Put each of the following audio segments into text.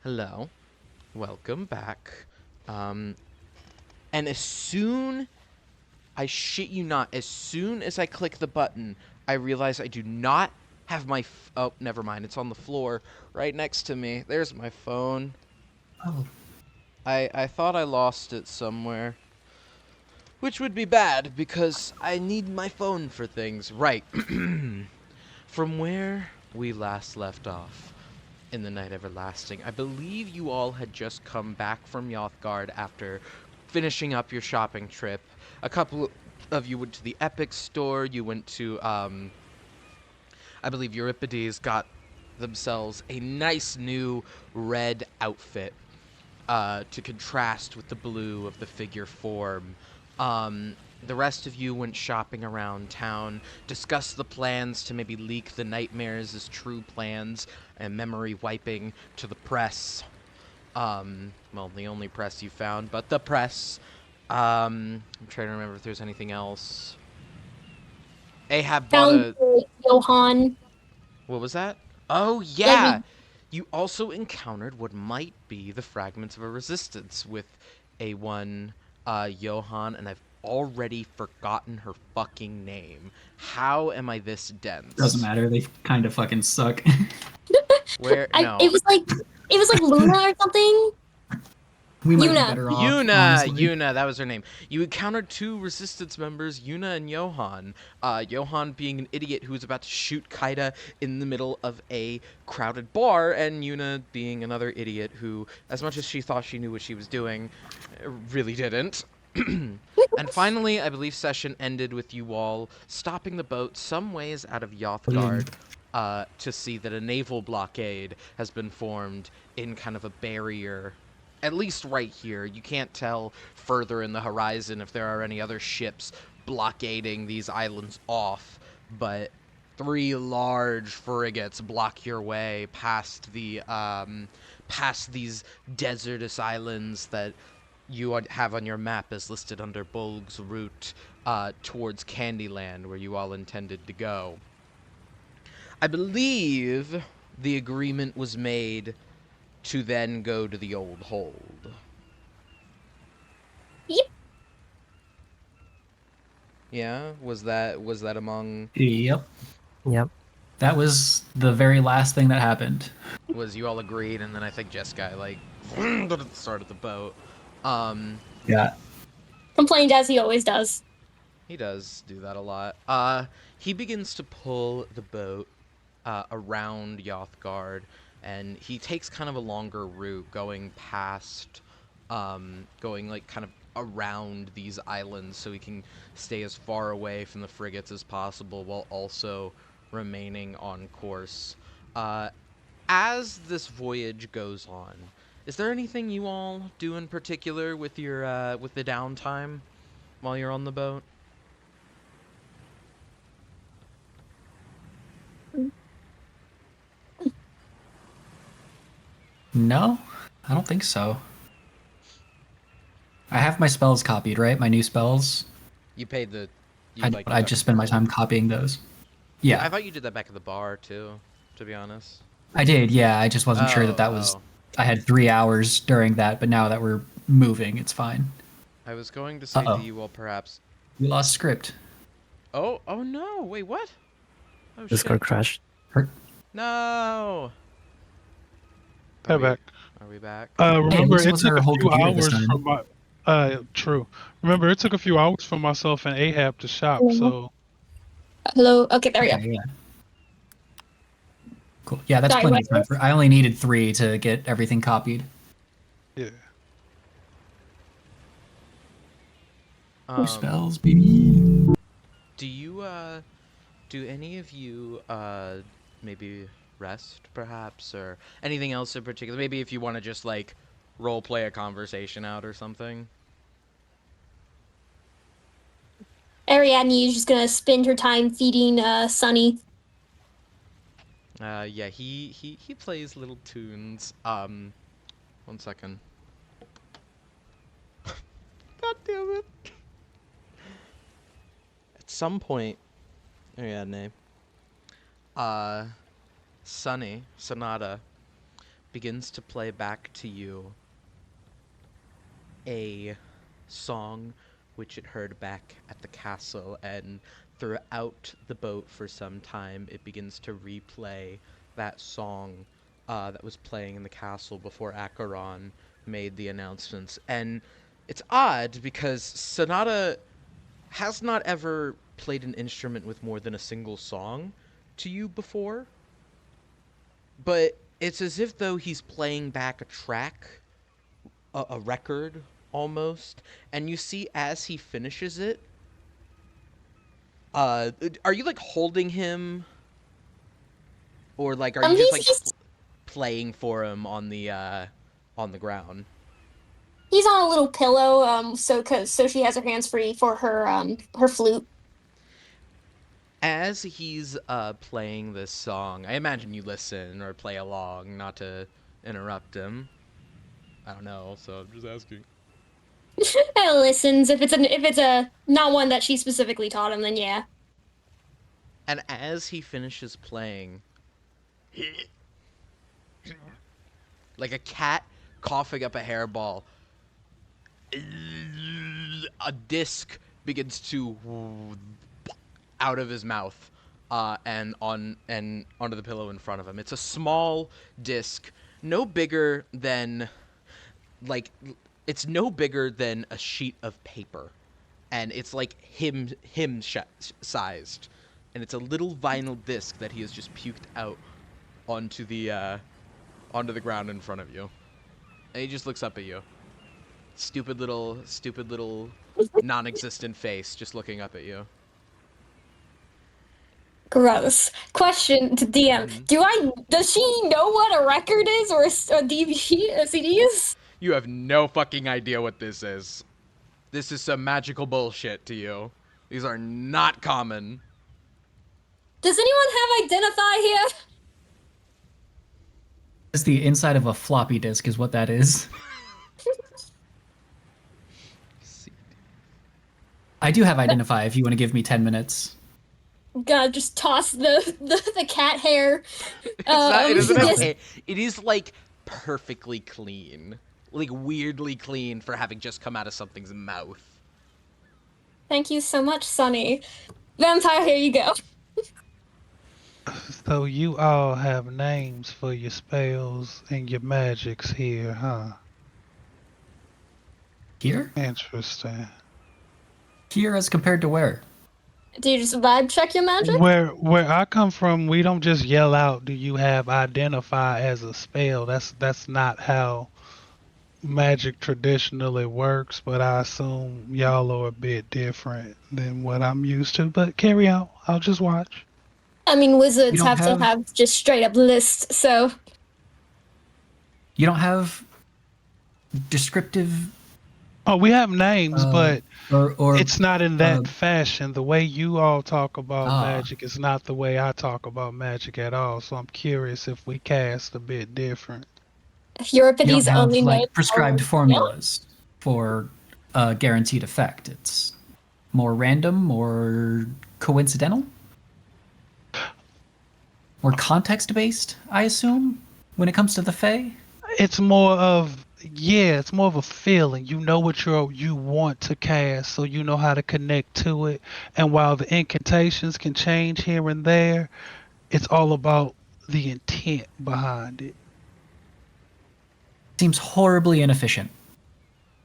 Hello. Welcome back. Um, and I shit you not, as soon as I click the button, I realize I do not have my oh, never mind. It's on the floor right next to me. There's my phone. Oh, I thought I lost it somewhere, which would be bad because I need my phone for things. Right. From where we last left off in the Night Everlasting, I believe you all had just come back from Yothgard after finishing up your shopping trip. A couple of you went to the Epic store. You went to, I believe Euripides got themselves a nice new red outfit to contrast with the blue of the figure form. The rest of you went shopping around town, discussed the plans to maybe leak the nightmares as true plans, and memory wiping to the press. Well, the only press you found, but the press. I'm trying to remember if there's anything else. Ahab bought Found a. Johan. What was that? Oh, Like yeah! we You also encountered what might be the fragments of a resistance with Johan, and I've already forgotten her fucking name. How am I this doesn't dense? matter. They kind of fucking suck. Where? I No. it was like Luna or something. We might be Yuna. better off, Yuna! honestly. Yuna, that was her name. You encountered two resistance members, Yuna and Johan. Johan being an idiot who was about to shoot Kaida in the middle of a crowded bar, and Yuna being another idiot who, as much as she thought she knew what she was doing, really didn't. And finally, I believe session ended with you all stopping the boat some ways out of Yothgard to see that a naval blockade has been formed in kind of a barrier, at least right here. You can't tell further in the horizon if there are any other ships blockading these islands off, but three large frigates block your way past past these desertous islands that you have on your map as listed under Bolg's route towards Candyland, where you all intended to go. I believe the agreement was made to then go to the old hold. Yep. Yeah, was that among Yep. Yep. That was the very last thing that happened. was you all agreed, and then I think Jeskai like started the boat. Yeah. Complained as he always does. He does do that a lot. He begins to pull the boat around Yothgard, and he takes kind of a longer route, going past, going like kind of around these islands, so he can stay as far away from the frigates as possible, while also remaining on course. As this voyage goes on, is there anything you all do in particular with your with the downtime while you're on the boat? No, I don't think so. I have my spells copied, right? My new spells. You paid the. You I, like. I just spend my time copying those. I Yeah, thought you did that back at the bar too. To be honest. I did. Yeah, I just wasn't sure that that was. Oh. I had 3 hours during that, but now that we're moving, it's fine. I was going to Uh say to oh, you all perhaps. we lost script. Oh no! Wait, what? Oh Discord shit! crashed. Hurt. No. Are They're we? back. Are we back? Hey, at Remember, least it it wasn't took our a whole few computer this hours for time. my. True. Remember, it took a few hours for myself and Ahab to shop. Hello. So Hello. Okay, there we go. Okay, yeah. Cool. Yeah, that's Sorry, plenty what? of time for. I only needed 3 to get everything copied. yeah. More spells, baby. Do you do any of you maybe rest perhaps, or anything else in particular? Maybe if you want to just like role play a conversation out or something. Ariadne is just gonna spend her time feeding Sunny. Yeah, he plays little tunes. 1 second. God damn it. At some point, Ariadne, Sonata begins to play back to you a song which it heard back at the castle, and throughout the boat for some time it begins to replay that song that was playing in the castle before Acheron made the announcements. And it's odd because Sonata has not ever played an instrument with more than a single song to you before, but it's as if though he's playing back a track, a record almost, and you see as he finishes it, are you like holding him, or like are you just like playing for him on the ground? He's on a little pillow, so she has her hands free for her flute. As he's playing this song, I imagine you listen or play along, not to interrupt him. I don't know, so I'm just asking. And listens. If it's a not one that she specifically taught him, then yeah. And as he finishes playing, like a cat coughing up a hairball, a disc begins to out of his mouth and onto the pillow in front of him. It's a small disc, no bigger than it's no bigger than a sheet of paper, and it's like him sized, and it's a little vinyl disc that he has just puked out onto the ground in front of you, and he just looks up at you. Stupid little non-existent face just looking up at you. Gross. Question to DM: Does she know what a record is, or a DVD, a CD is? You have no fucking idea what this is. This is some magical bullshit to you. These are not common. Does anyone have identify here? It's the inside of a floppy disk is what that is. I do have identify if you want to give me 10 minutes. God, just toss the cat hair. It is like perfectly clean. Like weirdly clean for having just come out of something's mouth. Thank you so much, Sunny. Vampire, here you go. So you all have names for your spells and your magics here, huh? Here? Interesting. Here as compared to where? Do you just vibe check your magic? Where I come from, we don't just yell out, "Do you have identify as a spell?" That's not how magic traditionally works, but I assume y'all are a bit different than what I'm used to. But carry on. I'll just watch. I mean, wizards have to have just straight up lists, so. You don't have descriptive. Oh, we have names, but or it's not in that fashion. The way you all talk about magic is not the way I talk about magic at all. So I'm curious if we cast a bit different. Euripides only knows knows prescribed formulas for a guaranteed effect. It's more random, more coincidental, more context-based, I assume, when it comes to the Fae. It's more of a feeling. You know what you want to cast, so you know how to connect to it. And while the incantations can change here and there, it's all about the intent behind it. Seems horribly inefficient.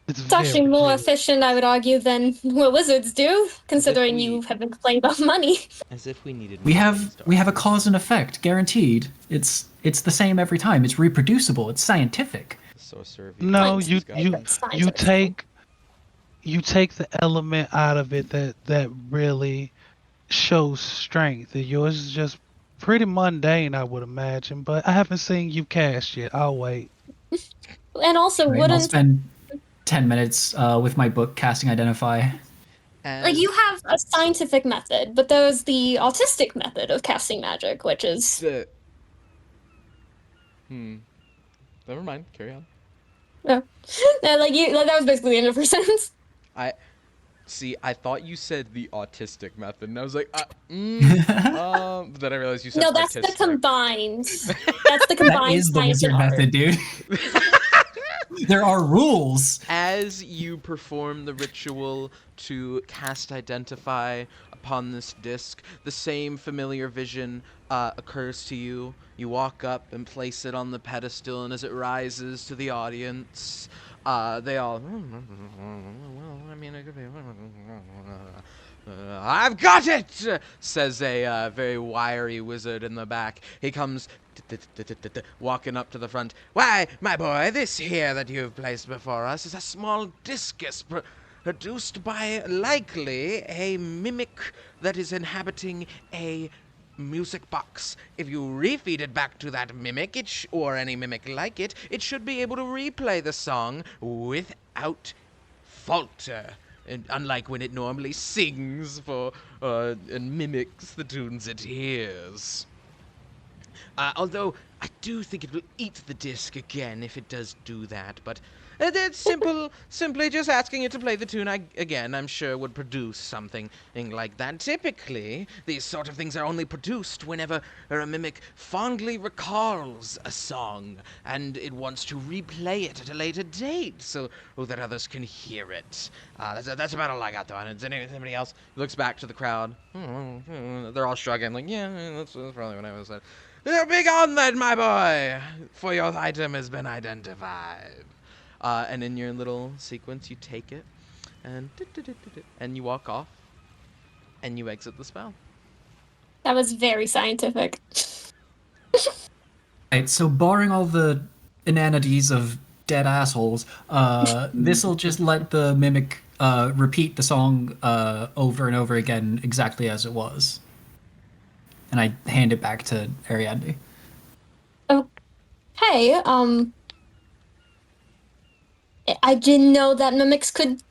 It's actually more efficient, I would argue, than what wizards do, considering you have been complaining about money. As if we needed. We have a cause and effect, guaranteed. It's the same every time. It's reproducible. It's scientific. No, you take the element out of it that really shows strength. Yours is just pretty mundane, I would imagine. But I haven't seen you cast yet. I'll wait. And also, I'll spend 10 minutes with my book casting identify. Like, you have a scientific method, but there's the autistic method of casting magic, which is Never mind. Carry on. that was basically the end of her sentence. See, I thought you said the autistic method, and I was like, but then I realized you said No, that's artistic. the combined. That's the That combined is the science wizard and art. method, dude. There are rules. As you perform the ritual to cast Identify upon this disc, the same familiar vision occurs to you. You walk up and place it on the pedestal, and as it rises to the audience, they all. Well, I mean, it could be. I've got it! Says a very wiry wizard in the back. He comes walking up to the front. Why, my boy, this here that you've placed before us is a small discus produced by likely a mimic that is inhabiting a music box. If you refeed it back to that mimic, or any mimic like it, it should be able to replay the song without falter. And unlike when it normally sings and mimics the tunes it hears. Although I do think it will eat the disc again if it does do that, but it's simple. Simply just asking it to play the tune again, I'm sure would produce something like that. Typically, these sort of things are only produced whenever a mimic fondly recalls a song and it wants to replay it at a later date so that others can hear it. That's about all I got, though. Is anybody else? He looks back to the crowd. They're all shrugging, like, yeah, that's probably what I was saying. Be gone then, my boy, for your item has been identified. And in your little sequence, you take it, and you walk off, and you exit the spell. That was very scientific. Right, so barring all the inanities of dead assholes, this'll just let the mimic repeat the song over and over again exactly as it was. And I hand it back to Ariadne. Oh, hey, I didn't know that mimics could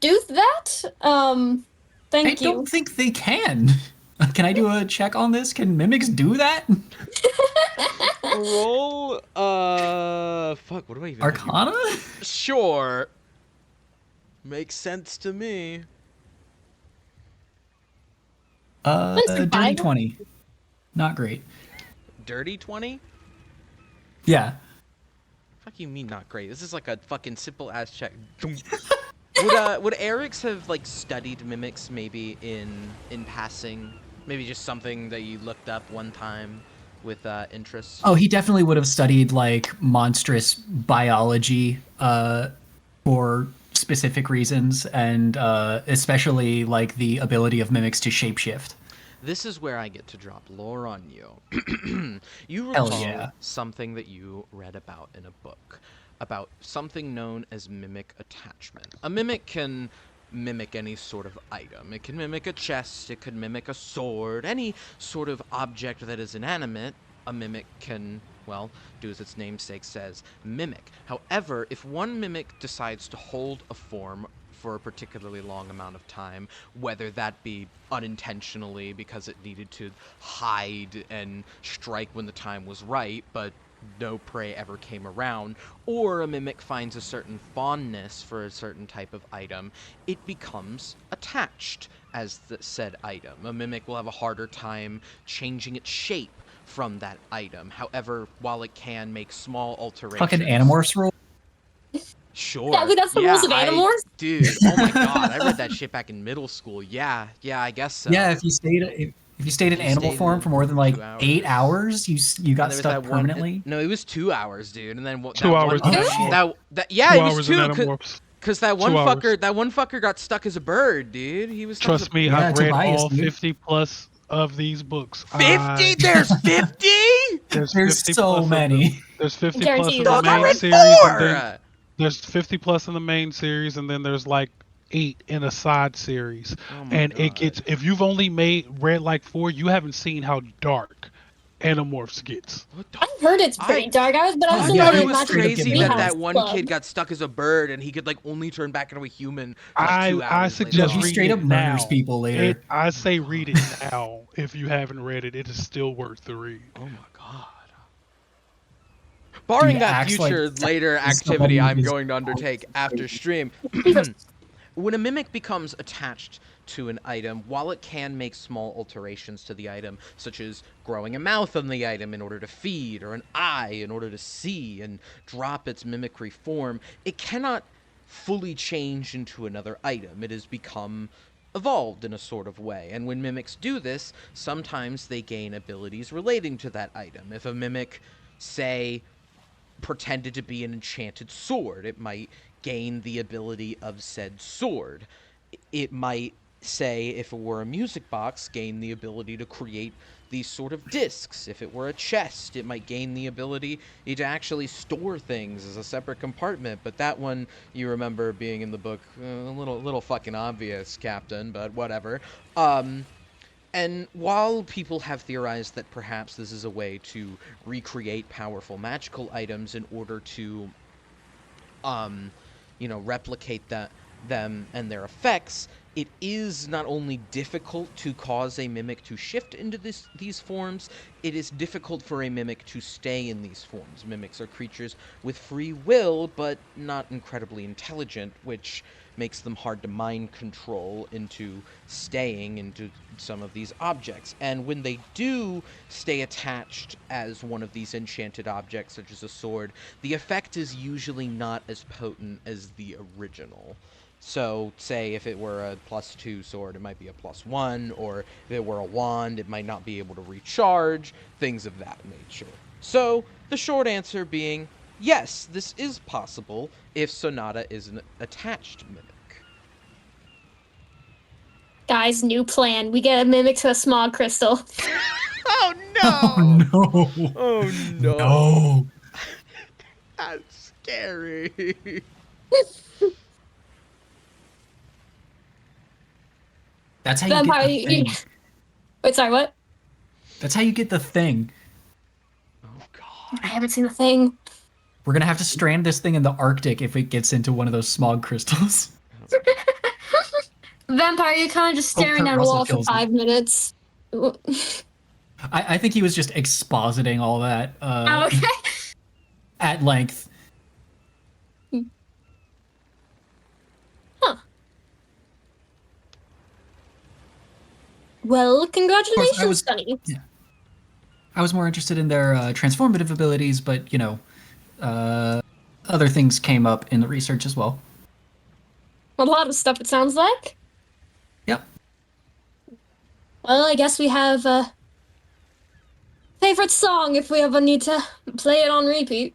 do that. Thank I you. don't think they can. Can I do a check on this? Can mimics do that? Roll, fuck, what do I even Arcana? Sure. Makes sense to me. Dirty survival? 20. Not great. Dirty 20? Yeah. Fuck you mean not great? This is like a fucking simple ass check. Would Eric's have like studied mimics maybe in passing? Maybe just something that you looked up one time with interest? Oh, he definitely would have studied like monstrous biology for specific reasons, and especially like the ability of mimics to shapeshift. This is where I get to drop lore on you. You Hell recall yeah. something that you read about in a book, about something known as mimic attachment. A mimic can mimic any sort of item. It can mimic a chest, it could mimic a sword, any sort of object that is inanimate, a mimic can, well, do as its namesake says, mimic. However, if one mimic decides to hold a form for a particularly long amount of time, whether that be unintentionally because it needed to hide and strike when the time was right, but no prey ever came around, or a mimic finds a certain fondness for a certain type of item, it becomes attached as the said item. A mimic will have a harder time changing its shape from that item. However, while it can make small alterations... Fucking Animorphs rule. Sure. Yeah, that's the rules of Animorphs? Dude, oh my god, I read that shit back in middle school. Yeah, I guess so. Yeah, if you stayed in animal stayed form in for more than like 2 hours. 8 hours, you got And there was stuck that one- permanently. no, it was 2 hours, dude. And then 2 hours. Oh, shit. Yeah, 2 it was hours 2. in Animorphs. Because that one 2 hours. fucker got stuck as a bird, dude. He was stuck Trust as a me, Yeah, I've read Tobias, all dude. 50 plus of these books. 50? There's 50? There's There's 50 so plus of many. them. There's 50 Guarantee plus of you the Fuck, I main read series, and 4! then there's 50 plus in the main series, and then there's like 8 in a side series. Oh my And it God. gets, if you've only read like 4, you haven't seen how dark Animorphs gets. What the I've heard it's pretty dark. I I also yeah, thought know it it was not to crazy be that house that one club. kid got stuck as a bird and he could like only turn back into a human. For, like, I 2 hours suggest No, later. he reading straight it up murders now. people later. I say read it now. If you haven't read it, it is still worth the read. Oh my god. Barring He that acts like future later somebody activity I'm who's- going to undertake after stream, when a mimic becomes attached to an item, while it can make small alterations to the item, such as growing a mouth on the item in order to feed, or an eye in order to see and drop its mimicry form, it cannot fully change into another item. It has become evolved in a sort of way. And when mimics do this, sometimes they gain abilities relating to that item. If a mimic, say, pretended to be an enchanted sword, it might gain the ability of said sword. It might, say, if it were a music box, gain the ability to create these sort of discs. If it were a chest, it might gain the ability to actually store things as a separate compartment. But that one, you remember being in the book, a little fucking obvious, Captain, but whatever. And while people have theorized that perhaps this is a way to recreate powerful magical items in order to, replicate them and their effects, it is not only difficult to cause a mimic to shift into these forms, it is difficult for a mimic to stay in these forms. Mimics are creatures with free will, but not incredibly intelligent, which makes them hard to mind control into staying into some of these objects. And when they do stay attached as one of these enchanted objects, such as a sword, the effect is usually not as potent as the original. So, say if it were a +2 sword, it might be a +1, or if it were a wand, it might not be able to recharge, things of that nature. So, the short answer being, yes, this is possible if Sonata is an attached mimic. Guys, new plan. We get a mimic to a smog crystal. Oh Oh no! Oh no! No! That's scary! That's how you Vampire. get the thing. Wait, sorry, what? That's how you get the thing. Oh god. I haven't seen the thing. We're gonna have to strand this thing in the Arctic if it gets into one of those smog crystals. Vampire, you're kind of just Oh, staring Kurt at a Russell wall for kills it. 5 minutes. Oh, I think he was just expositing all that okay. at length. Huh. Well, congratulations, was- Sunny. I was more interested in their transformative abilities, but other things came up in the research as well. A lot of stuff, it sounds like. Yep. Well, I guess we have a favorite song if we ever need to play it on repeat.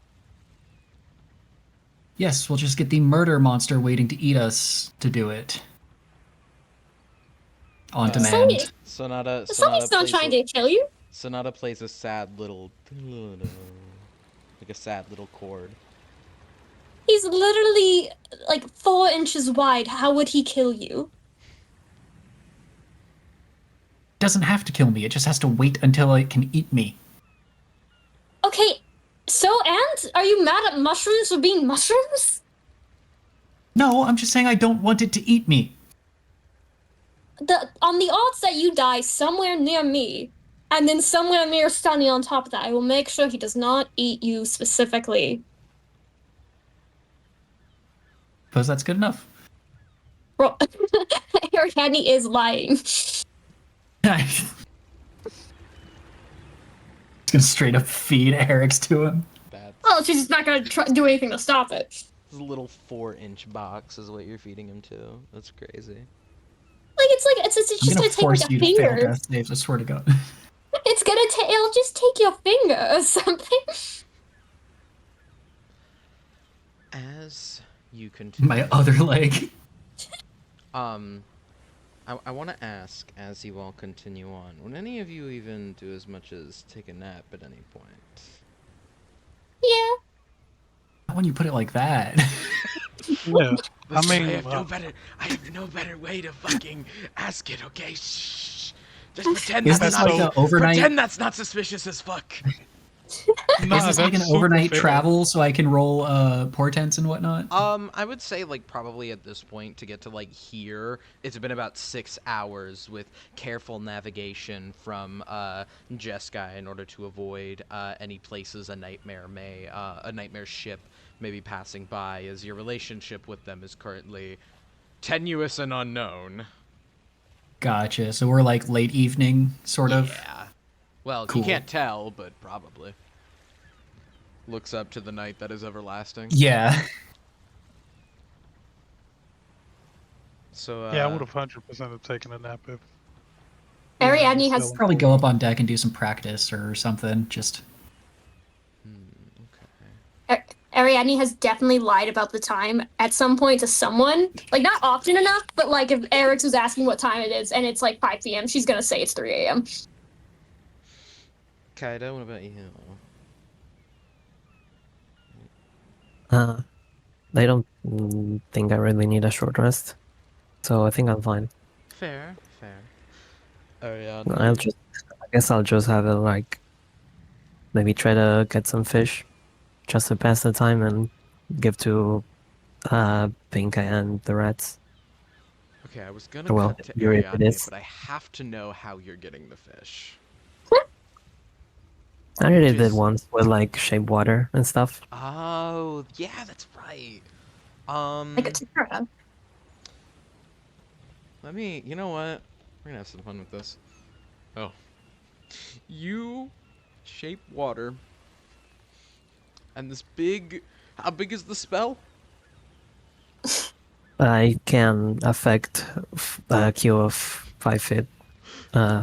Yes, we'll just get the murder monster waiting to eat us to do it. On demand. Sonata Sunny's not plays trying to kill you. Sonata plays a sad little, like a sad little chord. He's literally like 4 inches wide. How would he kill you? Doesn't have to kill me, it just has to wait until it can eat me. Okay, so, and? Are you mad at mushrooms for being mushrooms? No, I'm just saying I don't want it to eat me. On the odds that you die somewhere near me, and then somewhere near Sunny on top of that, I will make sure he does not eat you specifically. Suppose that's good enough. Bro, Ariadne is lying. Just gonna straight up feed Eric's to him. That's Well, she's just not gonna do anything to stop it. this little 4-inch box is what you're feeding him to. That's crazy. Like it's I'm just gonna gonna take force like a you to fail finger. death saves, I swear to God. It's gonna take. It'll just take your finger or something. As you continue, My other leg. I want to ask, as you all continue on, would any of you even do as much as take a nap at any point? Yeah. Not when you put it like that. Yeah. I Listen, mean, I have no better way to fucking ask it. Okay, shh. Just pretend Is that's this not. like an overnight? Pretend that's not suspicious as fuck. nah, Is this like an that's super overnight fair. travel so I can roll portents and whatnot? I would say like probably at this point to get to like here, it's been about 6 hours with careful navigation from Jeskai in order to avoid any places a nightmare ship may be passing by, as your relationship with them is currently tenuous and unknown. Gotcha. So we're like late evening, sort of. Yeah. Well, Cool. you can't tell, but probably. Looks up to the night that is everlasting. Yeah. So, Yeah, I would have 100% have taken a nap if. Ariadne has Still Probably go up on deck and do some practice or something. Just Ariadne has definitely lied about the time at some point to someone. Like, not often enough, but like if Eric's was asking what time it is and it's like 5 p.m., she's gonna say it's 3 a.m. Kaida, what about you? I don't think I really need a short rest, so I think I'm fine. Fair. I guess I'll just have it like maybe try to get some fish, just to pass the time and give to Pinka and the rats. Okay, I was gonna Well, cut to you're it Ariadne, is. but I have to know how you're getting the fish. I already did Just- once with like shape water and stuff. Oh, yeah, that's right. Like a Tara. You know what? We're gonna have some fun with this. Oh. You shape water. And this how big is the spell? I can affect a queue of 5 feet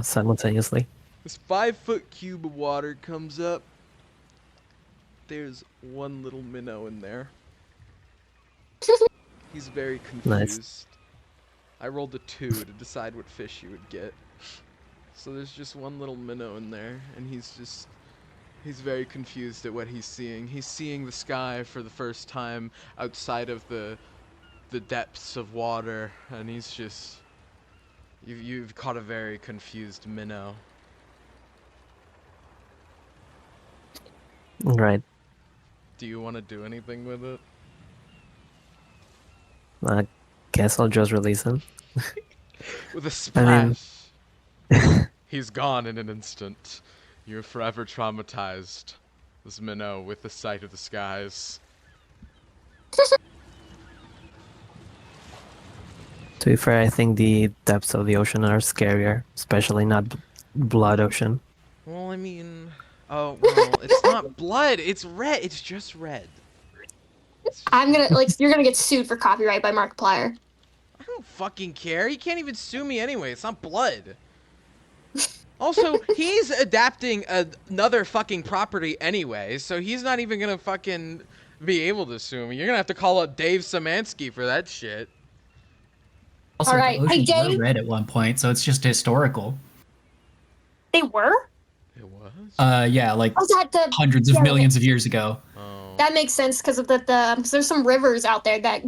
simultaneously. This 5-foot cube of water comes up. There's one little minnow in there. He's very confused. Nice. I rolled a 2 to decide what fish you would get. So there's just one little minnow in there, and he's very confused at what he's seeing. He's seeing the sky for the first time outside of the depths of water, and you've caught a very confused minnow. Right. Do you want to do anything with it? I guess I'll just release him. With a I mean- splash. He's gone in an instant. You're forever traumatized. This minnow with the sight of the skies. To be fair, I think the depths of the ocean are scarier, especially not blood ocean. Well, I mean, oh, well, it's not blood. It's red. It's just red. I'm gonna you're gonna get sued for copyright by Markiplier. I don't fucking care. He can't even sue me anyway. It's not blood. Also, he's adapting another fucking property anyway, so he's not even gonna fucking be able to sue me. You're gonna have to call up Dave Szymanski for that shit. also All right. the Hey, oceans were Dave. red at one point, so it's just historical. They were? It was? Yeah, like Was that the hundreds of yeah, millions of years ago. Oh. that makes sense because of cause there's some rivers out there that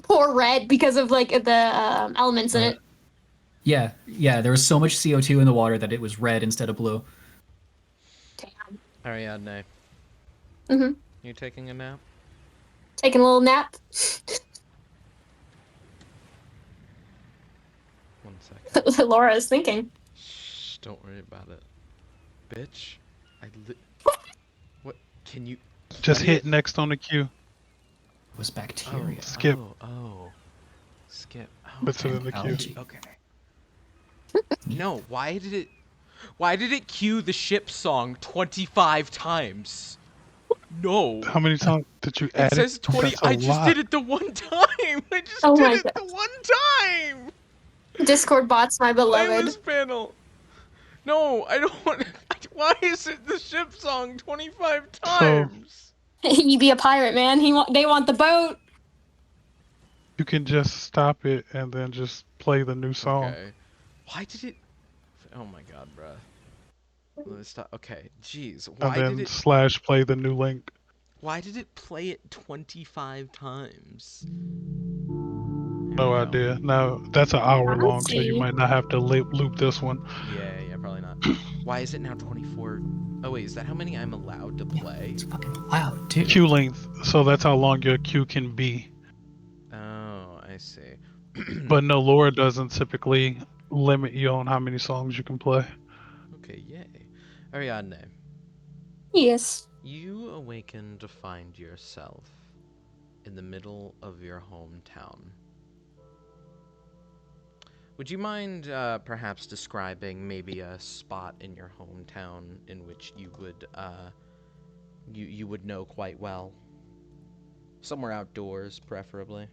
pour red because of like the elements in it. Yeah, there was so much CO2 in the water that it was red instead of blue. Damn. Ariadne. Mhm. You taking a nap? Taking a little nap. 1 second. Laura is thinking. Shh, don't worry about it. Bitch. What? Can you... Just What do you- hit next on the queue. It was bacteria. Skip. Skip. Oh, Puts it in the queue. Algae. okay. No, why did it cue the ship song 25 times? No. How many times did you It add says it? 20. That's a I just lot. did it the one time. I just Oh did my it God. the one time. Discord bots, my beloved. Playlist panel. No, I don't want. Why is it the ship song 25 times? You be a pirate, man. They want the boat. You can just stop it and then just play the new song. Okay. Why did it? Oh my god, bruh. Let me stop. Okay, jeez. And Why then did it? slash play the new link. Why did it play it 25 times? No idea. Now that's an hour long, so you see. might not have to loop this one. Yeah, probably not. Why is it now 24? Oh wait, is that how many I'm allowed to play? It's fucking loud, too. Queue length, so that's how long your queue can be. Oh, I see. But no, Laura doesn't typically limit you on how many songs you can play. Okay, yay. Ariadne, Yes. you awaken to find yourself in the middle of your hometown. Would you mind perhaps describing maybe a spot in your hometown in which you would you would know quite well? Somewhere outdoors, preferably.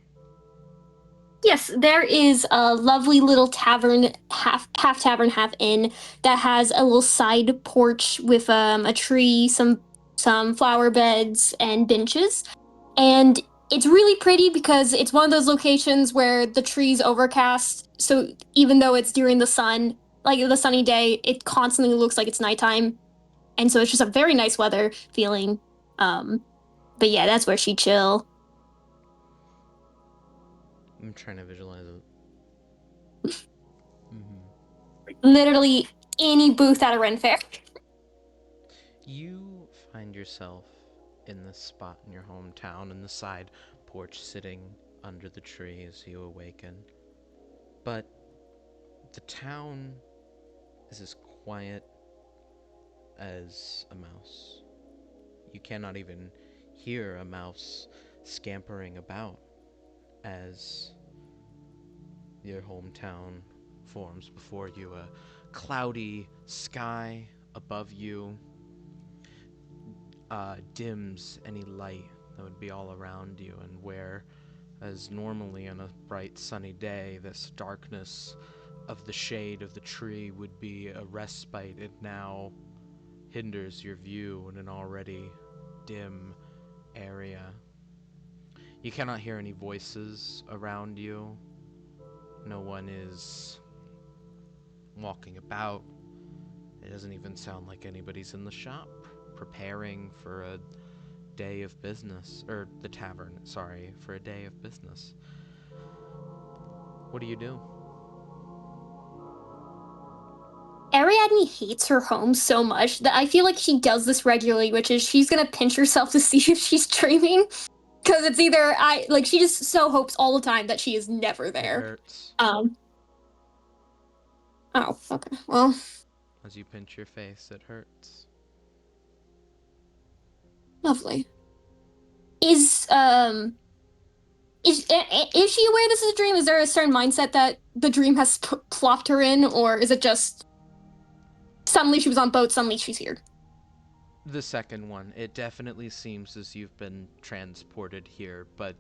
Yes, there is a lovely little tavern, half tavern, half inn, that has a little side porch with a tree, some flower beds and benches, and it's really pretty because it's one of those locations where the tree's overcast. So even though it's during the sun, like the sunny day, it constantly looks like it's nighttime, and so it's just a very nice weather feeling. But yeah, that's where she chill. I'm trying to visualize it. Literally any booth at a Ren Fair. You find yourself in this spot in your hometown in the side porch sitting under the tree as you awaken. But the town is as quiet as a mouse. You cannot even hear a mouse scampering about as your hometown forms before you. A cloudy sky above you dims any light that would be all around you, and where, as normally on a bright sunny day, this darkness of the shade of the tree would be a respite, it now hinders your view in an already dim area. You cannot hear any voices around you. No one is walking about. It doesn't even sound like anybody's in the shop preparing for a day of business, or the tavern, sorry, for a day of business. What do you do? Ariadne hates her home so much that I feel like she does this regularly, which is she's gonna pinch herself to see if she's dreaming. Because it's either she just so hopes all the time that she is never It there. hurts Oh, okay. Well, as you pinch your face. It hurts. lovely. Is is she aware this is a dream? Is there a certain mindset that the dream has plopped her in, or is it just suddenly she was on boat, suddenly she's here? The second one. It definitely seems as you've been transported here, but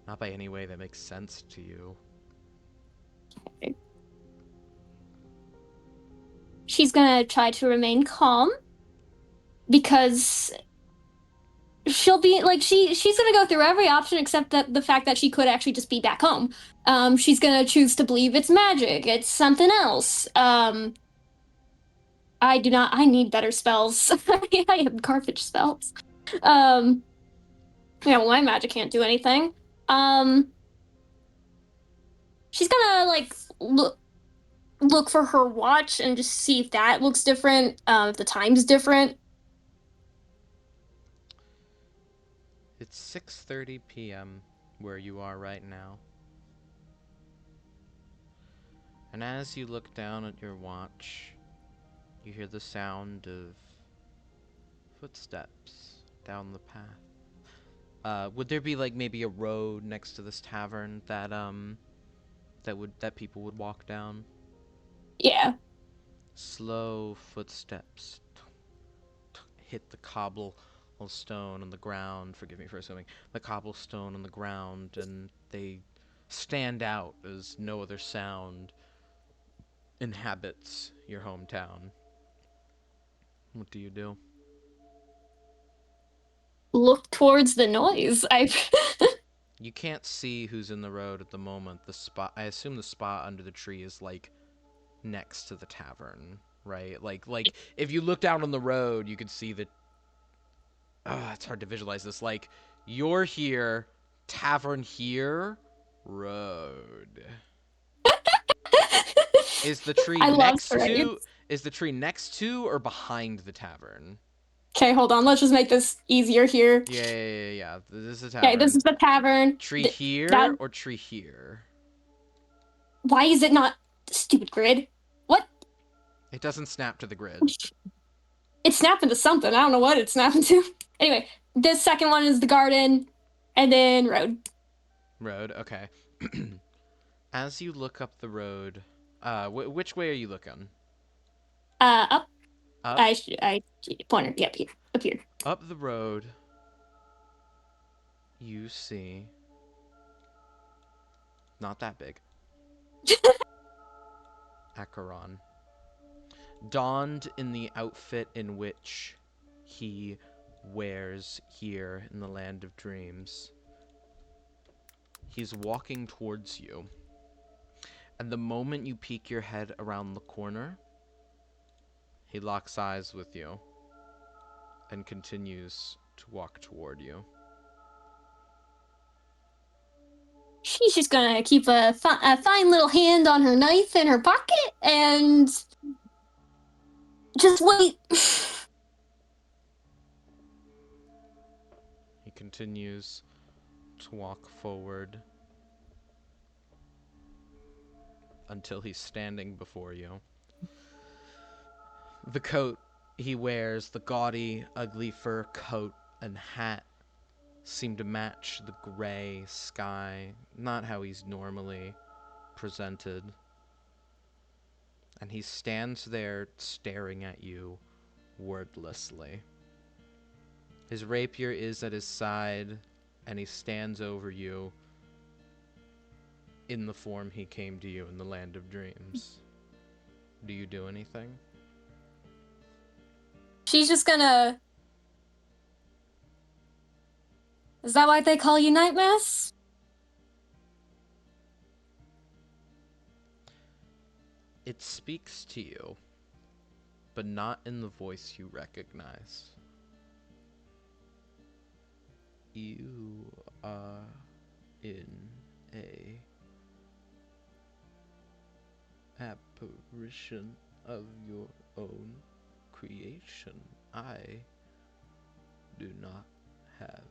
not by any way that makes sense to you. She's gonna try to remain calm because she'll be like she's gonna go through every option except that the fact that she could actually just be back home. She's gonna choose to believe it's magic, it's something else. I do not. I need better spells. I have garbage spells. Yeah, well, my magic can't do anything. She's gonna like look for her watch and just see if that looks different. If the time's different. It's 6:30 p.m. where you are right now. And as you look down at your watch, you hear the sound of footsteps down the path. Would there be like maybe a road next to this tavern that that people would walk down? Yeah. Slow footsteps hit the cobblestone on the ground. Forgive me for assuming. The cobblestone on the ground, and they stand out as no other sound inhabits your hometown. What do you do? Look towards the noise. You can't see who's in the road at the moment. The spot, I assume the spot under the tree is like next to the tavern, right? Like if you look down on the road, you could see that. It's hard to visualize this. Like, you're here, tavern here, road. Is the tree next to? Is the tree next to or behind the tavern? Okay, hold on. Let's just make this easier here. Yeah. This is the tavern. Okay, this is the tavern. Tree here or tree here? Why is it not stupid grid? What? It doesn't snap to the grid. It's snapping to something. I don't know what it's snapping to. Anyway, this second one is the garden, and then road. Road, okay. As you look up the road, which way are you looking? Up. Up. I pointer. Yep, here, up here. Up the road, you see. Not that big. Acheron. Donned in the outfit in which he wears here in the Land of Dreams. He's walking towards you. And the moment you peek your head around the corner, he locks eyes with you and continues to walk toward you. She's just gonna keep a fine little hand on her knife in her pocket and just wait. He continues to walk forward until he's standing before you. The coat he wears, the gaudy, ugly fur coat and hat, seem to match the gray sky, not how he's normally presented. And he stands there staring at you wordlessly. His rapier is at his side, and he stands over you in the form he came to you in the Land of Dreams. Do you do anything? She's just gonna. Is that why they call you Nightmares? It speaks to you, but not in the voice you recognize. You are in a apparition of your own creation. I do not have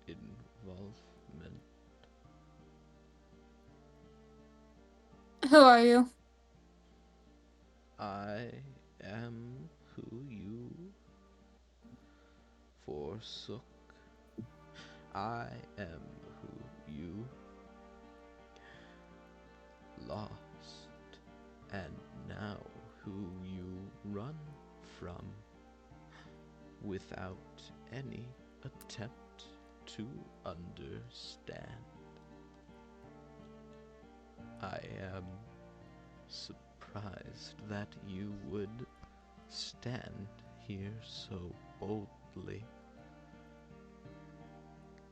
involvement. Who are you? I am who you forsook. I am who you lost, and now who you run from without any attempt to understand. I am surprised that you would stand here so boldly.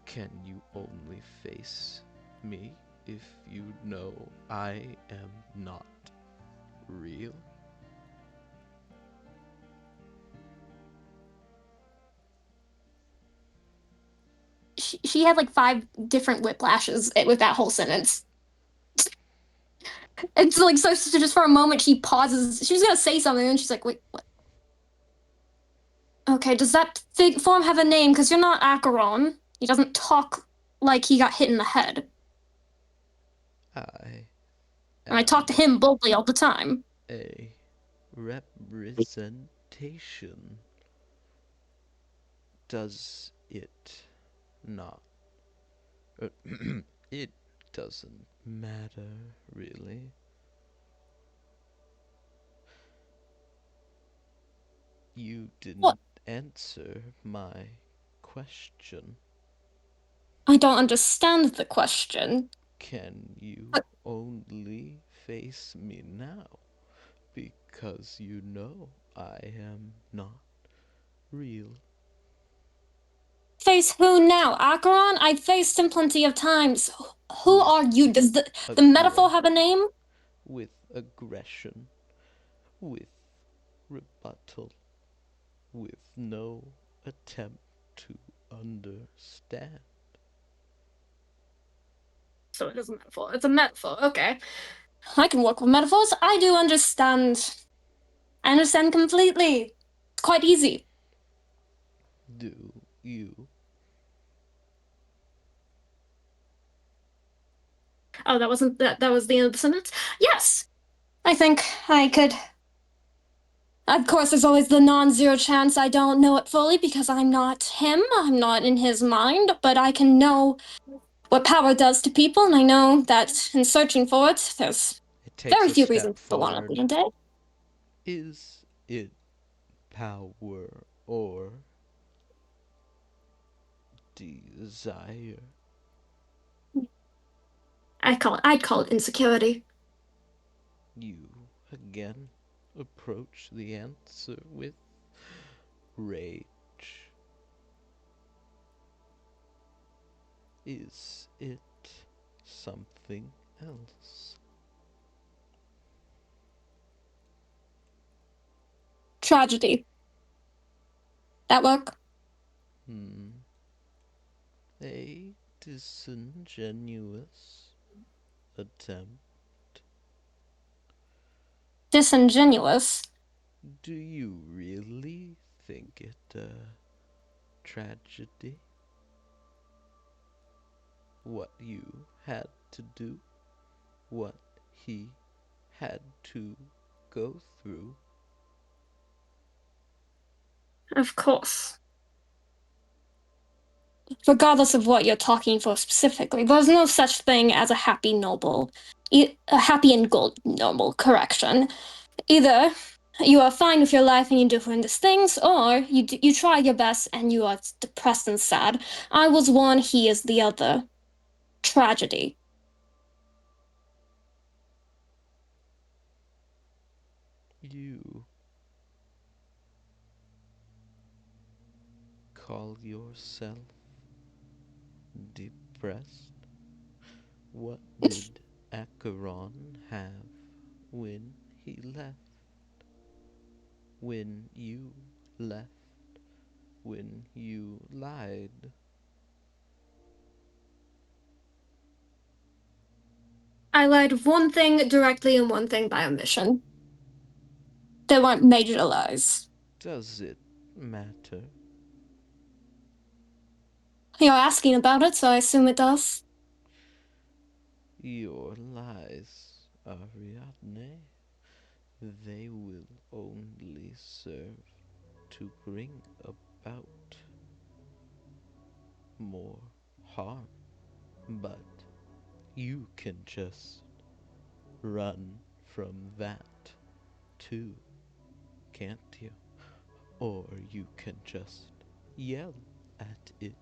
Can you only face me if you know I am not real? She had like 5 different whiplashes with that whole sentence. It's like so just for a moment she pauses. She was gonna say something and she's like, wait, what? Okay, does that form have a name? Because you're not Acheron. He doesn't talk like he got hit in the head. I And I talk to him boldly all the time. a representation. Does it not? It doesn't matter, really. You didn't What? answer my question. I don't understand the question. Can you But- only face me now? Because you know I am not real. Face who now? Acheron? I've faced him plenty of times. Who are you? Does the metaphor have a name? With aggression, with rebuttal, with no attempt to understand. So it is a metaphor. It's a metaphor. Okay. I can work with metaphors. I do understand. I understand completely. It's quite easy. Do you? Oh, that wasn't that was the end of the sentence? Yes. I think I could. Of course, there's always the non-zero chance I don't know it fully because I'm not him. I'm not in his mind, but I can know what power does to people, and I know that in searching for it, there's It takes very a few step reasons for one at the forward. end of the day. Is it power or desire? I'd call it insecurity. You again approach the answer with rage. Is it something else? Tragedy. That work? A disingenuous attempt. Disingenuous. Do you really think it a tragedy? What you had to do? What he had to go through? Of course. Regardless of what you're talking for specifically, there's no such thing as a happy noble. A happy and gold noble, correction. Either you are fine with your life and you're doing these things, or you try your best and you are depressed and sad. I was one, he is the other. Tragedy. You call yourself depressed? What did Acheron have when he left? When you left? When you lied? I lied one thing directly and one thing by omission. They weren't major lies. Does it matter? You're asking about it, so I assume it does. Your lies, Ariadne, they will only serve to bring about more harm. But you can just run from that too, can't you? Or you can just yell at it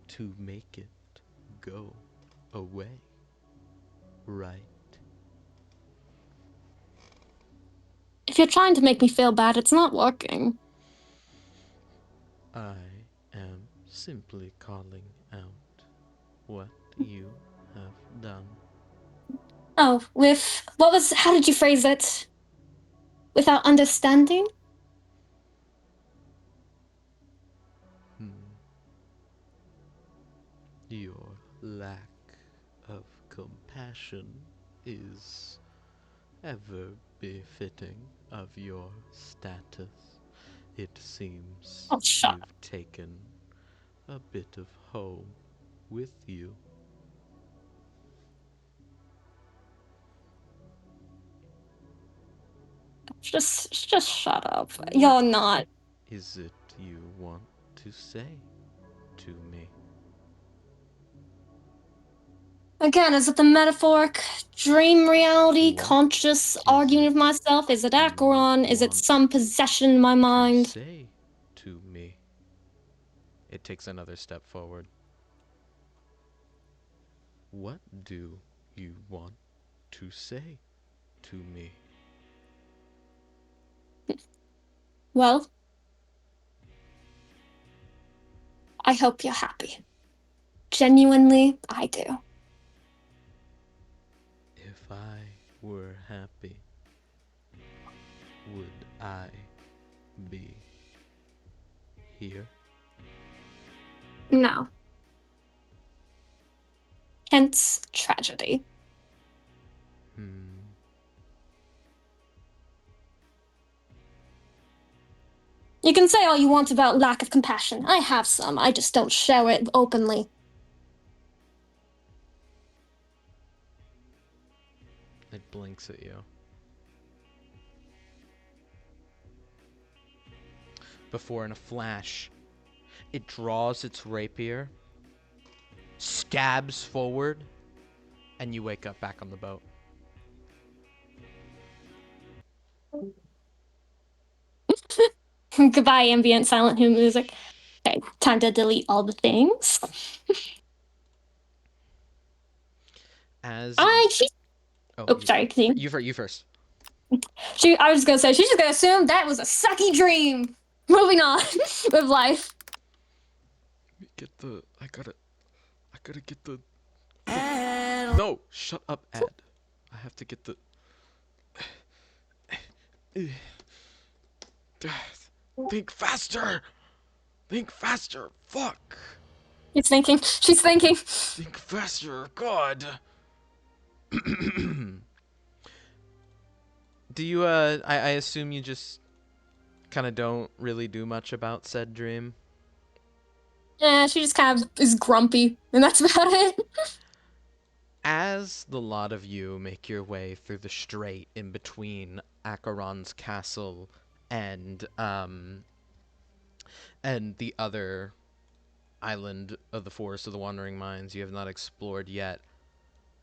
to make it go away, right? If you're trying to make me feel bad, it's not working. I am simply calling out what you have done. Oh, how did you phrase it? Without understanding? Your lack of compassion is ever befitting of your status. It seems Oh, shut up. you've taken a bit of home with you. Just shut up. What You're not. is it you want to say to me? Again, is it the metaphoric dream reality, What conscious is arguing it with myself? Is it you Acheron? Is it want some possession in my to mind? say to me? It takes another step forward. What do you want to say to me? Well, I hope you're happy. Genuinely, I do. If I were happy, would I be here? No. Hence, tragedy. You can say all you want about lack of compassion. I have some, I just don't show it openly. It blinks at you. Before, in a flash, it draws its rapier, stabs forward, and you wake up back on the boat. Goodbye, ambient silent hymn music. Okay, time to delete all the things. As She. oh, Oh, sorry. Continue. you first. I was just gonna say she's just gonna assume that was a sucky dream. Moving on with life. I gotta get the. No, shut up, Ed. I have to get the. Think faster. Think faster. Fuck. She's thinking. She's thinking. Think faster. God. Do you I assume you just kind of don't really do much about said dream? Yeah, she just kind of is grumpy, and that's about it. As the lot of you make your way through the strait in between Acheron's castle and the other island of the Forest of the Wandering Minds you have not explored yet,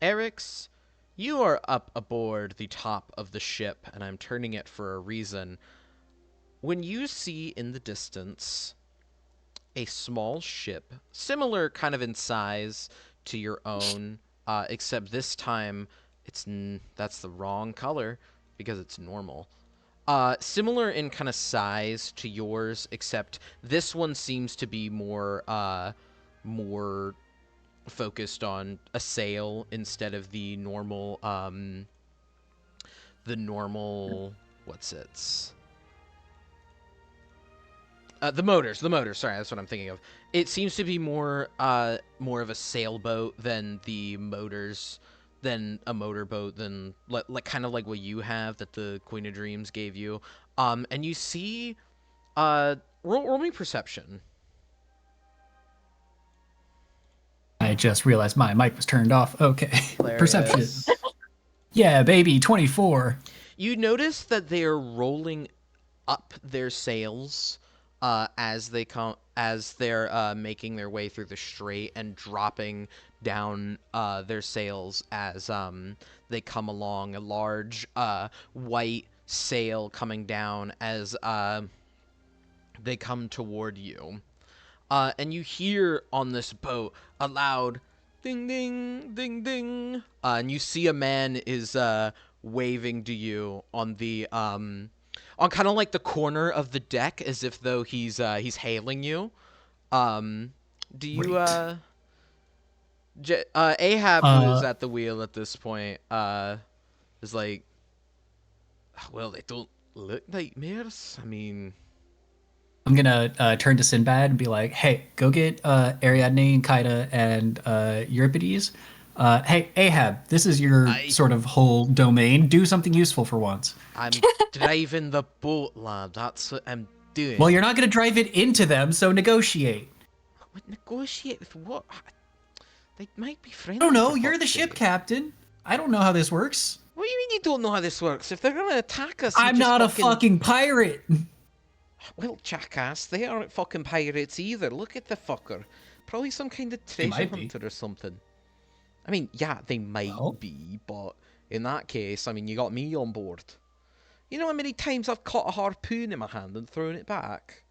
Erix, you are up aboard the top of the ship, and I'm turning it for a reason. When you see in the distance a small ship, similar kind of in size to your own, except this time that's the wrong color because it's normal. Similar in kind of size to yours, except this one seems to be more focused on a sail instead of the normal what's it? The motors. Sorry, that's what I'm thinking of. It seems to be more of a sailboat than the motors, than a motorboat, than like kind of like what you have that the Queen of Dreams gave you. And you see, roll me perception. I just realized my mic was turned off. Okay. Hilarious. Perception. Yeah, baby, 24. You notice that they are rolling up their sails as they're making their way through the strait, and dropping down their sails as they come along. A large white sail coming down as they come toward you. And you hear on this boat a loud ding ding ding ding, and you see a man is waving to you on the on kind of like the corner of the deck, as if though he's hailing you. Do you Ahab, who's at the wheel at this point, is like, well, they don't look nightmares. I mean, I'm gonna turn to Sinbad and be like, "Hey, go get Ariadne and Kaida and Euripides. Hey, Ahab, this is your sort of whole domain. Do something useful for once." I'm driving the boat, lad. That's what I'm doing. Well, you're not gonna drive it into them, so negotiate. What, negotiate with what? They might be friendly. I don't know. for You're the fuck's ship sake. captain. I don't know how this works. What do you mean you don't know how this works? If they're gonna attack us, I'm not a fucking pirate. Well, jackass, they aren't fucking pirates either. Look at the fucker. Probably some kind of treasure might be. hunter or something. I mean, yeah, they might Well. be, but in that case, I mean, you got me on board. You know how many times I've caught a harpoon in my hand and thrown it back?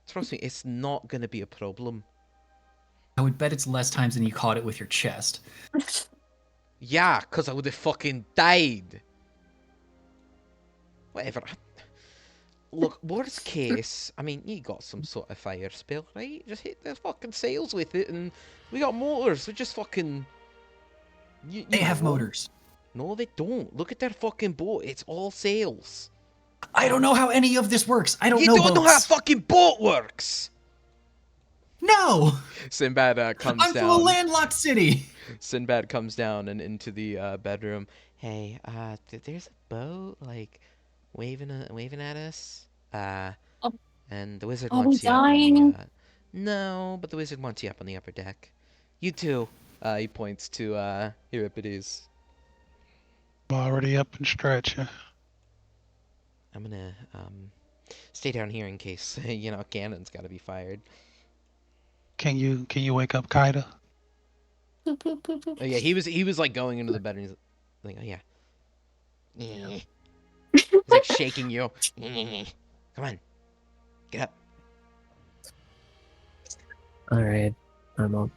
Trust me, it's not gonna be a problem. I would bet it's less times than you caught it with your chest. Yeah, because I would have fucking died. Whatever. Look, worst case, I mean, you got some sort of fire spell, right? Just hit the fucking sails with it, and we got motors. We just fucking... They have motors. No, they don't. Look at their fucking boat. It's all sails. I don't know how any of this works. I don't know You don't know how a boats. fucking boat works! No! Sinbad comes I'm down. from a landlocked city. Sinbad comes down and into the bedroom. Hey, there's a boat, like, waving at us. And the wizard Are we wants you dying? up on the, no, but the wizard wants you up on the upper deck. You too. He points to Euripides. I'm already up and stretching. I'm gonna stay down here in case cannon's got to be fired. Can you wake up Kaida? Boop, boop, boop, boop. Oh yeah, he was like going into the bed and he's like, oh yeah. He's like shaking you. Come on, get up. All right, I'm up.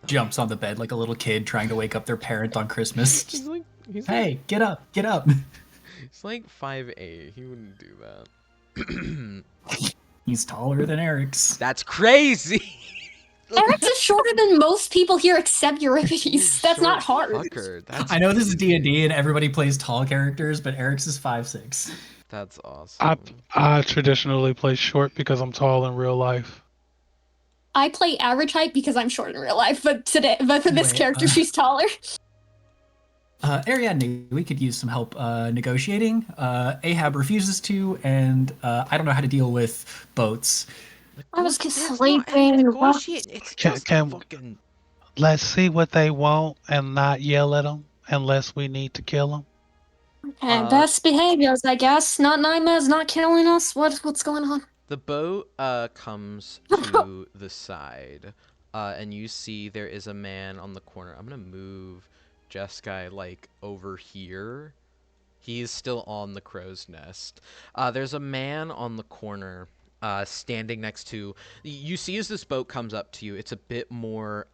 Jumps on the bed like a little kid trying to wake up their parent on Christmas. He's like, he's Hey, get up, get up. He's like 5'8". He wouldn't do that. He's taller than Eric's. That's crazy. Eric's is shorter than most people here except Euripides. That's not Short hard. fucker. That's I know this is crazy. D&D and everybody plays tall characters, but Eric's is 5'6". That's awesome. I traditionally play short because I'm tall in real life. I play average height because I'm short in real life, but for this Wait, character, she's taller. Ariadne, we could use some help negotiating. Ahab refuses to, and I don't know how to deal with boats. I was There's not sleeping. any negotiating. It's Can- just can- fucking. Let's see what they want and not yell at them unless we need to kill them. Okay, best behaviors, I guess. Not nightmares, not killing us. What's going on? The boat comes to the side, and you see there is a man on the corner. I'm gonna move Jeskai like over here. He's still on the crow's nest. There's a man on the corner standing next to. You see as this boat comes up to you, it's a bit more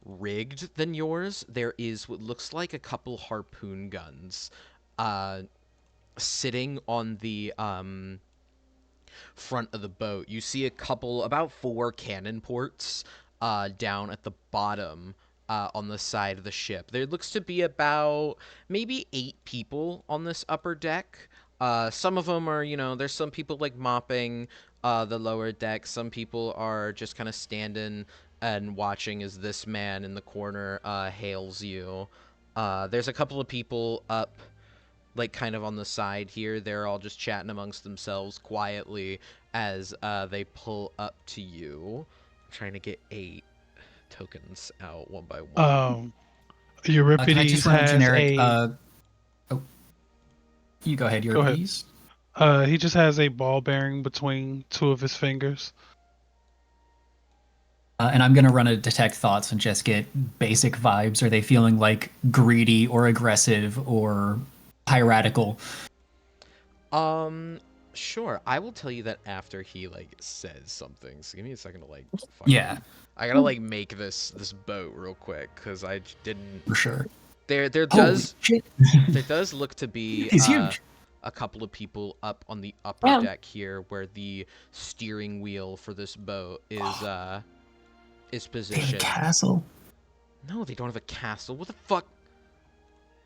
rigged than yours. There is what looks like a couple harpoon guns sitting on the front of the boat. You see a couple, about 4 cannon ports down at the bottom on the side of the ship. There looks to be about maybe 8 people on this upper deck. Some of them are, you know, there's some people like mopping the lower deck. Some people are just kind of standing and watching as this man in the corner hails you. There's a couple of people up, like, kind of on the side here. They're all just chatting amongst themselves quietly as they pull up to you. I'm trying to get 8 tokens out one by one. Can I Euripides just run a has generic? a You go ahead, Go ahead. Euripides. he just has a ball bearing between 2 of his fingers. And I'm gonna run a detect thoughts and just get basic vibes. Are they feeling like greedy or aggressive or piratical? Sure. I will tell you that after he like says something. So give me a second to like. Yeah, I gotta like make this boat real quick because I didn't. for sure. There Holy does shit. there does look to be He's huge. a couple of people up on the upper Yeah. deck here where the steering wheel for this boat is They have a positioned. castle. No, they don't have a castle. What the fuck?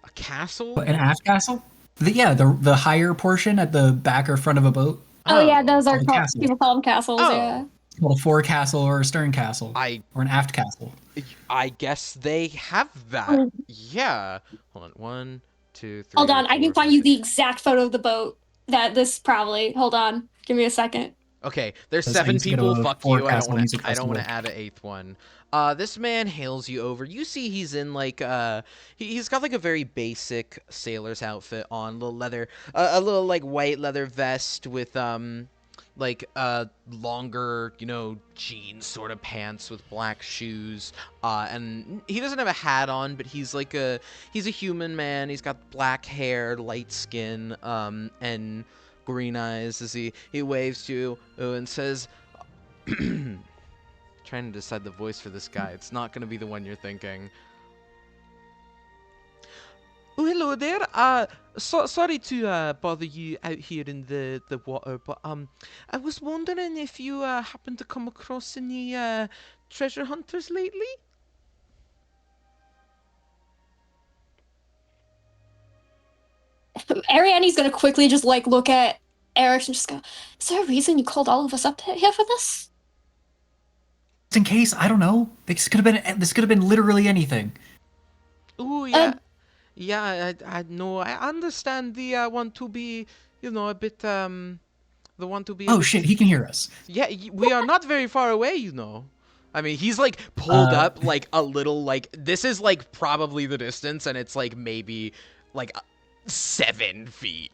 A castle? What, an aft castle? The higher portion at the back or front of a boat. Oh, yeah, those are called a called, castle. people call them castles. Oh. Yeah. It's called a forecastle or a stern castle or an aft castle. I guess they have that. Oh. Yeah. Hold on. 1, 2, 3. Hold on, I can 4, find you 5. the exact photo of the boat that this probably. Hold on, give me a second. Okay, there's Because I 7 used to go people. to a Fuck you. I forecastle don't want music to. I don't want to festival. add an 8th one. This man hails you over. You see, he's in like he's got like a very basic sailor's outfit on, little leather, a little like white leather vest with like longer, you know, jeans sort of pants with black shoes. And he doesn't have a hat on, but he's a human man. He's got black hair, light skin, and green eyes as he waves to you and says, trying to decide the voice for this guy. It's not going to be the one you're thinking. Oh, hello there. Sorry to bother you out here in the water, but I was wondering if you happened to come across any treasure hunters lately? Ariadne's gonna quickly just like look at Eric and just go, "Is there a reason you called all of us up here for this?" Just in case, I don't know. This could have been literally anything. Oh, yeah. Yeah, I know. I understand the want to be, you know, a bit, the want to be... a Oh bit- shit, he can hear us. Yeah, we are not very far away, you know. I mean, he's like pulled up like a little, like, this is like probably the distance, and it's like maybe like 7 feet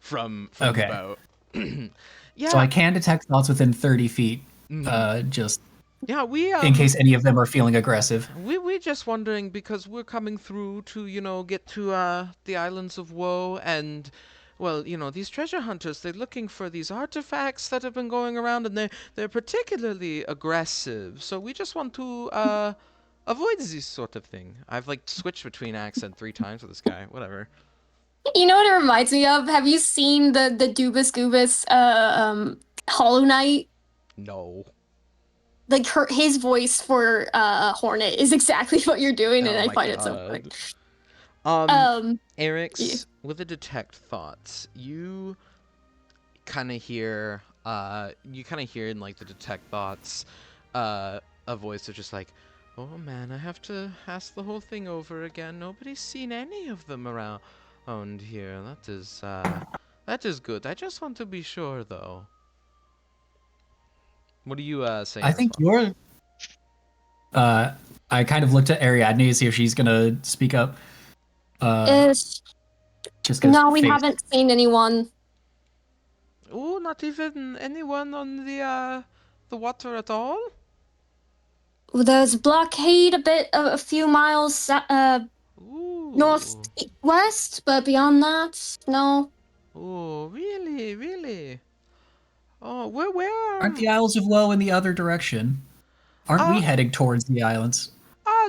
from Okay. the boat. Yeah. So I can detect thoughts within 30 feet. Mhm. Just Yeah, we in case any of them are feeling aggressive. we're just wondering because we're coming through to, get to the Islands of Woe and well, these treasure hunters, they're looking for these artifacts that have been going around and they're particularly aggressive. So we just want to avoid this sort of thing. I've like switched between accent 3 times with this guy. Whatever. You know what it reminds me of? Have you seen the Dubus Goobus Hollow Knight? No. Like his voice for Hornet is exactly what you're doing, and Oh I my find it so God. funny. Eric's yeah. with the detect thoughts. You kind of hear in like the detect thoughts a voice of just like, oh man, I have to ask the whole thing over again. Nobody's seen any of them around here. That is good. I just want to be sure though. What are you saying? I think you're. I kind of looked at Ariadne to see if she's gonna speak up. It's, Just 'cause no, we face- haven't seen anyone. Oh, not even anyone on the water at all? There's blockade a few miles Ooh. northwest, but beyond that, no. Oh, really, really? Oh, where? Aren't the Isles of Woe in the other direction? Aren't we Uh, heading towards the islands?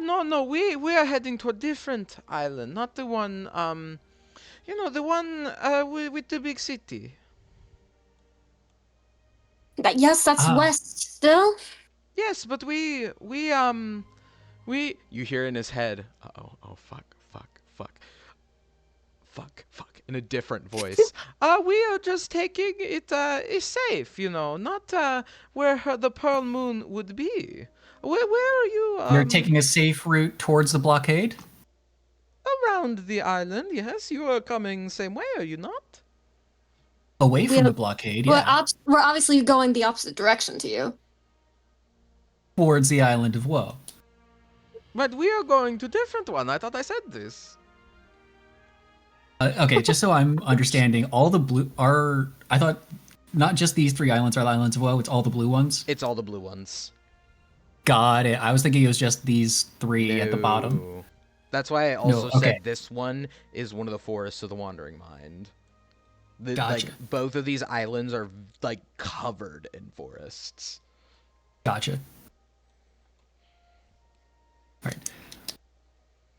No, we are heading to a different island, not the one, the one with the big city. Yes, that's Ah. west still. Yes, but you hear in his head, oh, fuck, in a different voice. We are just taking it, safe, not, where the Pearl Moon would be. Where are you, You're taking a safe route towards the blockade? around the island, yes, you are coming same way, are you not? Away from Yeah. the blockade, yeah. We're obviously going the opposite direction to you. Towards the Island of Woe. But we are going to different one. I thought I said this. Okay, just so I'm understanding, all the blue are. I thought not just these 3 islands are the Islands of Woe, it's all the blue ones. It's all the blue ones. Got it. I was thinking it was just these 3 at the bottom. No. That's why I also okay. said this one is one of the forests of the Wandering Mind. Gotcha. Like, both of these islands are like covered in forests. Gotcha. Right.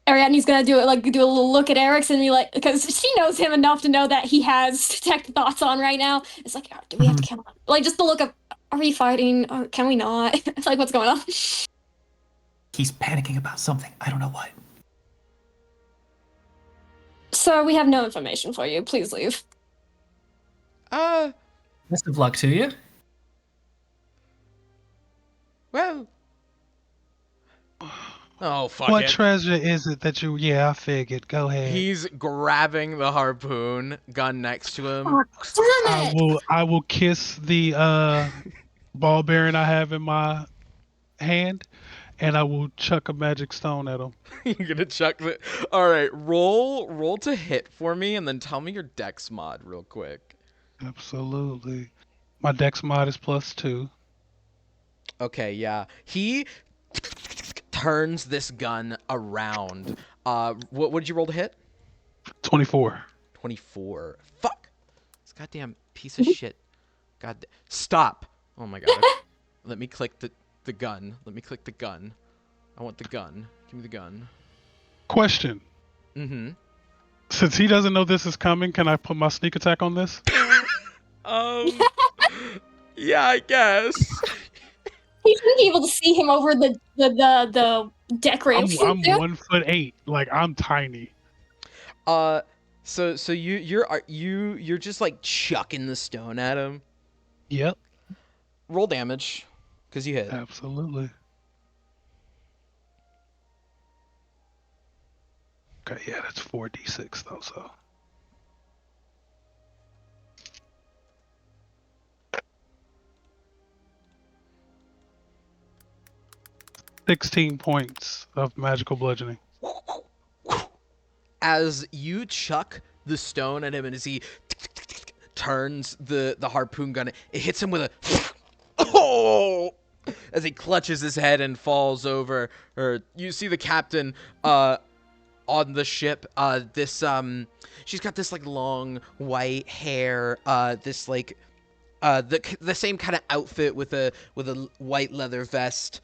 Ariadne's gonna do a little look at Eric's and be like, because she knows him enough to know that he has detect thoughts on right now. It's like, do we have to kill him? Like, just the look of, are we fighting? Or can we not? It's like, what's going on? He's panicking about something. I don't know what. Sir, we have no information for you. Please leave. Best of luck to you. Well. Oh, fuck What it. treasure is it that you? Yeah, I figured. Go ahead. He's grabbing the harpoon, gun next to him. Oh, damn it! I will kiss the ball bearing I have in my hand, and I will chuck a magic stone at him. You're gonna chuck the. All right, roll to hit for me, and then tell me your dex mod real quick. Absolutely. My dex mod is +2. Okay, yeah. He turns this gun around. What did you roll to hit? 24. 24. Fuck. This goddamn piece of shit. God. Stop. Oh my god. Let me click the gun. Let me click the gun. I want the gun. Give me the gun. Question. Mm-hmm. Since he doesn't know this is coming, can I put my sneak attack on this? Yeah, I guess. He shouldn't be able to see him over the decoration. I'm 1'8". Like, I'm tiny. So you're just like chucking the stone at him. Yep. Roll damage, cause you hit. Absolutely. Okay, yeah, that's 4d6 though, so. $16 points of magical bludgeoning. As you chuck the stone at him, and as he turns the harpoon gun, it hits him with a oh, as he clutches his head and falls over. Or you see the captain on the ship. She's got this like long white hair. This like the same kind of outfit with a white leather vest.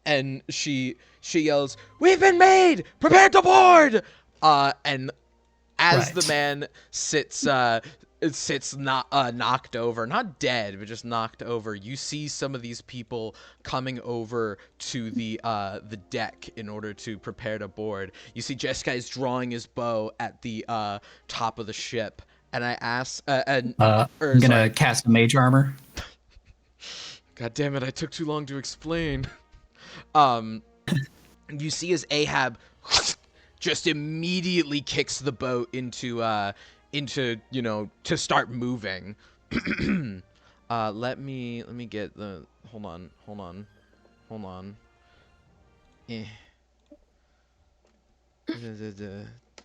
And she yells, "We've been made! Prepare to board!" And as Right. the man sits knocked over, not dead, but just knocked over, you see some of these people coming over to the deck in order to prepare to board. You see Jeskai is drawing his bow at the top of the ship, and I ask, I'm gonna sorry. cast a mage armor. God damn it! I took too long to explain. You see as Ahab just immediately kicks the boat into to start moving. Let me get the hold on. Eh.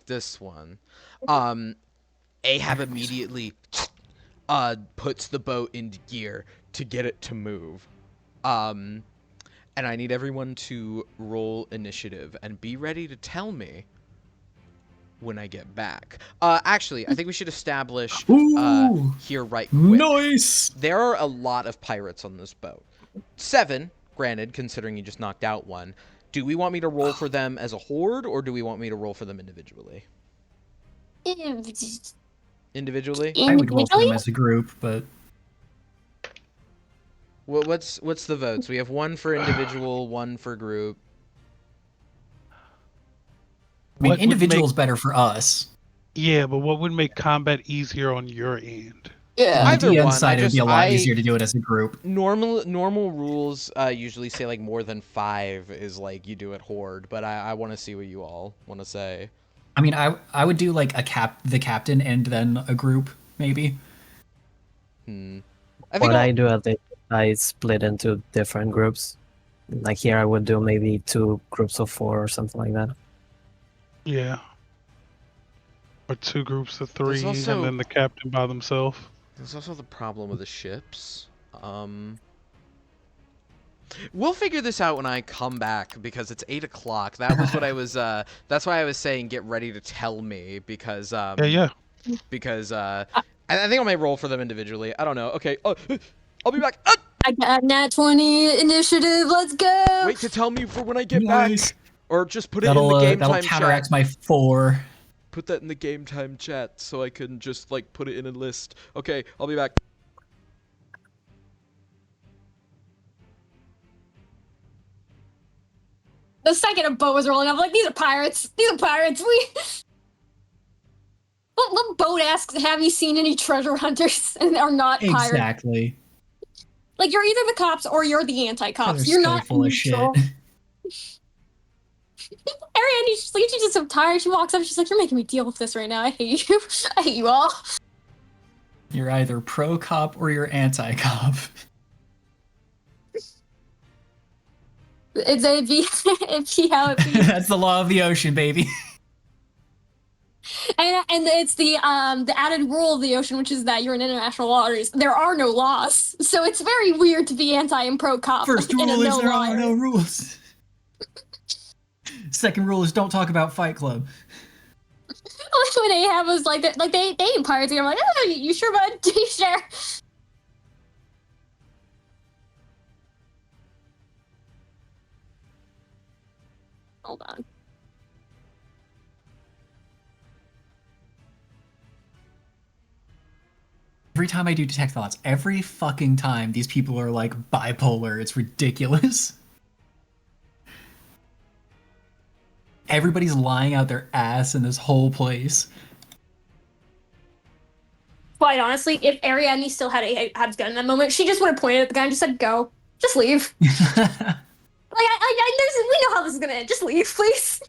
This one. Ahab immediately puts the boat into gear to get it to move. And I need everyone to roll initiative and be ready to tell me when I get back. Actually, I think we should establish Ooh, here right quick. nice. There are a lot of pirates on this boat. 7, granted, considering you just knocked out one. Do we want me to roll for them as a horde, or do we want me to roll for them individually? Individually? I would roll for them Individually? as a group, but What's the votes? We have 1 for individual, 1 for group. I mean, What would individual is make- better for us. Yeah, but what would make combat easier on your end? Yeah. On Either the DN one, side, it would be a lot I- easier to do it as a group. Normal rules usually say like more than 5 is like you do it horde, but I want to see what you all want to say. I mean, I would do like the captain and then a group, maybe. I think What I I'll- do at the I split into different groups. Like here, I would do maybe 2 groups of 4 or something like that. Yeah. Or 2 groups of 3, also- and then the captain by themselves. There's also the problem with the ships. We'll figure this out when I come back because it's 8 o'clock. That was what I was. That's why I was saying get ready to tell me because Yeah. because I think I might roll for them individually. I don't know. Okay. I'll be back. I got nat 20 initiative. Let's go. Wait to tell me for when I get Nice. back, or just put it in the That'll game that'll time chat. counteract my 4. Put that in the game time chat so I can just like put it in a list. Okay, I'll be back. The second a boat was rolling up, like, these are pirates. These are pirates. What boat asks, have you seen any treasure hunters? And they're not pirates. Exactly. Like, you're either the cops or you're the anti-cops. They're You're so not full of shit. neutral. Ariane, she's like, she's just so tired. She walks up, she's like, you're making me deal with this right now. I hate you. I hate you all. You're either pro cop or you're anti cop. It'd be how it be. That's the law of the ocean, baby. And it's the added rule of the ocean, which is that you're in international waters. There are no laws, so it's very weird to be anti and pro cop. First in a rule is no there law are area. no rules. Second rule is don't talk about Fight Club. When Ahab was like they ain't pirates. And I'm like, oh, you sure, bud? You sure? Hold on. Every time I do detect thoughts, every fucking time these people are like bipolar, it's ridiculous. Everybody's lying out their ass in this whole place. Quite honestly, if Ariadne still had Ahab's gun in that moment, she just would have pointed at the guy and just said, "Go, just leave." Like, we know how this is gonna end. Just leave, please.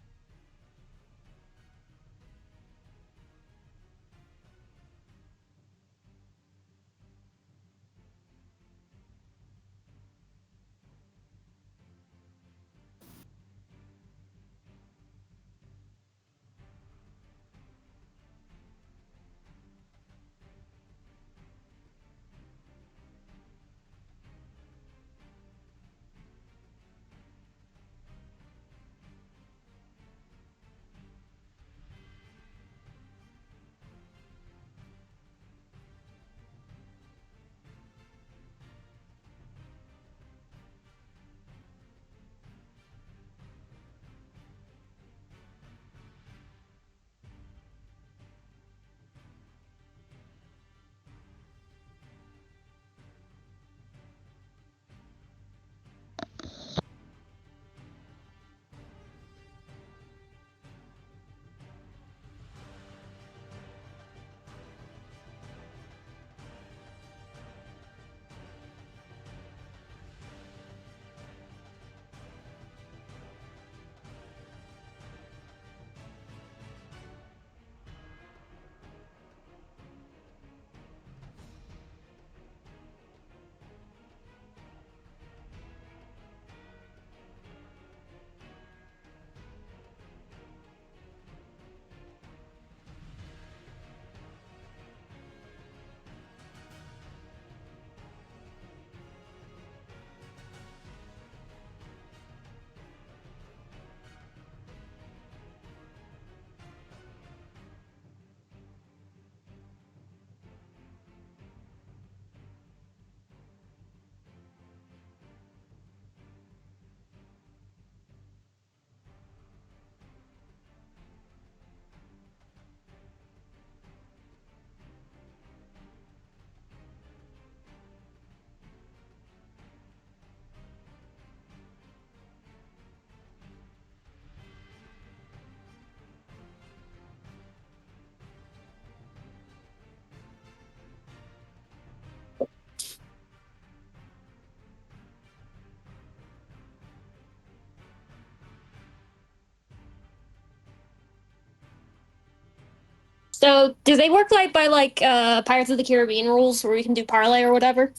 So, do they work like by like Pirates of the Caribbean rules, where we can do parlay or whatever?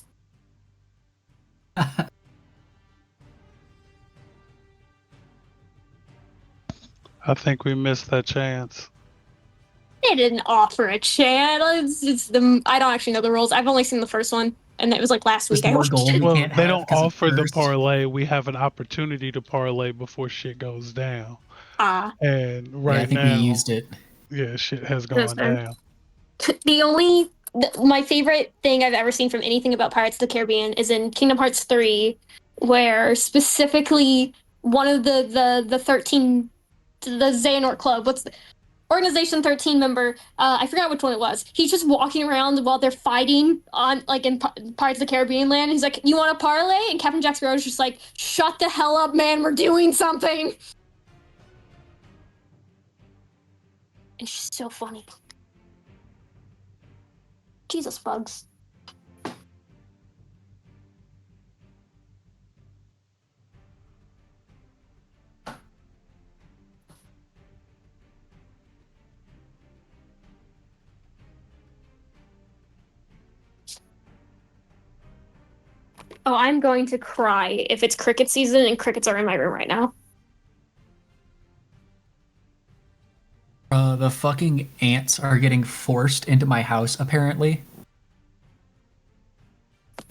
I think we missed that chance. They didn't offer a chance. I don't actually know the rules. I've only seen the first one, and it was like last There's week. I more watched gold it. we Well, can't they have don't 'cause it's offer the cursed. parlay. We have an opportunity to parlay before shit goes down. Ah, And Yeah, right I think now, we used it. yeah, shit has That's gone fair. down. My favorite thing I've ever seen from anything about Pirates of the Caribbean is in Kingdom Hearts 3, where specifically one of the 13, the Xehanort Club, what's the Organization 13 member, I forgot which one it was. He's just walking around while they're fighting on like in Pirates of the Caribbean land. He's like, "You want a parlay?" And Captain Jack Sparrow's just like, "Shut the hell up, man. We're doing something." It's just so funny. Jesus, bugs. Oh, I'm going to cry if it's cricket season and crickets are in my room right now. The fucking ants are getting forced into my house, apparently.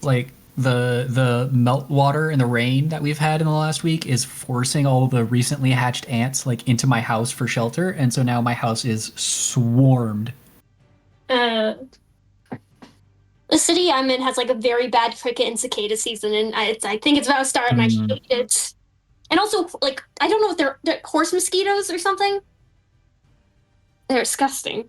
Like, the melt water and the rain that we've had in the last week is forcing all the recently hatched ants, like, into my house for shelter, and so now my house is swarmed. The city I'm in has like a very bad cricket and cicada season, and I think it's about to start, and I hate it. And also, like, I don't know if they're horse mosquitoes or something. They're disgusting.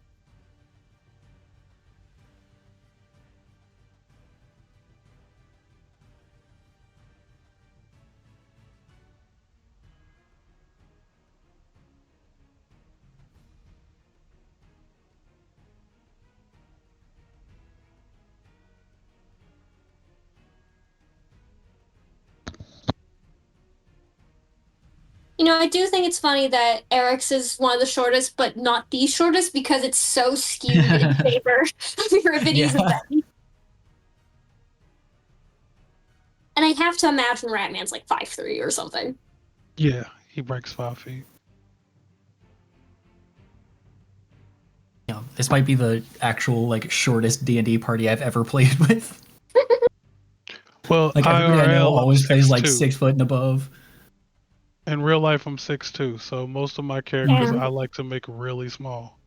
You know, I do think it's funny that Eric's is one of the shortest, but not the shortest, because it's so skewed in favor of Euripides and Yeah. Betty. And I have to imagine Ratman's like 5'3" or something. Yeah, he breaks 5 feet. Yeah, this might be the actual, like, shortest D&D party I've ever played with. Well, Like, everybody I know IRL, I'm always plays, like, 6'2". 6 foot and above. In real life, I'm 6'2", so most of my characters Yeah. I like to make really small.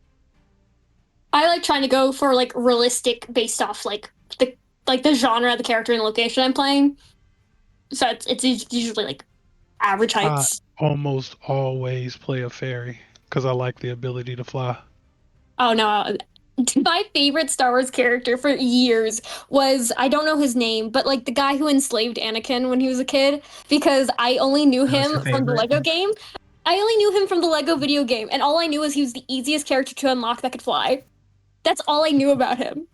I like trying to go for like realistic based off like the genre of the character and the location I'm playing. So it's usually like average heights. Almost always play a fairy because I like the ability to fly. Oh no. My favorite Star Wars character for years was, I don't know his name, but like the guy who enslaved Anakin when he was a kid, because I only knew That was him your from the favorite? Lego game. I only knew him from the Lego video game, and all I knew was he was the easiest character to unlock that could fly. That's all I knew about him.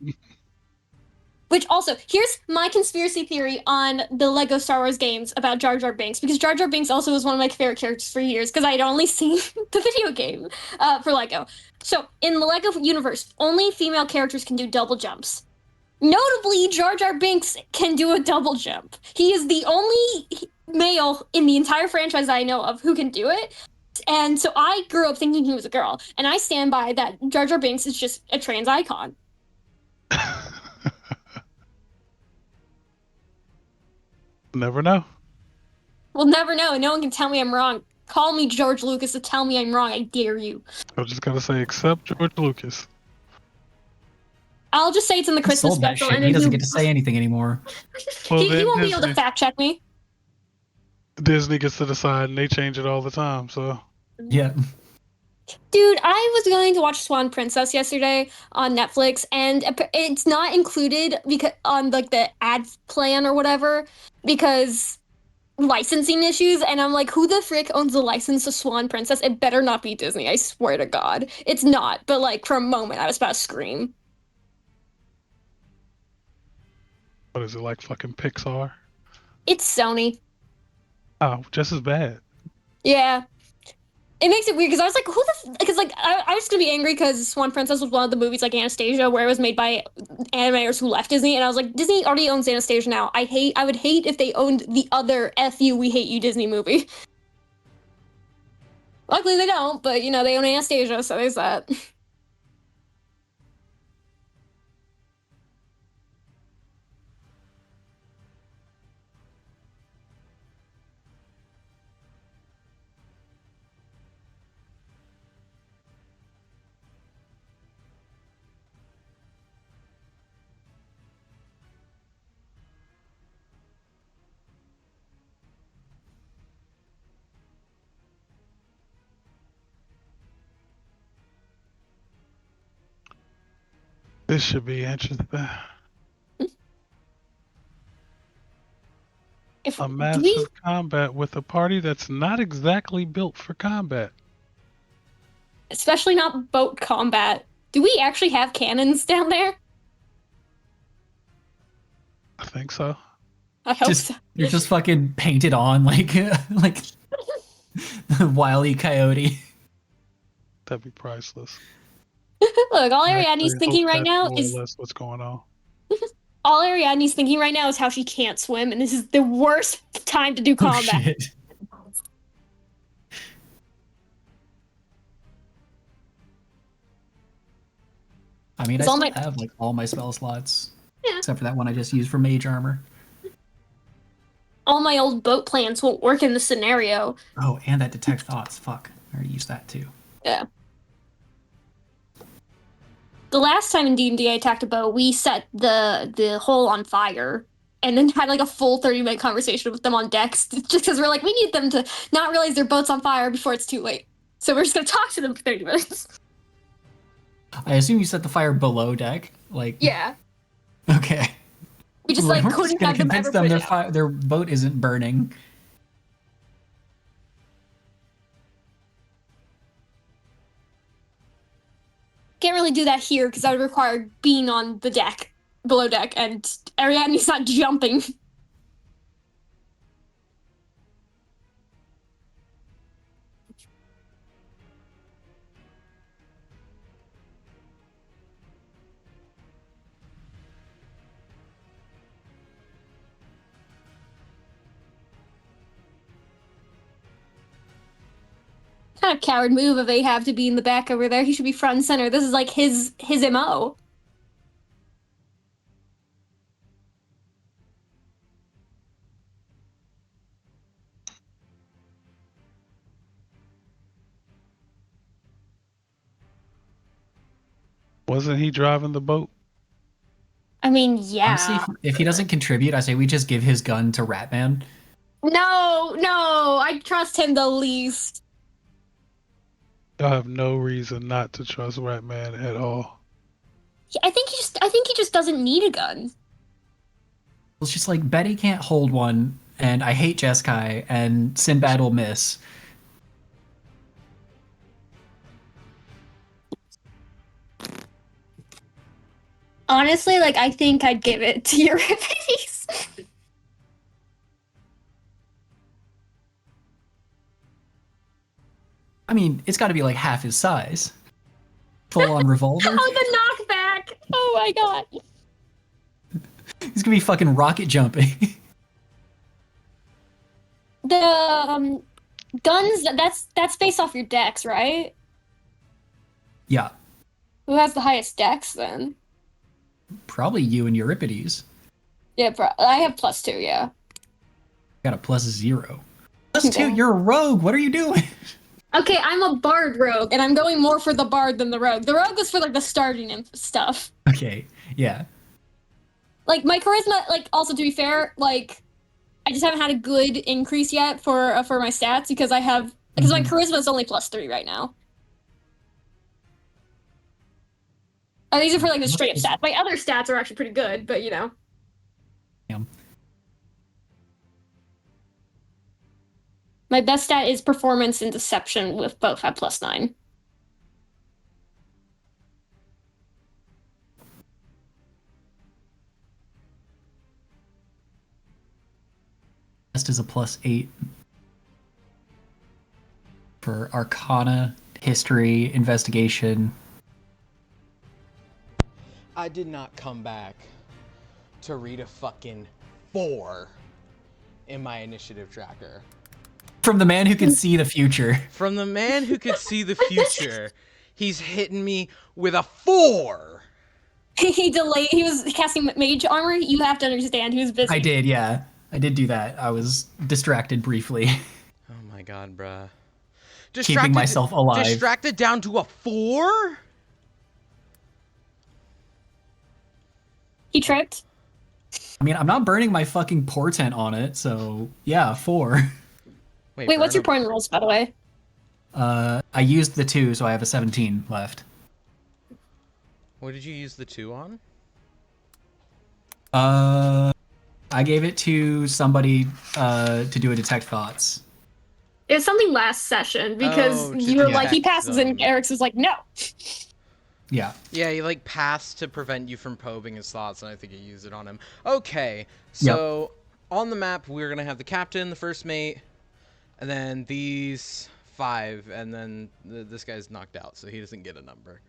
Which also, here's my conspiracy theory on the Lego Star Wars games about Jar Jar Binks, because Jar Jar Binks also was one of my favorite characters for years, because I'd only seen the video game for Lego. So, in the Lego universe, only female characters can do double jumps. Notably, Jar Jar Binks can do a double jump. He is the only male in the entire franchise I know of who can do it. And so I grew up thinking he was a girl, and I stand by that Jar Jar Binks is just a trans icon. Never know. We'll never know, and no one can tell me I'm wrong. Call me George Lucas to tell me I'm wrong. I dare you. I'm just gonna say, except George Lucas. I'll just say it's in the He Christmas sold that special, shit. and He then doesn't get to say anything anymore. Well, he then won't be able to Disney, fact check me. Disney gets to decide, and they change it all the time. So Yeah. Dude, I was going to watch Swan Princess yesterday on Netflix, and it's not included because on like the ad plan or whatever, because licensing issues. And I'm like, who the frick owns the license to Swan Princess? It better not be Disney. I swear to God, it's not. But like for a moment, I was about to scream. what is it, like fucking Pixar? It's Sony. Oh, just as bad. Yeah. It makes it weird because I was like, who the? Because like I was gonna be angry because Swan Princess was one of the movies like Anastasia where it was made by animators who left Disney, and I was like, Disney already owns Anastasia now. I would hate if they owned the other "F you, we hate you" Disney movie. Luckily they don't, but you know they own Anastasia, so there's that. This should be interesting. If A do we, massive combat with a party that's not exactly built for combat. especially not boat combat, do we actually have cannons down there? I think so. I hope Just so. they're just fucking painted on like like the Wile E. Coyote. That'd be priceless. Look, all I Ariadne's actually thinking hope right that's now more or is less what's going on. all Ariadne's thinking right now is how she can't swim, and this is the worst time to do Oh combat. shit. I mean, I It's all still my- have like all my spell slots, Yeah. except for that one I just used for mage armor. All my old boat plans won't work in this scenario. Oh, and that detect thoughts. Fuck, I already used that too. Yeah. The last time in D&D I attacked a boat, we set the hull on fire and then had like a full 30-minute conversation with them on decks just because we're like, we need them to not realize their boat's on fire before it's too late. So we're just gonna talk to them for 30 minutes. I assume you set the fire below deck. Like, Yeah. okay. We just We're like just couldn't gonna have them convince ever them put their it out. their boat isn't burning. Can't really do that here because that would require being on the deck, below deck, and Ariadne's not jumping. Kind of coward move of Ahab to be in the back over there. He should be front and center. This is like his MO. Wasn't he driving the boat? I mean, yeah. Honestly, if he doesn't contribute, I say we just give his gun to Ratman. No, I trust him the least. I have no reason not to trust Ratman at all. I think he just doesn't need a gun. It's just like Betty can't hold one, and I hate Jeskai, and Sinbad will miss. Honestly, like I think I'd give it to Euripides. I mean, it's got to be like half his size. Full on revolver. Oh, the knockback! Oh my god. He's gonna be fucking rocket jumping. The guns that's based off your dex, right? Yeah, Who has the highest dex then? probably you and Euripides. Yeah, I have +2. Yeah. Got a +0. +2. Okay. You're a rogue. What are you doing? Okay, I'm a bard rogue, and I'm going more for the bard than the rogue. The rogue is for like the starting and stuff. Okay, yeah. Like my charisma, like also to be fair, like I just haven't had a good increase yet for my stats because my charisma is only +3 right now. These are for like the straight up stats. My other stats are actually pretty good, but you know. Damn. My best stat is performance and deception with both at +9. Best is a +8. for Arcana, History, Investigation. I did not come back to read a fucking 4 in my initiative tracker. From the man who can see the future. From the man who could see the future, he's hitting me with a 4. He was casting mage armor. You have to understand he was busy. I did, yeah. I did do that. I was distracted briefly. Oh my god, bruh. Keeping myself alive. Distracted down to a 4? He tripped. I mean, I'm not burning my fucking portent on it, so yeah, 4. Wait, what's your point rolls, by the way? I used the 2, so I have a 17 left. What did you use the 2 on? I gave it to somebody to do a detect thoughts. It was something last session because Oh, to you were like, he detect passes them. and Eric's was like, no. Yeah. Yeah, he like passed to prevent you from probing his thoughts, and I think you used it on him. Okay, so on the map we're gonna have the captain, the first mate, and then these 5, and then this guy's knocked out, so he doesn't get a number.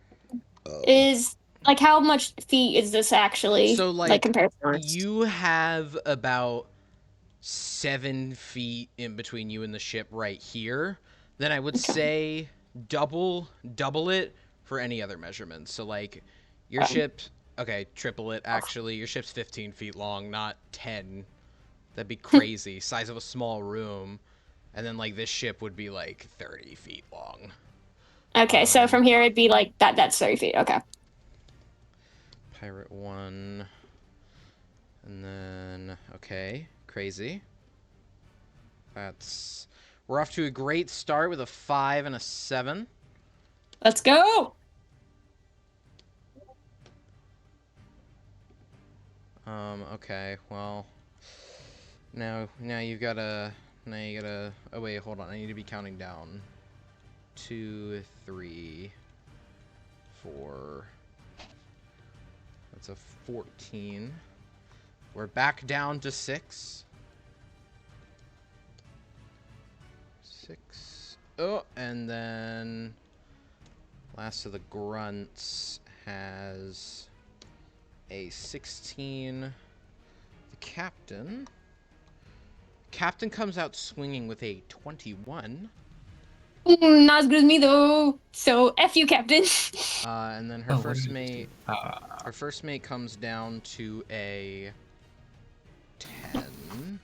Is like how much feet is this actually? So like compared to ours? you have about 7 feet in between you and the ship right here. Then I would say double it for any other measurements. So like your ship, okay, triple it actually. Your ship's 15 feet long, not 10. That'd be crazy. Size of a small room. And then like this ship would be like 30 feet long. Okay, so from here it'd be like that. That's 30 feet. Okay. Pirate 1. And then, okay, crazy. We're off to a great start with a 5 and a 7. Let's go. Okay, well, now you gotta, oh wait, hold on, I need to be counting down. 2, 3, 4, that's a 14. We're back down to 6. 6. Oh, and then last of the grunts has a 16. The captain comes out swinging with a 21. Not as good as me though. So F you, Captain. And then her first mate comes down to a 10. I'm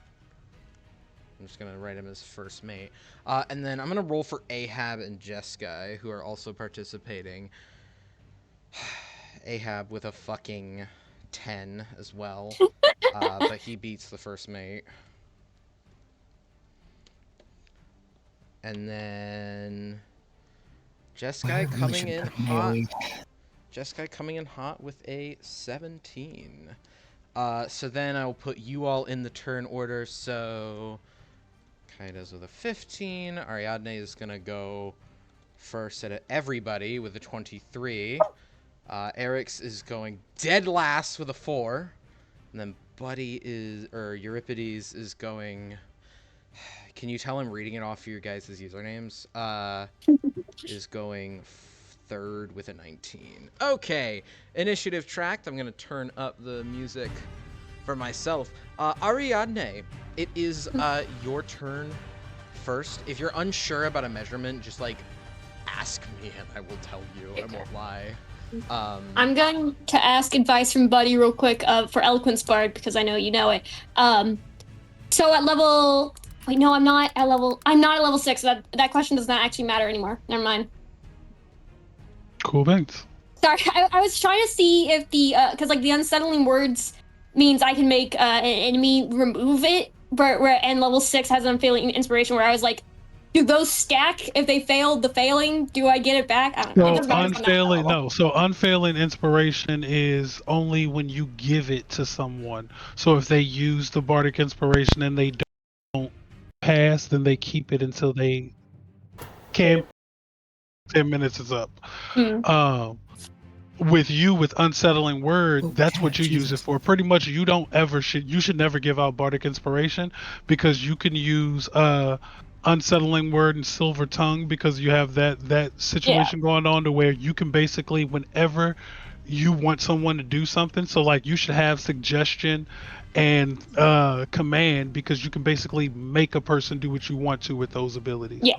just gonna write him as first mate. And then I'm gonna roll for Ahab and Jeskai, who are also participating. Ahab with a fucking 10 as well. But he beats the first mate. And then Jeskai coming in hot. Jeskai coming in hot with a 17. So then I'll put you all in the turn order. So Kaida's with a 15. Ariadne is gonna go first at everybody with a 23. Eric's is going dead last with a 4. And then Euripides is going... Can you tell I'm reading it off your guys' usernames? Is going 3rd with a 19. Okay, initiative tracked. I'm going to turn up the music for myself. Ariadne, it is your turn first. If you're unsure about a measurement, just like ask me and I will tell you. I won't lie. I'm going to ask advice from Buddy real quick for Eloquence Bard because I know you know it. So at level... Wait, no, I'm not at level 6. That question does not actually matter anymore. Never mind. Cool beans. Sorry, I was trying to see if the because like the unsettling words means I can make an enemy remove it, but and level 6 has unfailing inspiration. Where I was like, do those stack? If they failed the failing, do I get it back? I don't know. It doesn't matter if I'm not Unfailing, level. no. So unfailing inspiration is only when you give it to someone. So if they use the bardic inspiration and they don't pass, then they keep it until they can. 10 minutes is up. With unsettling word, that's what you use it for. Pretty much, you should never give out bardic inspiration because you can use unsettling word and silver tongue, because you have that situation going on to where you can basically, whenever you want someone to do something, so like you should have suggestion and command, because you can basically make a person do what you want to with those abilities. Yeah.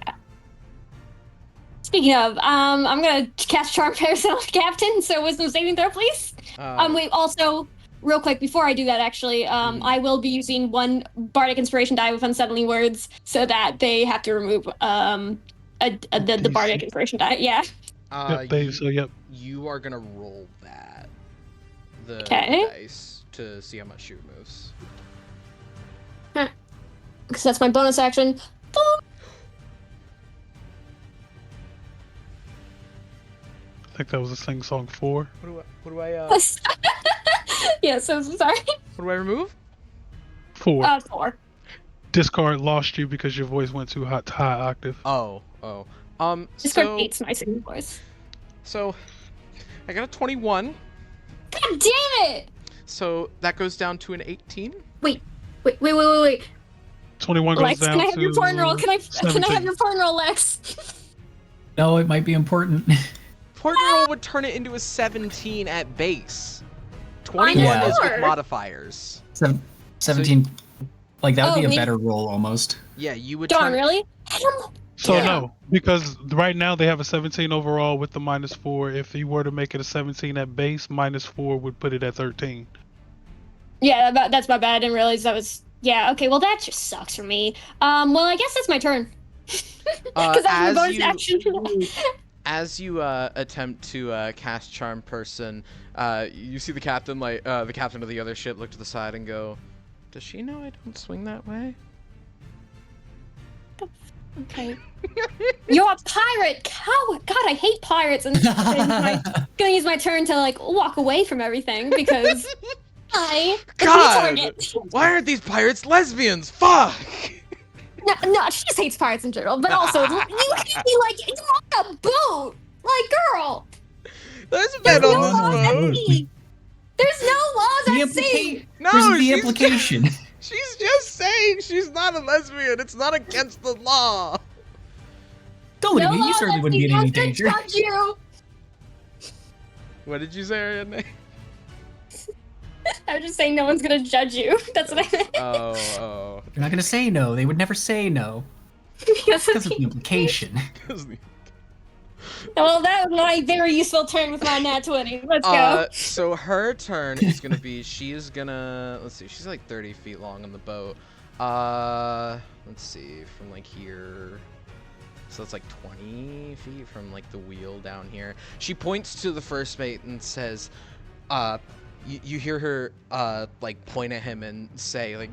Speaking of, I'm gonna cast Charm Person on the captain, so wisdom saving throw, please. Wait, also, real quick, before I do that, actually, I will be using one Bardic Inspiration die with Unsettling Words, so that they have to remove the Bardic Inspiration die. Yeah. Yep. You are gonna roll that. The Okay. dice to see how much she removes. Because that's my bonus action. Boom. I think that was a Sing Song 4. What do I Yeah, so sorry. what do I remove? 4. 4. Discard lost you because your voice went too high octave. Oh. Discard So hates my singing voice. so I got a 21. God damn it! So that goes down to an 18. Wait. 21 goes Lex, down can I have to your porn roll? Can I 17. have your porn roll, Lex? No, it might be important. Portrait roll would turn it into a 17 at base. 21 Yeah. is with Sure. modifiers. 17. Like, that would be a maybe- better roll almost. Yeah, you would Darn, turn really? So Yeah. no, because right now they have a 17 overall with the -4. If you were to make it a 17 at base, -4 would put it at 13. Yeah, that's my bad. I didn't realize that was. Yeah, okay, well, that just sucks for me. Well, I guess that's my turn. Because that's my as bonus you- action. As you attempt to cast Charm Person, you see the captain the captain of the other ship look to the side and go, "Does she know I don't swing that way?" Okay. You're a pirate! Coward! God, I hate pirates! And gonna use my turn to, like, walk away from everything because I am the God! target. Why aren't these pirates lesbians? Fuck! No, she just hates pirates in general, but also, you hate me like, you're on a boat! Like, girl! There's There's men no on this laws at boat. sea! There's no laws The at sea! No, Where's the she's implication? She's just saying she's not a lesbian. It's not against the law. Don't look No at me. You laws certainly at wouldn't sea. be in any I'm gonna danger. judge you! What did you say, Ariadne? I was just saying no one's gonna judge you. That's what I meant. Oh. They're not going to say no. They would never say no. Yes, Because of the implication. well, that was my very useful turn with my nat 20. Let's go. So her turn is gonna be. She is gonna. Let's see. She's like 30 feet long on the boat. Let's see. From like here. So it's like 20 feet from like the wheel down here. She points to the first mate and says, you hear her like point at him and say like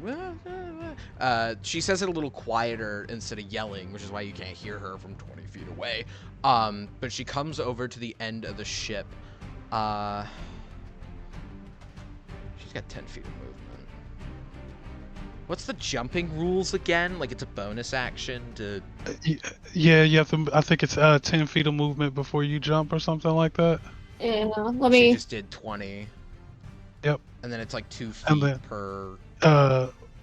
she says it a little quieter instead of yelling, which is why you can't hear her from 20 feet away. But she comes over to the end of the ship. She's got 10 feet of movement. What's the jumping rules again? Like it's a bonus action to. Yeah, you have to. I think it's 10 feet of movement before you jump or something like that. Yeah, let She me. just did 20. Yep. And then it's like 2 And feet then- per.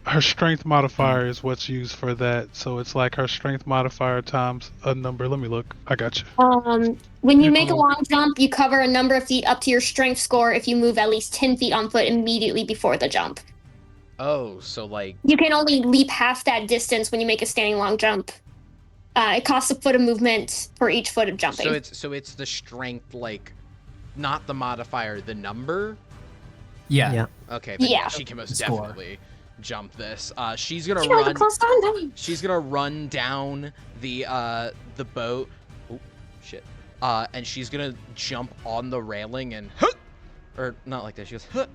Her strength modifier is what's used for that. So it's like her strength modifier times a number. Let me look. I got you. When you make a long jump, you cover a number of feet up to your strength score if you move at least 10 feet on foot immediately before the jump. Oh, so like. You can only leap half that distance when you make a standing long jump. It costs a foot of movement for each foot of jumping. So it's the strength, like, not the modifier, the number. Yeah. Yeah. Okay. Then Yeah. She can most Score. definitely jump this. She's gonna You know, the run. close down. She's gonna run down the boat. Oh, shit. And she's gonna jump on the railing and or not like that. She goes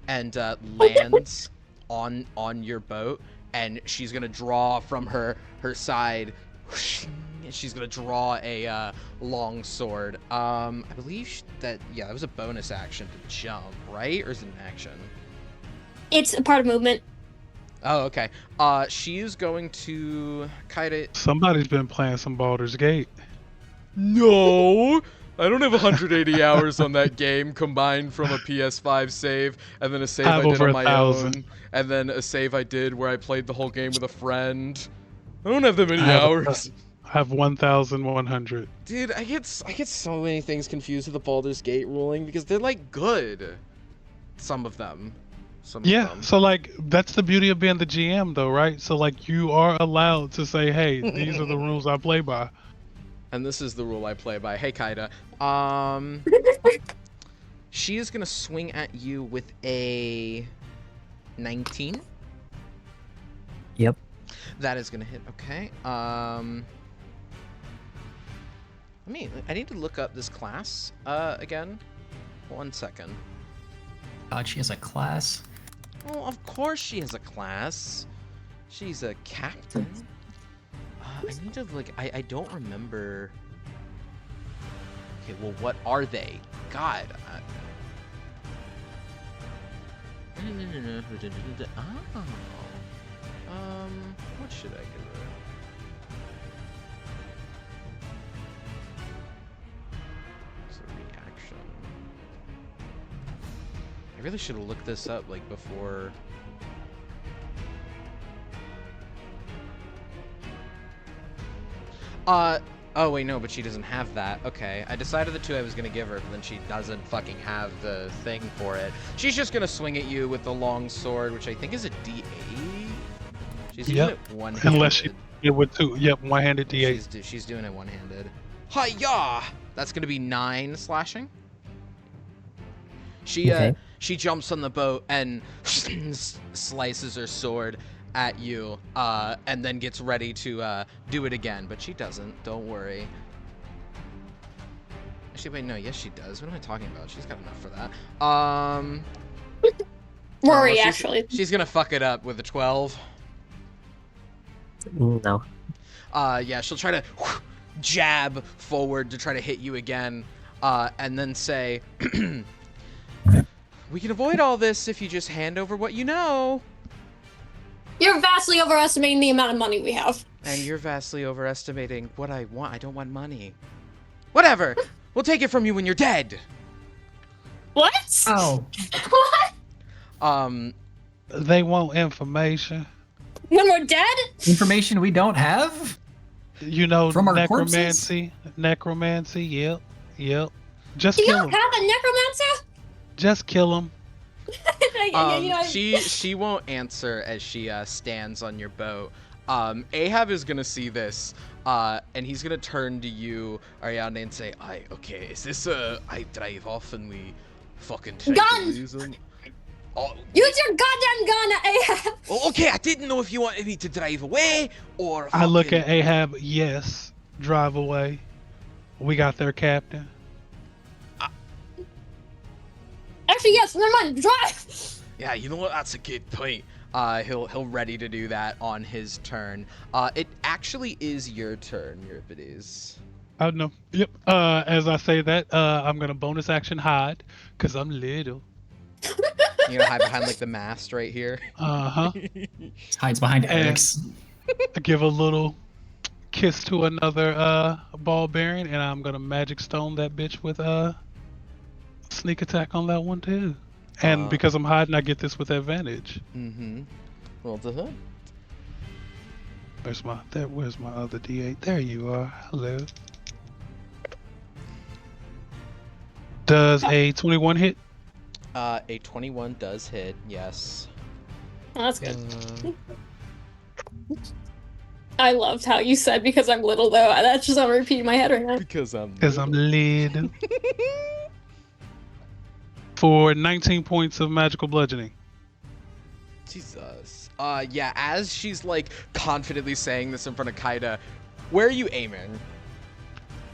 and lands on your boat, and she's gonna draw from her side. And she's gonna draw a long sword. I believe that was a bonus action to jump, right? Or is it an action? It's a part of movement. Oh, okay. She is going to kind of. Somebody's been playing some Baldur's Gate. No, I don't have 180 hours on that game combined from a PS5 save and then a save I have I did over on my 1,000. own, and then a save I did where I played the whole game with a friend. I don't have that many I have- hours. I have 1,100. Dude, I get so many things confused with the Baldur's Gate ruling because they're like good. Some of them. Some of Yeah, them. so like that's the beauty of being the GM though, right? So like you are allowed to say, hey, these are the rules I play by. And this is the rule I play by. Hey, Kaida. She is gonna swing at you with a 19. Yep. That is gonna hit. Okay. I need to look up this class again. 1 second. God, she has a class. Well, of course she has a class. She's a captain. I need to I don't remember. Okay, well, what are they? God. Oh. What should I give her? It's a reaction. I really should have looked this up like before. Oh wait, no, but she doesn't have that. Okay, I decided the two I was gonna give her, but then she doesn't fucking have the thing for it. She's just gonna swing at you with the long sword, which I think is a D8. She's doing it one-handed. Unless she it with two. Yep, one-handed D8. She's doing it one-handed. Hi-ya! That's gonna be 9 slashing. She Okay. she jumps on the boat and slices her sword at you, and then gets ready to do it again, but she doesn't. Don't worry. Actually, wait, no, yes, she does. What am I talking about? She's got enough for that. Rory, she's- actually. She's gonna fuck it up with a 12. No. Yeah, she'll try to jab forward to try to hit you again, and then say, "We can avoid all this if you just hand over what you know." You're vastly overestimating the amount of money we have. And you're vastly overestimating what I want. I don't want money. Whatever. We'll take it from you when you're dead. What? Oh, What? They want information. When we're dead? information we don't have? You know, From our necromancy. Necromancy, yep. Just Do you kill have him. a necromancer? Just kill him. She won't answer as she stands on your boat. Ahab is gonna see this, and he's gonna turn to you, Ariadne, and say, okay, is this I drive off and we fucking try Gun! to lose him? Oh, Use your goddamn gun, Ahab! oh, okay, I didn't know if you wanted me to drive away or I look fucking- at Ahab, yes, drive away. We got their captain. Actually, yes, never mind, drive! Yeah, you know what? That's a good point. He'll ready to do that on his turn. It actually is your turn, Euripides. Oh no. Yep. As I say that, I'm gonna bonus action hide, cause I'm little. You're gonna hide behind like the mast right here. Uh-huh. Hides behind And- Eric's. I give a little kiss to another ball bearing, and I'm gonna magic stone that bitch with sneak attack on that one too. And because I'm hiding, I get this with advantage. Mm-hmm. Roll to hit. Where's my other D8? There you are. Hello. Does a 21 hit? A 21 does hit, yes. Oh, that's good. Uh, I loved how you said because I'm little, though. That's just on repeat in my head right now. because I'm. Because I'm little. For 19 points of magical bludgeoning. Jesus. Yeah. As she's like confidently saying this in front of Kaida, where are you aiming?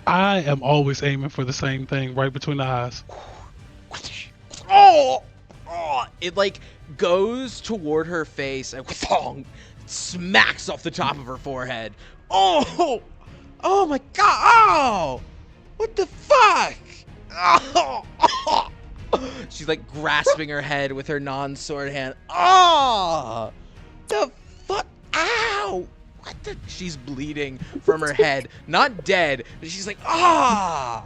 I am always aiming for the same thing, right between the eyes. Oh! It like goes toward her face and smacks off the top of her forehead. Oh! Oh my god! Oh! What the fuck? Oh! She's like grasping her head with her non-sword hand. Oh! The fuck? Ow! What the? She's bleeding from her head. Not dead, but she's like, ah!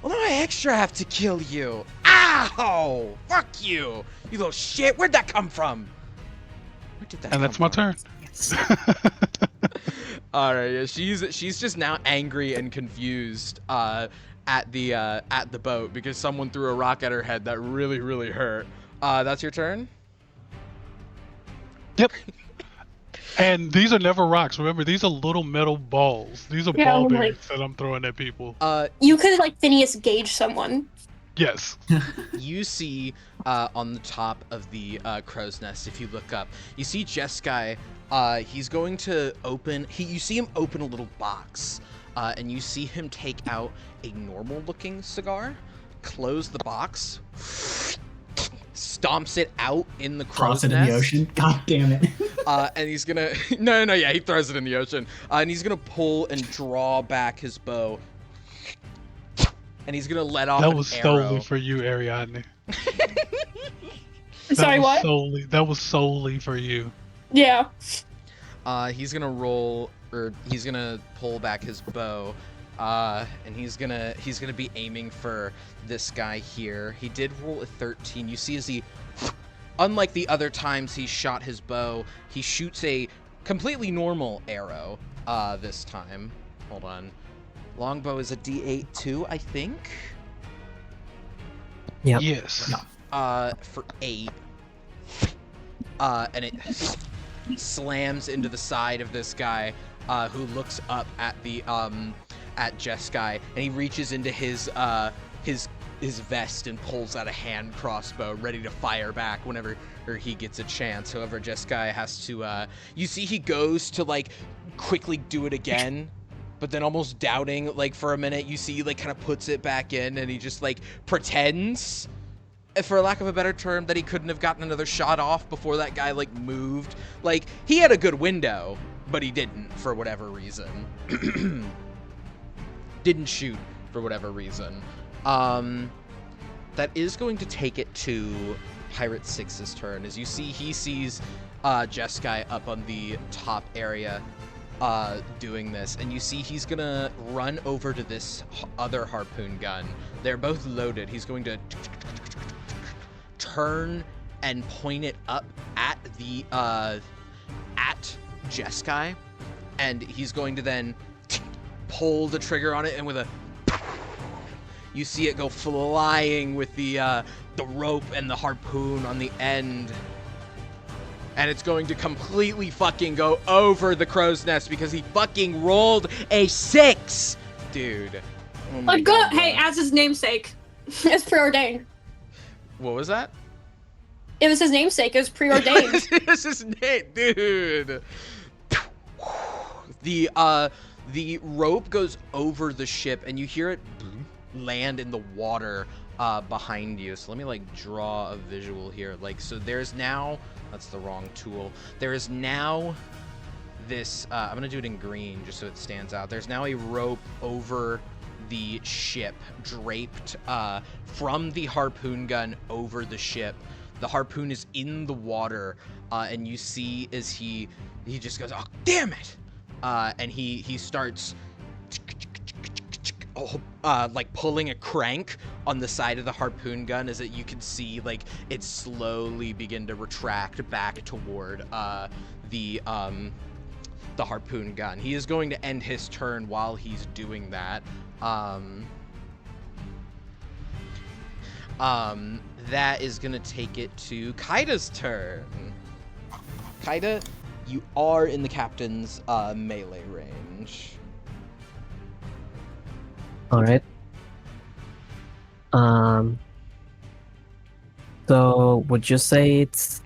Well, now I extra have to kill you. Ow! Fuck you! You little shit! Where'd that come from? Where did that And come that's my from? turn. All right, yeah, she's just now angry and confused at the boat because someone threw a rock at her head that really hurt. That's your turn. Yep. And these are never rocks. Remember, these are little metal balls. These are Yeah, ball I'm like- bearings that I'm throwing at people. You could like Phineas Gage someone. Yes. You see on the top of the crow's nest, if you look up, you see Jeskai. He's going to open. You see him open a little box, and you see him take out a normal-looking cigar, close the box, stomps it out in the crow's Toss it nest. in the ocean. God damn it. And he's gonna no, yeah, he throws it in the ocean. And he's gonna pull and draw back his bow. And he's gonna let off That an was arrow. solely for you, Ariadne. Sorry, what? That was solely for you. Yeah. He's gonna roll, or he's gonna pull back his bow, and he's gonna be aiming for this guy here. He did roll a 13. You see, as he, unlike the other times he shot his bow, he shoots a completely normal arrow. This time, hold on. Longbow is a D8 too, I think. Yep. Yes. For 8. And it slams into the side of this guy, who looks up at the at Jeskai, and he reaches into his vest and pulls out a hand crossbow, ready to fire back whenever he gets a chance. However, Jeskai has to. You see, he goes to like quickly do it again. But then almost doubting, like, for a minute, you see, like, kind of puts it back in, and he just, like, pretends, for lack of a better term, that he couldn't have gotten another shot off before that guy, like, moved. Like, he had a good window, but he didn't, for whatever reason. Didn't shoot, for whatever reason. That is going to take it to Pirate 6's turn. As you see, he sees Jeskai up on the top area, doing this, and you see he's gonna run over to this other harpoon gun. They're both loaded. He's going to turn and point it up at the at Jeskai, and he's going to then pull the trigger on it, and with a you see it go flying with the rope and the harpoon on the end. And it's going to completely fucking go over the crow's nest because he fucking rolled a 6! Dude. Oh my Like, go, God, hey, bro. as his namesake. It's preordained. What was that? It was his namesake. It was preordained. This is Nate, dude. The rope goes over the ship, and you hear it land in the water behind you. So let me like draw a visual here. Like, so there's now, that's the wrong tool. There is now this, I'm gonna do it in green just so it stands out. There's now a rope over the ship, draped from the harpoon gun over the ship. The harpoon is in the water, and you see as he just goes, oh damn it, and he starts like pulling a crank on the side of the harpoon gun, as that you can see like it slowly begin to retract back toward the harpoon gun. He is going to end his turn while he's doing that. That is gonna take it to Kaida's turn. Kaida, you are in the captain's melee range. All right. So would you say it's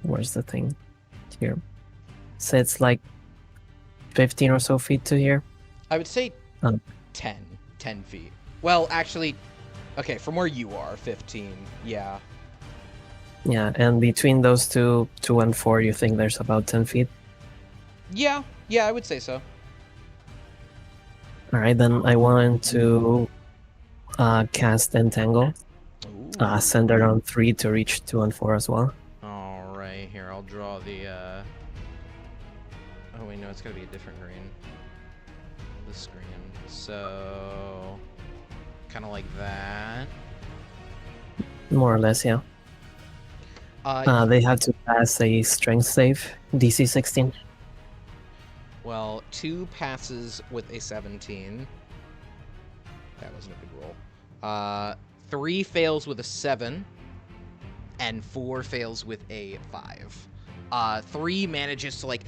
where's the thing? Here. Say it's like 15 or so feet to here. I would say 10 feet. Well, actually, okay, from where you are, 15. Yeah. Yeah, and between those two and 4, you think there's about 10 feet? Yeah, I would say so. All right, then I want to cast Entangle. Ooh. Send around 3 to reach 2 and 4 as well. All right, here, I'll draw the, oh wait, no, it's gotta be a different green. This green. So, kind of like that. More or less, yeah. They have to pass a strength save, DC 16. Well, 2 passes with a 17. That wasn't a good roll. 3 fails with a 7. And 4 fails with a 5. 3 manages to, like,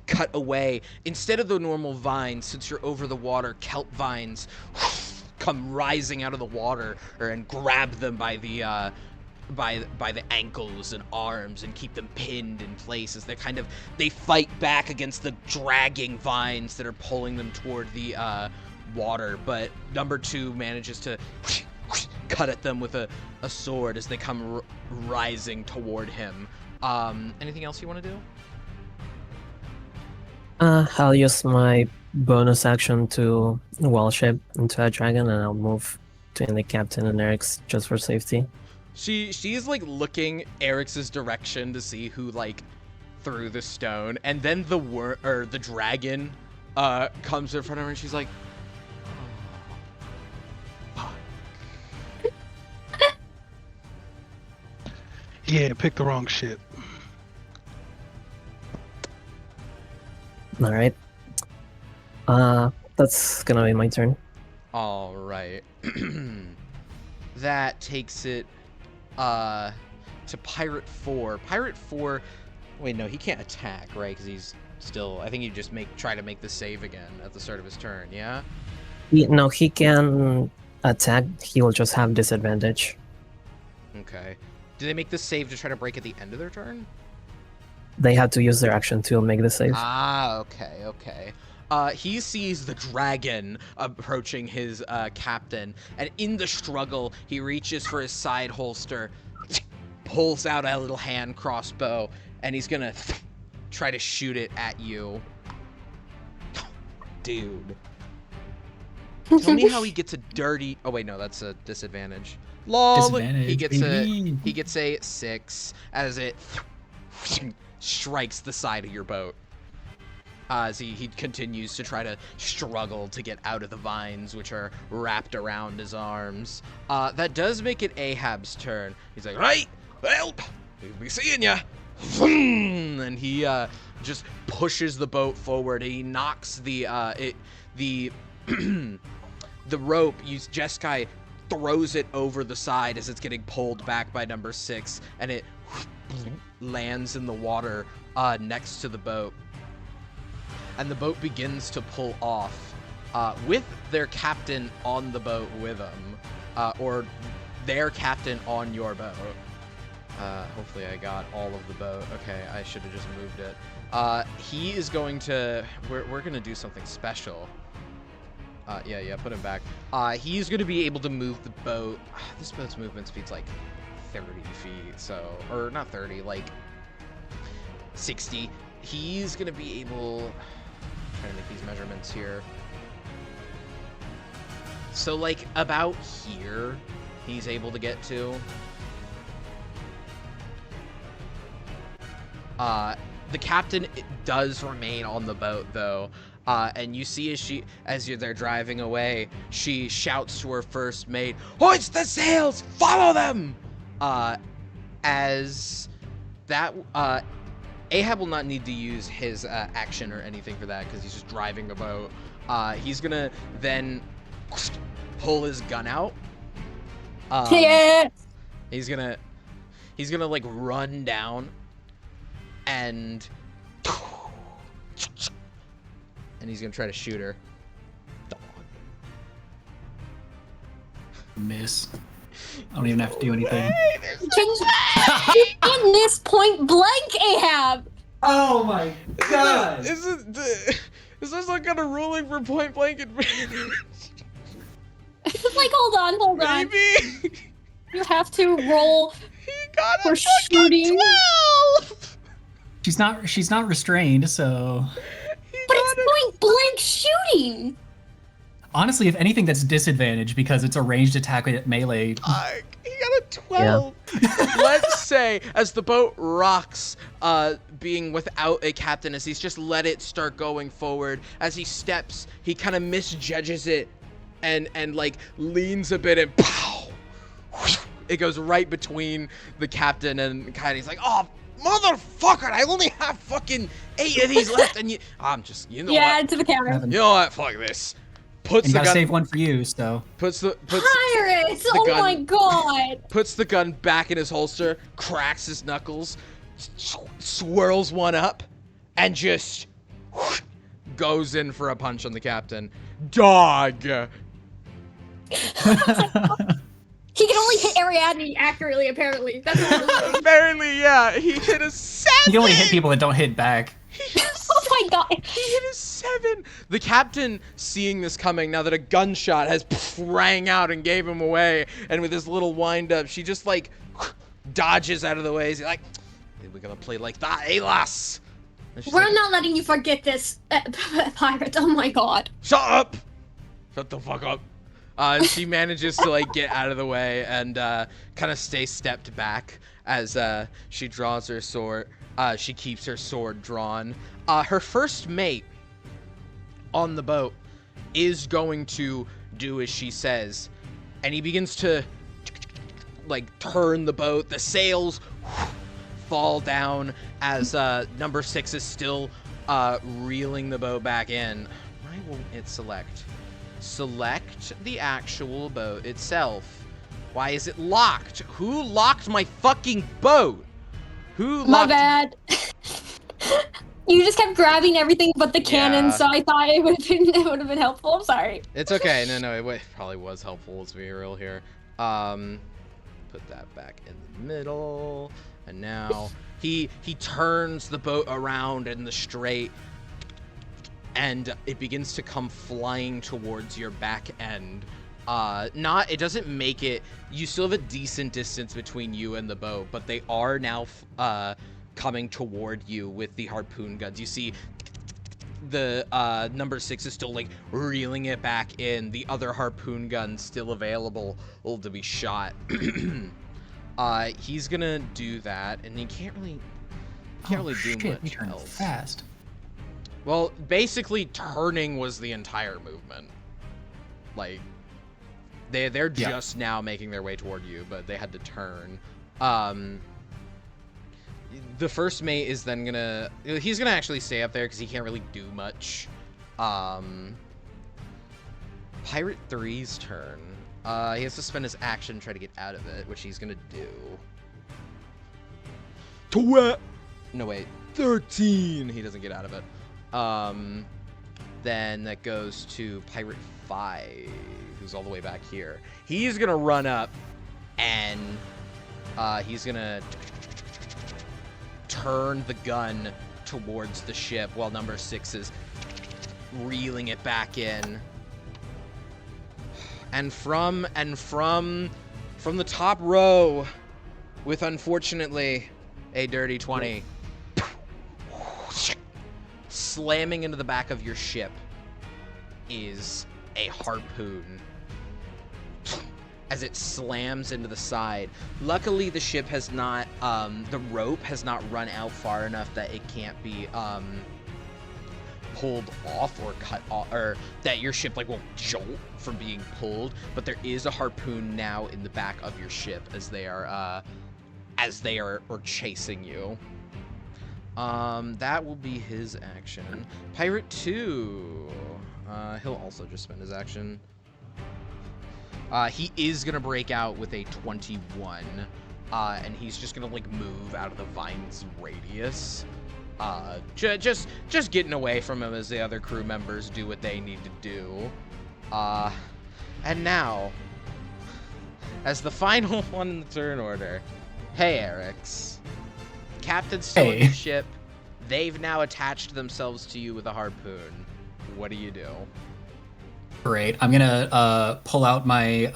cut away. Instead of the normal vines, since you're over the water, kelp vines come rising out of the water and grab them by the by the ankles and arms and keep them pinned in place as they fight back against the dragging vines that are pulling them toward the water. But number 2 manages to cut at them with a sword as they come rising toward him. Anything else you want to do? I'll use my bonus action to wall shape into a dragon, and I'll move between the captain and Eric's just for safety. She's like looking Eric's direction to see who like threw the stone, and then the dragon comes in front of her, and she's like, oh, fuck. Yeah, pick the wrong shit. All right. That's gonna be my turn. All right. That takes it to Pirate 4. Pirate 4. Wait, no, he can't attack, right? Because he's still. I think you just try to make the save again at the start of his turn. Yeah. No, he can attack. He will just have disadvantage. Okay. Do they make the save to try to break at the end of their turn? They have to use their action to make the save. Ah, okay. He sees the dragon approaching his captain, and in the struggle, he reaches for his side holster, pulls out a little hand crossbow, and he's gonna try to shoot it at you. Dude. Tell me how he gets a dirty... Oh, wait, no, that's a disadvantage. LOL! Disadvantage, He gets a 6 as it strikes the side of your boat. As he continues to try to struggle to get out of the vines, which are wrapped around his arms. That does make it Ahab's turn. He's like, right, well, we'll be seeing ya. And he just pushes the boat forward. He knocks the rope. Jeskai throws it over the side as it's getting pulled back by number 6, and it lands in the water next to the boat. And the boat begins to pull off with their captain on the boat with them, or their captain on your boat. Hopefully I got all of the boat. Okay, I should have just moved it. He is going to... We're going to do something special. Yeah, put him back. He's going to be able to move the boat. This boat's movement speed's like 30 feet, so... Or not 30, like 60. He's going to be able... Trying to make these measurements here. So like about here he's able to get to. The captain does remain on the boat though, and you see as they're driving away, she shouts to her first mate, "Hoist the sails! Follow them!" As that Ahab will not need to use his action or anything for that because he's just driving the boat. He's gonna then pull his gun out. Yeah. He's gonna like run down and he's gonna try to shoot her. Miss. I don't even have to do anything. You can miss point blank, Ahab. Oh my god! Is this like kind of ruling for point blank advantage? Like, hold on. Maybe. You have to roll He got for a shooting. 12. She's not restrained, so But it's point blank shooting. honestly, if anything, that's disadvantage because it's a ranged attack at melee. He got a 12. Let's say as the boat rocks, being without a captain, as he's just let it start going forward, as he steps, he kind of misjudges it and like leans a bit and pow! It goes right between the captain and Kaide. He's like, oh, motherfucker, I only have fucking 8 of these left, and you know Yeah, what? to the camera. Seven. You know what? Fuck this. Puts And you the gotta gun, save one for you, so. puts Pirates! the Oh gun- my god! puts the gun back in his holster, cracks his knuckles, swirls one up, and just goes in for a punch on the captain. Dog! He can only hit Ariadne accurately, apparently. That's what we're learning. Apparently, yeah, he hit a 7! You can only hit people that don't hit back. Oh my god. He hit a 7! The captain, seeing this coming, now that a gunshot has rang out and gave him away, and with his little wind-up, she just, like, dodges out of the way. He's like, we're gonna play like that, eh, lass? And she's We're like, not letting you forget this, Pirates. Oh my god. Shut up! Shut the fuck up. And she manages to, like, get out of the way and kind of stay stepped back as she draws her sword. She keeps her sword drawn. Her first mate on the boat is going to do as she says, and he begins to, like, turn the boat. The sails fall down as number 6 is still reeling the boat back in. Why won't it select? Select the actual boat itself. Why is it locked? Who locked my fucking boat? Who locked? My bad. You just kept grabbing everything but the cannon, Yeah. so I thought it would have been helpful. I'm sorry. It's okay. No, it probably was helpful. Let's be real here. Put that back in the middle, and now he turns the boat around in the straight, and it begins to come flying towards your back end. It doesn't make it. You still have a decent distance between you and the boat, but they are now coming toward you with the harpoon guns. You see the number 6 is still, like, reeling it back in. The other harpoon gun still available to be shot. He's gonna do that, and he can't really do shit, much you turned else. fast. Well, basically turning was the entire movement. Like, they're Yeah. just now making their way toward you, but they had to turn. The first mate is then he's gonna actually stay up there because he can't really do much. Pirate 3's turn. He has to spend his action to try to get out of it, which he's gonna do. No, wait. 13! He doesn't get out of it. Then that goes to Pirate 5, who's all the way back here. He's gonna run up, and he's gonna turn the gun towards the ship while number 6 is reeling it back in. And from the top row, with unfortunately a dirty 20, slamming into the back of your ship is a harpoon as it slams into the side. Luckily, the ship has not, the rope has not run out far enough that it can't be pulled off or cut off, or that your ship, like, won't jolt from being pulled. But there is a harpoon now in the back of your ship as they are chasing you. That will be his action. Pirate 2. He'll also just spend his action. He is gonna break out with a 21, and he's just gonna, like, move out of the vine's radius. Just getting away from him as the other crew members do what they need to do. And now, as the final one in the turn order, hey, Eric's. Captain's still in Hey. the ship. They've now attached themselves to you with a harpoon. What do you do? Great. I'm gonna pull out my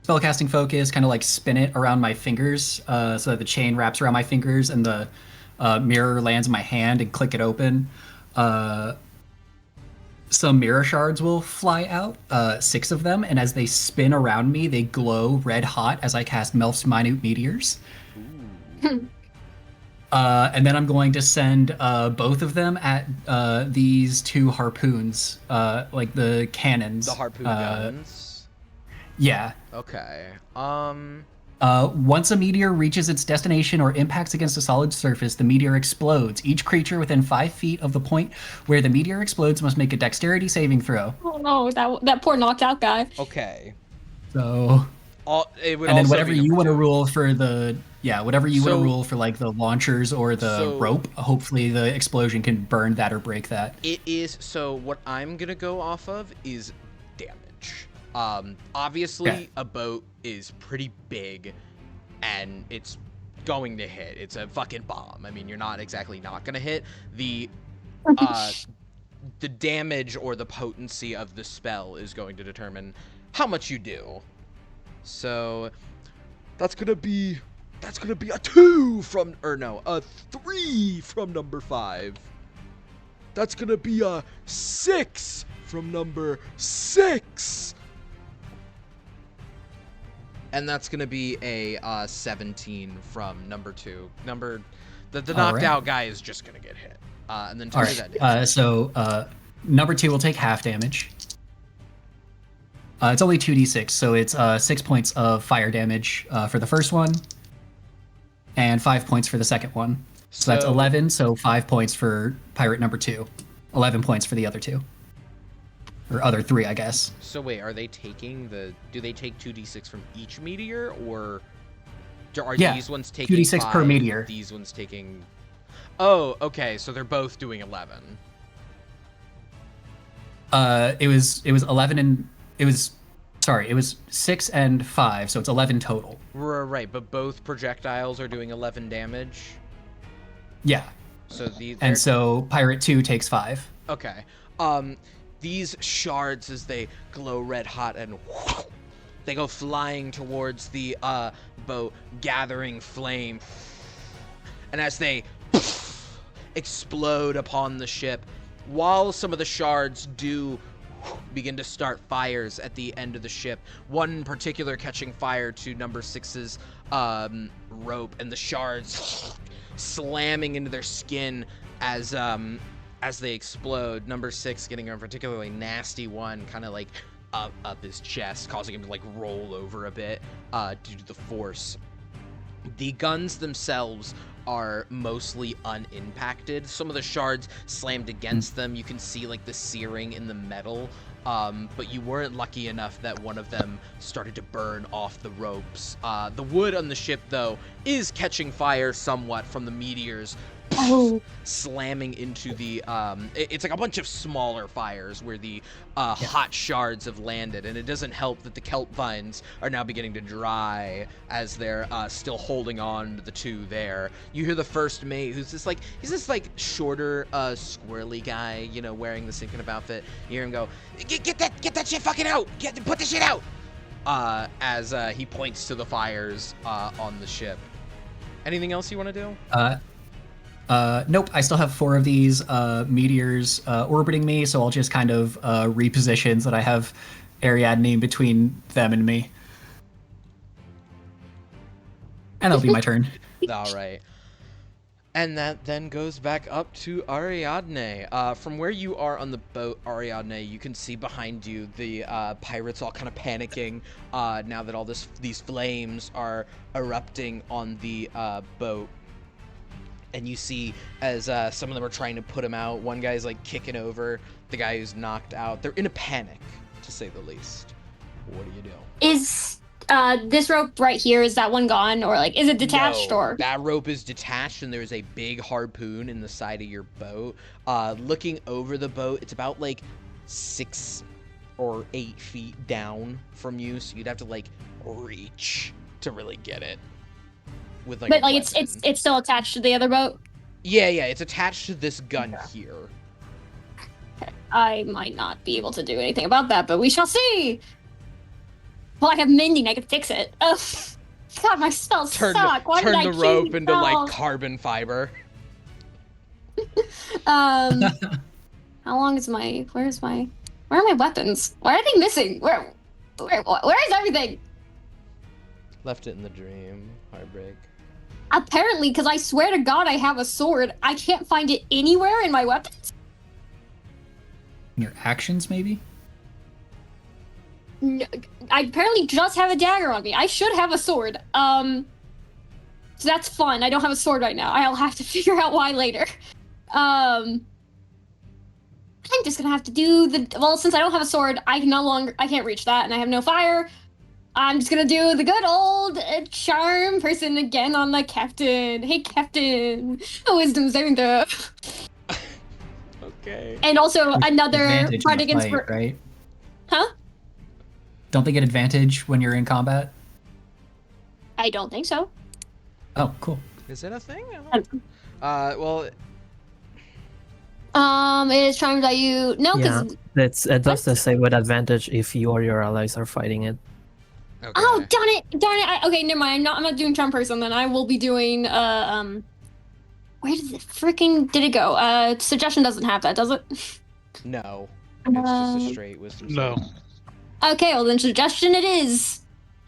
spellcasting focus, kind of like spin it around my fingers, so that the chain wraps around my fingers and the mirror lands in my hand, and click it open. Some mirror shards will fly out, 6 of them, and as they spin around me, they glow red hot as I cast Melf's Minute Meteors. And then I'm going to send both of them at these 2 harpoons, like the cannons. The harpoon guns. Yeah. Okay. Once a meteor reaches its destination or impacts against a solid surface, the meteor explodes. Each creature within 5 feet of the point where the meteor explodes must make a dexterity saving throw. Oh no, that poor knocked out guy. Okay. So, It would and then also whatever be you number want to 2. rule for whatever you want So- to rule for like the launchers or the So- rope, hopefully the explosion can burn that or break that. It is, so what I'm gonna go off of is damage. Obviously Okay. a boat is pretty big and it's going to hit. It's a fucking bomb. I mean, you're not exactly not gonna hit. The damage or the potency of the spell is going to determine how much you do. So that's gonna be a 2 from, or no, a 3 from number 5. That's gonna be a 6 from number 6. And that's gonna be a 17 from number 2. The All knocked right. out guy is just gonna get hit. And then tell All me right. that. So number 2 will take half damage. It's only 2d6, so it's 6 points of fire damage for the first one, and 5 points for the second one. So that's 11. So 5 points for pirate number 2, 11 points for the other 2, or other 3, I guess. So wait, are they taking do they take 2d6 from each meteor, or are Yeah, these ones taking 2d6 per 5, meteor. These ones taking. Oh, okay. So they're both doing 11. It was 11 and it was 6 and 5, so it's 11 total. Right, but both projectiles are doing 11 damage. Yeah, So these. and so pirate 2 takes 5. Okay. These shards, as they glow red hot and they go flying towards the boat, gathering flame. And as they explode upon the ship, while some of the shards do begin to start fires at the end of the ship, one in particular catching fire to number 6's rope, and the shards slamming into their skin as they explode. Number 6 getting a particularly nasty one, kind of like up his chest, causing him to like roll over a bit due to the force. The guns themselves are mostly unimpacted. Some of the shards slammed against them. You can see like the searing in the metal, but you weren't lucky enough that one of them started to burn off the ropes. The wood on the ship, though, is catching fire somewhat from the meteors Oh, slamming into the it's like a bunch of smaller fires where the hot shards have landed, and it doesn't help that the kelp vines are now beginning to dry as they're still holding on to the 2 there. You hear the first mate, he's this like shorter squirrely guy, you know, wearing the same kind of outfit. You hear him go, get that shit fucking out, put the shit out, as he points to the fires on the ship. Anything else you want to do? Nope, I still have 4 of these meteors orbiting me, so I'll just kind of reposition so that I have Ariadne between them and me. And that'll be my turn. All right. And that then goes back up to Ariadne. From where you are on the boat, Ariadne, you can see behind you the pirates all kind of panicking now that all these flames are erupting on the boat. And you see as some of them are trying to put him out. One guy's like kicking over the guy who's knocked out. They're in a panic, to say the least. What do you do? is this rope right here? Is that one gone, or like is it detached, No, or? that rope is detached, and there's a big harpoon in the side of your boat. Looking over the boat, it's about like 6 or 8 feet down from you, so you'd have to like reach to really get it. With like, But a like weapon. it's still attached to the other boat. Yeah, it's attached to this gun here. I might not be able to do anything about that, but we shall see. Well, I have mending. I can fix it. Ugh. God, my spells Turn suck. Why did I the choose rope these into like spells? carbon fiber. How long is my? Where are my weapons? Why are they missing? Where is everything? Left it in the dream. Heartbreak. Apparently, because I swear to God, I have a sword. I can't find it anywhere in my weapons. Your actions, maybe? I apparently just have a dagger on me. I should have a sword. So that's fun. I don't have a sword right now. I'll have to figure out why later. I'm just gonna have to do since I don't have a sword, I can't reach that, and I have no fire. I'm just gonna do the good old charm person again on the captain. Hey, captain. Wisdom saving throw. Okay. And also another Advantage fight in the against... fight, right? Huh? Don't they get advantage when you're in combat? I don't think so. Oh, cool. Is it a thing? I don't Well, It is charmed that you... No, Yeah, because... it does the say with advantage if you or your allies are fighting it. okay. Oh, darn it! Okay, never mind. I'm not doing charm person then. I will be doing, where did it go? Suggestion doesn't have that, does it? No. It's just a Uh, straight wisdom No. save. Okay, well then suggestion it is.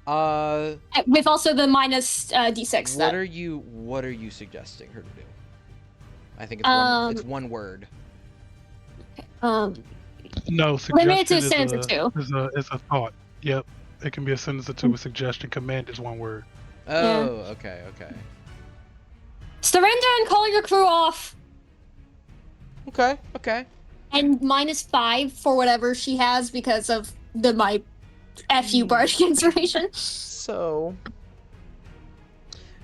Uh, With also the minus d6. what are you suggesting her to do? I think it's one word. No, Limit it suggestion to a is sentence or two. is a thought. Yep. It can be a sentence or two with suggestion. Command is one word. Oh, okay. Surrender and call your crew off. Okay. And -5 for whatever she has because of my FU bardic inspiration. So,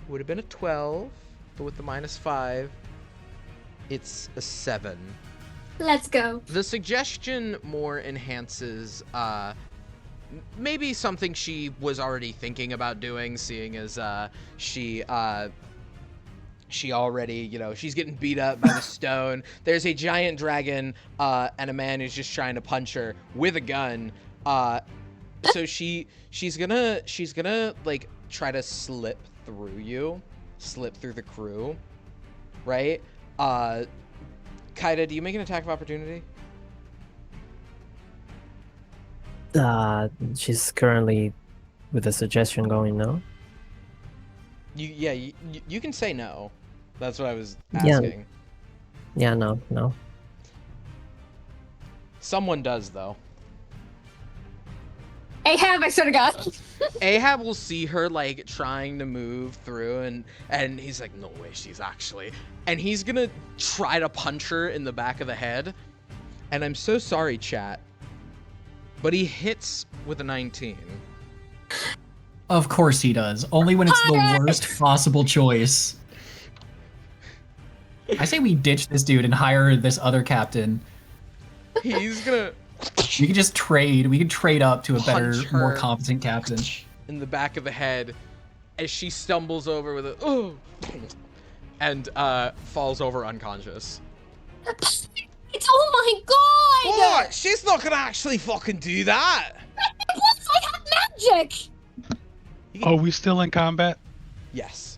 would have been a 12, but with the -5, it's a 7. Let's go. The suggestion more enhances maybe something she was already thinking about doing, seeing as she already, she's getting beat up by the stone. There's a giant dragon and a man who's just trying to punch her with a gun. So she's gonna like try to slip through the crew, right? Kaida, do you make an attack of opportunity? She's currently with a suggestion going now. You can say no. That's what I was Yeah. asking. Yeah, no. Someone does though. Ahab, I swear to God. Ahab will see her like trying to move through and he's like, no way, she's actually, and he's gonna try to punch her in the back of the head. And I'm so sorry, chat, but he hits with a 19. Of course he does. Only when it's the Pirate! worst possible choice. I say we ditch this dude and hire this other captain. He's gonna We can just trade. We can trade up to a better, Punch her. more competent captain. in the back of the head as she stumbles over with a and falls over unconscious. It's oh my God! What? She's not gonna actually fucking do that. Plus, I have magic. Are we still in combat? Yes.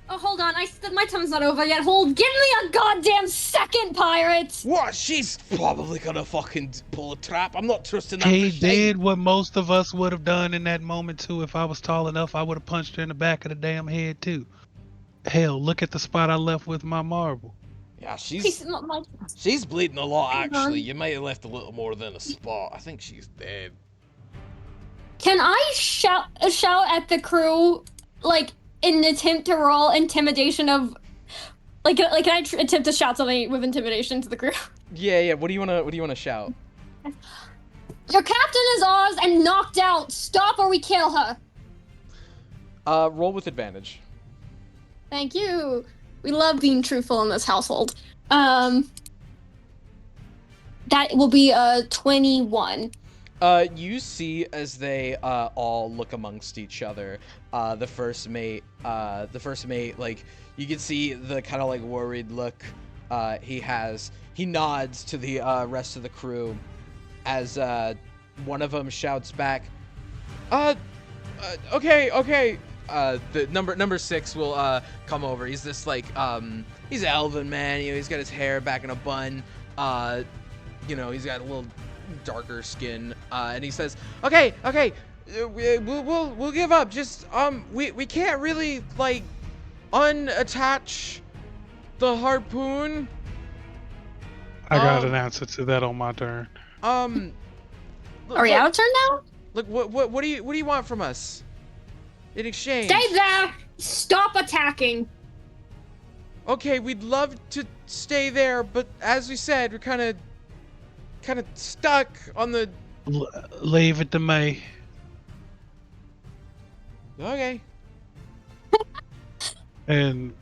Oh, hold on. My time's not over yet. Give me a goddamn second, pirate. What? She's probably gonna fucking pull a trap. I'm not trusting that. He for shit. did what most of us would have done in that moment too. If I was tall enough, I would have punched her in the back of the damn head too. Hell, look at the spot I left with my marble. Yeah, Please, she's bleeding a lot Hang actually. on. You may have left a little more than a spot. I think she's dead. Can I shout at the crew, like, in an attempt to roll intimidation of, like can I attempt to shout something with intimidation to the crew? Yeah. What do you wanna shout? Your captain is ours and knocked out. Stop or we kill her. Roll with advantage. Thank you. We love being truthful in this household. That will be a 21. You see as they all look amongst each other, the first mate, like you can see the kind of like worried look he has. He nods to the rest of the crew as one of them shouts back, okay. The number 6 will come over. He's this like he's an elven man, he's got his hair back in a bun, he's got a little darker skin, and he says, okay, we'll give up. Just we can't really like unattach the harpoon. I got an answer to that on my turn. Are we out of turn now? Look, what do you want from us? In exchange. Stay there! Stop attacking! Okay, we'd love to stay there, but as we said, we're kind of stuck on the. Leave it to me. Okay. And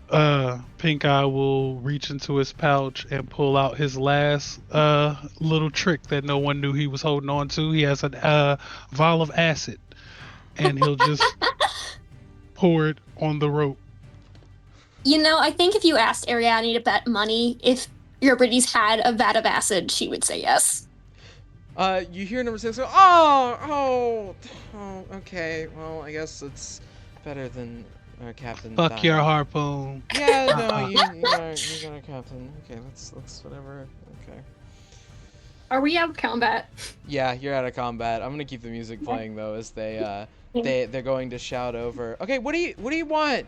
Pink Eye will reach into his pouch and pull out his last little trick that no one knew he was holding on to. He has a vial of acid, and he'll just pour it on the rope. You know, I think if you asked Ariadne to bet money if Euripides had a vat of acid, she would say yes. You hear number 6 go, okay. Well, I guess it's better than Captain. Fuck dying. your harpoon. Yeah, no, you got a captain. Okay, that's whatever. Okay. Are we out of combat? Yeah, you're out of combat. I'm gonna keep the music playing though, as they're going to shout over. Okay, what do you want?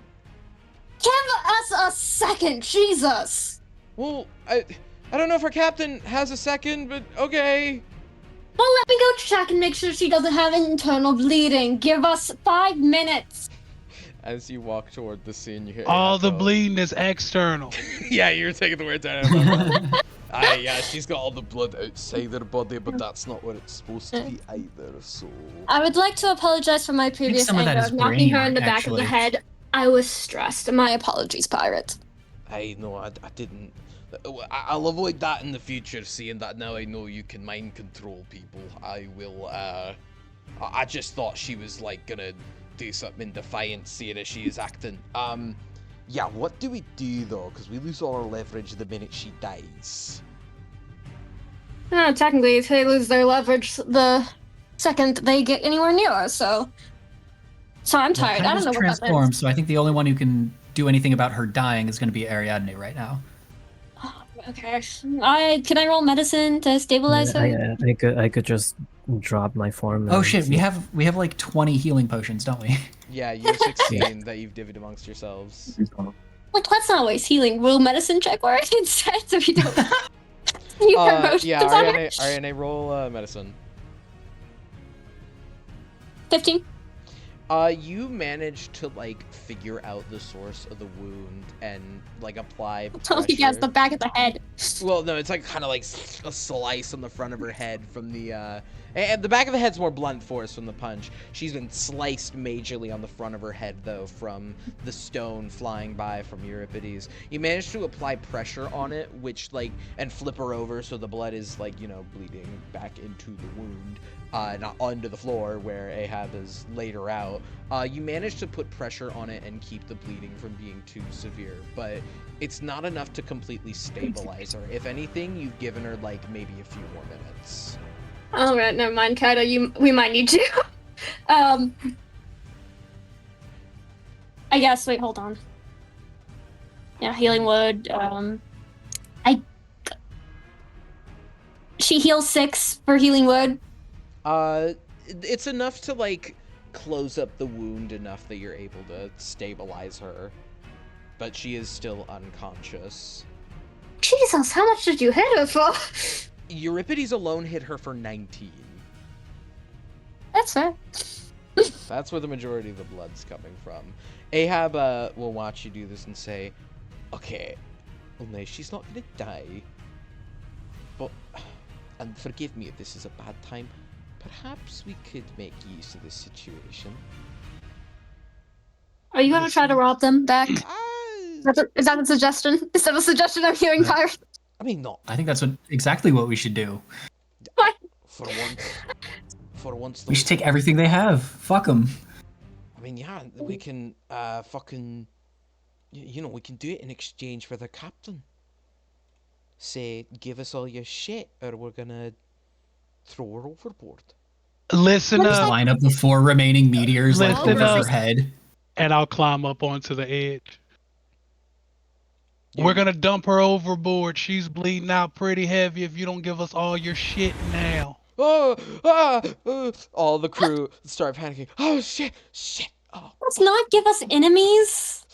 Give us a second, Jesus! Well, I don't know if our captain has a second, but okay. Well, let me go check and make sure she doesn't have internal bleeding. Give us 5 minutes. As you walk toward the scene, you hear All the Echo. bleeding is external. Yeah, you're taking the words out of my mouth. Yeah, she's got all the blood outside her body, but that's not what it's supposed to be either, so... I would like to apologize for my previous some of that anger is of knocking her brain, in the back of the actually. head. I was stressed. My apologies, Pirate. I didn't. I'll avoid that in the future, seeing that now I know you can mind control people. I will, I just thought she was, like, gonna do something in defiance, seeing as she is acting. Yeah, what do we do, though? Because we lose all our leverage the minute she dies. Technically, if they lose their leverage the second they get anywhere near us, so... So I'm tired. I don't know what that transformed, is. so I think the only one who can do anything about her dying is going to be Ariadne right now. Okay. Can I roll medicine to stabilize her? I could just drop my form. Oh and shit, see- we have like 20 healing potions, don't we? Yeah, you have 16 that you've divvied amongst yourselves. Like, let's not waste healing. Will medicine check work instead so we don't use our potions Yeah, on her? Ariane, roll medicine. 15. You managed to, like, figure out the source of the wound and, like, apply Tell me guys the pressure. back of the head. Well, no, it's like kind of like a slice on the front of her head from the, and the back of the head's more blunt force from the punch. She's been sliced majorly on the front of her head, though, from the stone flying by from Euripides. You managed to apply pressure on it, which, like, and flip her over so the blood is, like, you know, bleeding back into the wound. Not onto the floor where Ahab is laid her out. You managed to put pressure on it and keep the bleeding from being too severe, but it's not enough to completely stabilize her. If anything, you've given her, like, maybe a few more minutes. Alright, never mind, Kaida. We might need to. I guess, wait, hold on. Yeah, healing wood. She heals 6 for healing wood. It's enough to, like, close up the wound enough that you're able to stabilize her. But she is still unconscious. Jesus, how much did you hit her for? Euripides alone hit her for 19. That's fair. That's where the majority of the blood's coming from. Ahab will watch you do this and say, okay, only she's not gonna die. But, and forgive me if this is a bad time, perhaps we could make use of this situation. Are you gonna try to rob them back? Uh, Is that a suggestion? Is that a suggestion I'm hearing, Pirate? I mean, not I think that's exactly what we should do. for once. For once, We should take everything they have. Fuck them. I mean, yeah, we can, fucking, you know, we can do it in exchange for the captain. Say, give us all your shit, or we're gonna throw her overboard. Listen What is up, Line up the 4 remaining meteors like Listen over up. her head. and I'll climb up onto the edge. You- We're gonna dump her overboard. She's bleeding out pretty heavy if you don't give us all your shit now. All the crew start panicking. Oh, shit. Oh. Let's not give us enemies.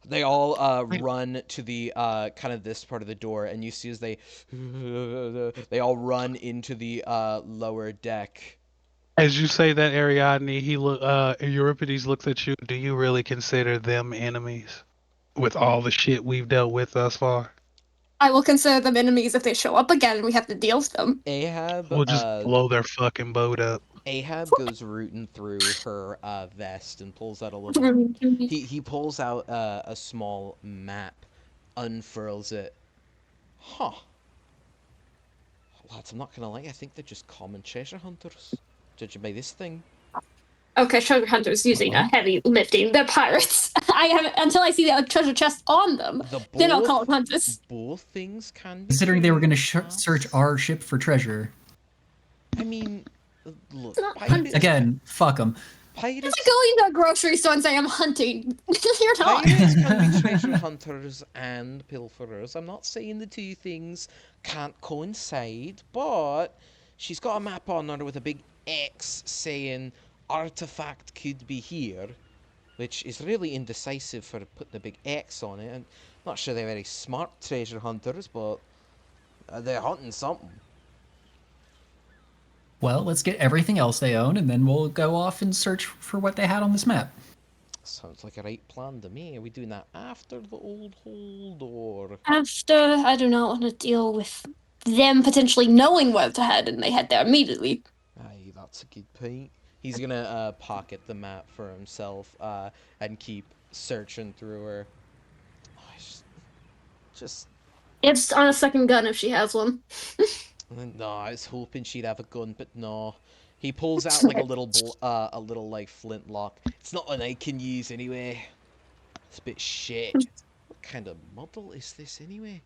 They all run to the kind of this part of the door, and you see as they they all run into the lower deck. As you say that, Ariadne, Euripides looks at you. Do you really consider them enemies with all the shit we've dealt with thus far? I will consider them enemies if they show up again and we have to deal with them. Ahab We'll just blow their fucking boat up. Ahab goes rooting through her vest and pulls out a little. He pulls out a small map, unfurls it. Huh. Lads, I'm not gonna lie. I think they're just common treasure hunters, judging by this thing. Okay, treasure hunters using a heavy lifting. They're pirates. I have until I see the treasure chest on them. Then I'll call them hunters. Both things can be. Considering they were going to true, search our ship for treasure. I mean, look. not Pirates, Again, fuck them. pirates, It's like going to a grocery store and saying I'm hunting. You're not. pirates can be treasure hunters and pilferers. I'm not saying the two things can't coincide, but she's got a map on her with a big X saying artifact could be here, which is really indecisive for putting a big X on it. And I'm not sure they're very smart treasure hunters, but they're hunting something. Well, let's get everything else they own, and then we'll go off and search for what they had on this map. Sounds like a right plan to me. Are we doing that after the old hold, or? After, I do not want to deal with them potentially knowing where to head and they head there immediately. Aye, that's a good point. He's gonna pocket the map for himself and keep searching through her. Oh, just It's on a second gun if she has one. no, I was hoping she'd have a gun, but no. He pulls out like a little like flintlock. It's not one I can use anyway. It's a bit shit. What kind of model is this anyway?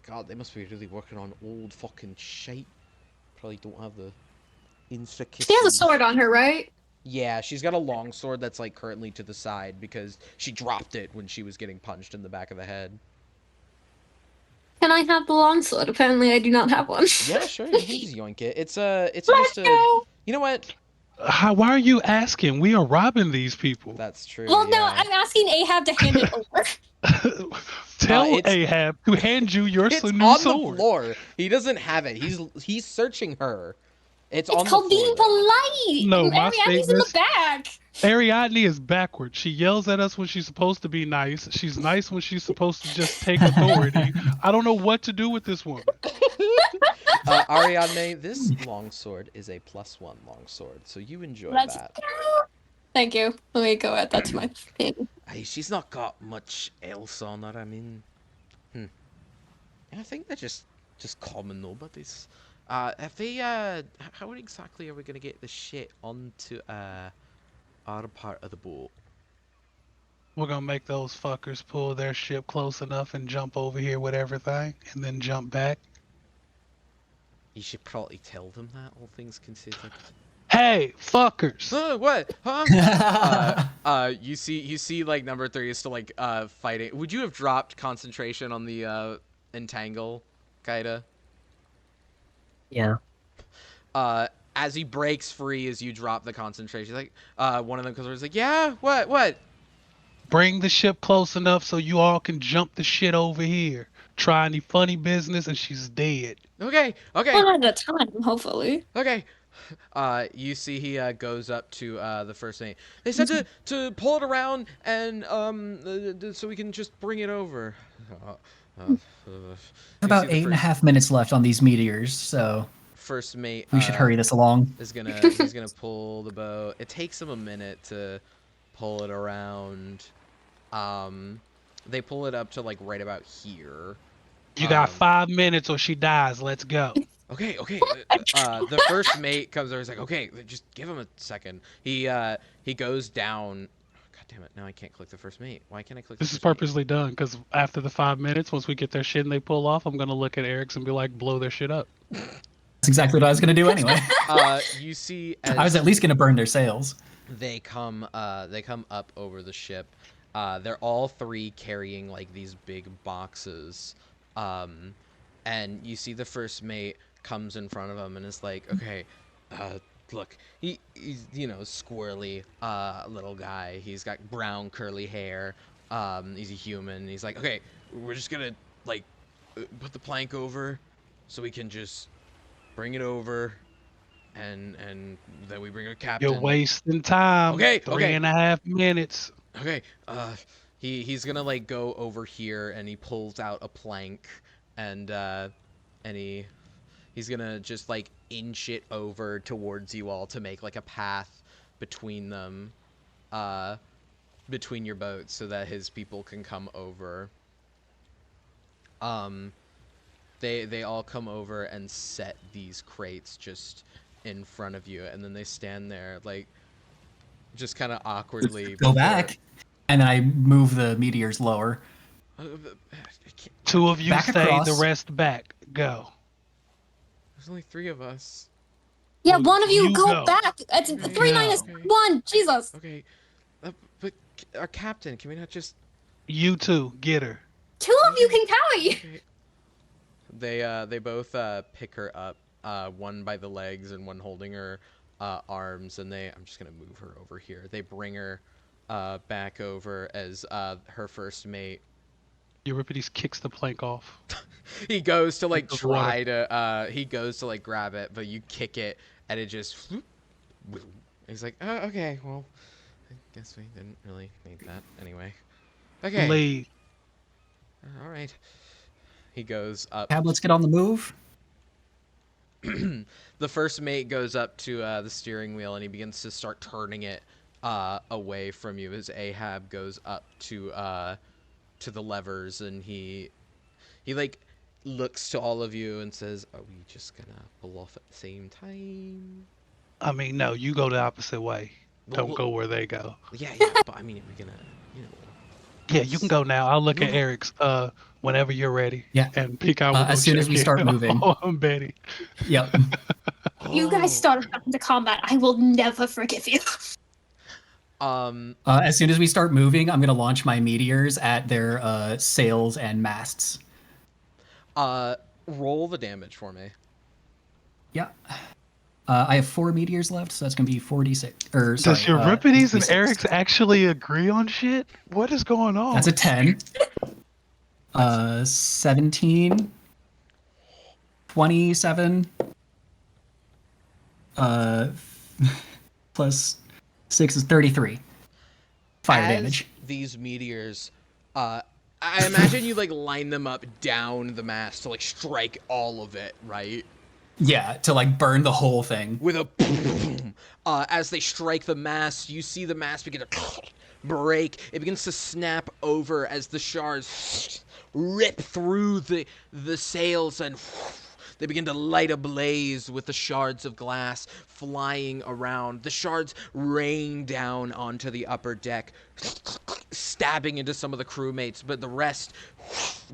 God, they must be really working on old fucking shite. Probably don't have the intricacies. She has a sword on her, right? Yeah, she's got a long sword that's like currently to the side because she dropped it when she was getting punched in the back of the head. Can I have the longsword? Apparently I do not have one. Yeah, sure, you can just yoink it. It's Let's just a. go! You know what? Why are you asking? We are robbing these people. That's true. Well, no, yeah. I'm asking Ahab to hand it over. Tell it's- Ahab to hand you your It's new on sword. the floor. He doesn't have it. He's searching her. It's on It's the called floor. being though. polite. No, my Ariadne's in the statement- back. Ariadne is backwards. She yells at us when she's supposed to be nice. She's nice when she's supposed to just take authority. I don't know what to do with this woman. Ariadne, this longsword is a +1 longsword, so you enjoy Let's that. go. Thank you. Let me go add that to my thing. Hey, she's not got much else on her. I mean, I think they're just common nobodies. If they how exactly are we gonna get the shit onto our part of the boat? We're gonna make those fuckers pull their ship close enough and jump over here with everything, and then jump back. You should probably tell them that, all things considered. Hey, fuckers! What? Huh? You see, like number 3 is still like fighting. Would you have dropped concentration on the entangle, Kaida? Yeah. As he breaks free, as you drop the concentration, like one of them comes over, is like, yeah, what? Bring the ship close enough so you all can jump the shit over here. Try any funny business, and she's dead. Okay. One at a time, hopefully. Okay. You see he goes up to the first mate. They said to pull it around and so we can just bring it over. About You see the 8.5 minutes left on these meteors, so first mate. we should hurry this along. He's gonna pull the boat. It takes him a minute to pull it around. They pull it up to like right about here. You got 5 minutes or she dies. Let's go. Okay. The first mate comes over. He's like, okay, just give him a second. He goes down. God damn it! Now I can't click the first mate. Why can't I click? This the is first mate? purposely done because after the 5 minutes, once we get their shit and they pull off, I'm gonna look at Eric's and be like, blow their shit up. That's exactly what I was going to do anyway. You see, I was at least going to burn their sails. they come up over the ship. They're all 3 carrying like these big boxes. And you see the first mate comes in front of him and is like, okay, look, he's squirrely little guy. He's got brown curly hair, He's a human. He's like, okay, we're just gonna like put the plank over, so we can just bring it over, and then we bring a captain. You're wasting time. Okay, Three okay. and a half minutes. Okay, he's gonna like go over here and he pulls out a plank and he's gonna just like inch it over towards you all to make like a path between them, between your boats so that his people can come over. They all come over and set these crates just in front of you, and then they stand there like just kind of awkwardly. Go back, and then I move the meteors lower. Two of you Back stay, across. the rest back. Go. There's only 3 of us. Yeah, Well, one of you you go go. back. It's Okay. 3 minus Okay. 1. Jesus. Okay, but our captain, can we not just? You two, get her. 2 of you can carry. Okay. They both pick her up, one by the legs and one holding her arms, and I'm just gonna move her over here. They bring her back over as her first mate. Euripides kicks the plank off. He goes to like Of water. try to he goes to like grab it, but you kick it and it just he's like, oh, okay, well, I guess we didn't really need that anyway. Okay, Leave. all right. He goes up. Tablets get on the move. The first mate goes up to the steering wheel and he begins to start turning it away from you as Ahab goes up to the levers, and he like looks to all of you and says, are we just gonna pull off at the same time? I mean, no, you go the opposite way. Don't Well, go where they go. yeah, but I mean, we're gonna, you know. Yeah, you can go now. I'll look at No. Eric's whenever you're ready. Yeah. And peek out. As soon as we start moving. Oh, I'm Betty. Yep. You guys started into combat. I will never forgive you. As soon as we start moving, I'm gonna launch my meteors at their sails and masts. Roll the damage for me. Yeah. I have 4 meteors left, so that's gonna be 46. Or sorry, Does Euripides and 56. Eric's actually agree on shit? What is going on? That's a 10. 17. 27. Plus 6 is 33. Fire As damage. these meteors, I imagine you like line them up down the mast to like strike all of it, right? Yeah, to like burn the whole thing. With a boom. As they strike the mast, you see the mast begin to break. It begins to snap over as the shards rip through the sails, and they begin to light ablaze with the shards of glass flying around. The shards rain down onto the upper deck, stabbing into some of the crewmates, but the rest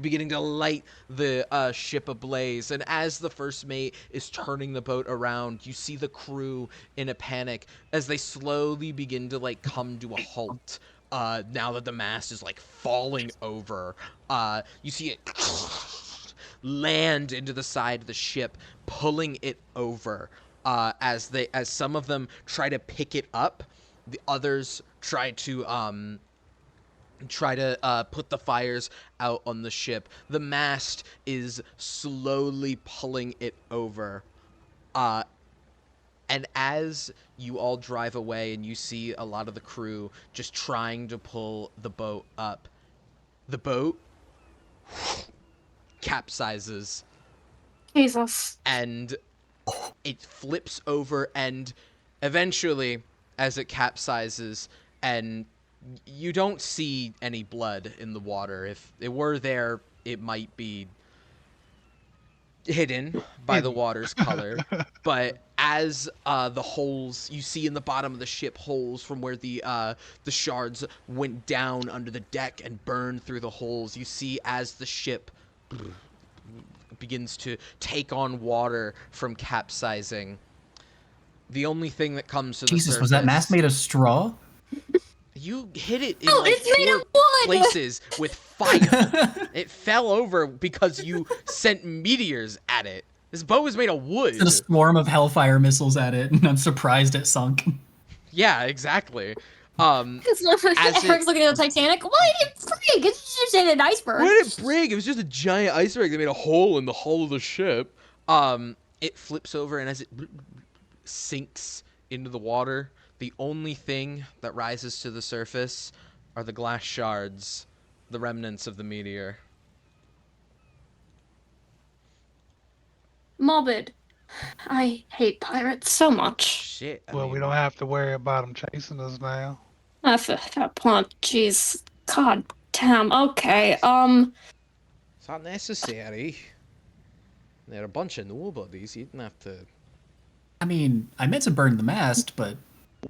beginning to light the ship ablaze. And as the first mate is turning the boat around, you see the crew in a panic as they slowly begin to like come to a halt. Now that the mast is like falling over, you see it land into the side of the ship, pulling it over. As some of them try to pick it up, the others try to put the fires out on the ship. The mast is slowly pulling it over. And as you all drive away and you see a lot of the crew just trying to pull the boat up, the boat capsizes Jesus. and it flips over, and eventually, as it capsizes, and you don't see any blood in the water. If it were there, it might be hidden by the water's color. But as the holes you see in the bottom of the ship, holes from where the shards went down under the deck and burned through the holes, you see as the ship begins to take on water from capsizing. The only thing that comes to the Jesus, surface. was that mast made of straw? You hit it in Oh, like it's made 4 of wood! places with fire. It fell over because you sent meteors at it. This boat was made of wood. A swarm of hellfire missiles at it, and I'm surprised it sunk. Yeah, exactly. As it- Eric's looking at the Titanic. Why did it break? It's just in an iceberg. Why did it break? It was just a giant iceberg that made a hole in the hull of the ship. It flips over, and as it sinks into the water, the only thing that rises to the surface are the glass shards, the remnants of the meteor. Morbid. I hate pirates so much. Shit. Well, we don't have to worry about them chasing us now. That point, jeez. God damn. Okay. It's not necessary. They're a bunch of nobodies. You didn't have to. I mean, I meant to burn the mast, but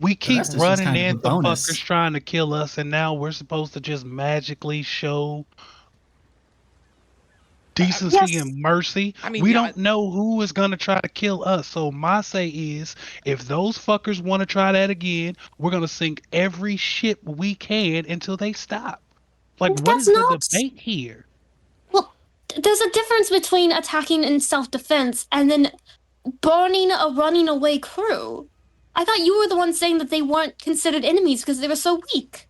We keep rest is just running kind of a into bonus. fuckers trying to kill us, and now we're supposed to just magically show decency Yes. and mercy. I mean, we yeah, don't know who is gonna try to kill us. So my say is, if those fuckers want to try that again, we're gonna sink every ship we can until they stop. Like, But what that's is the not- debate here? Well, there's a difference between attacking in self-defense and then burning a running away crew. I thought you were the one saying that they weren't considered enemies because they were so weak.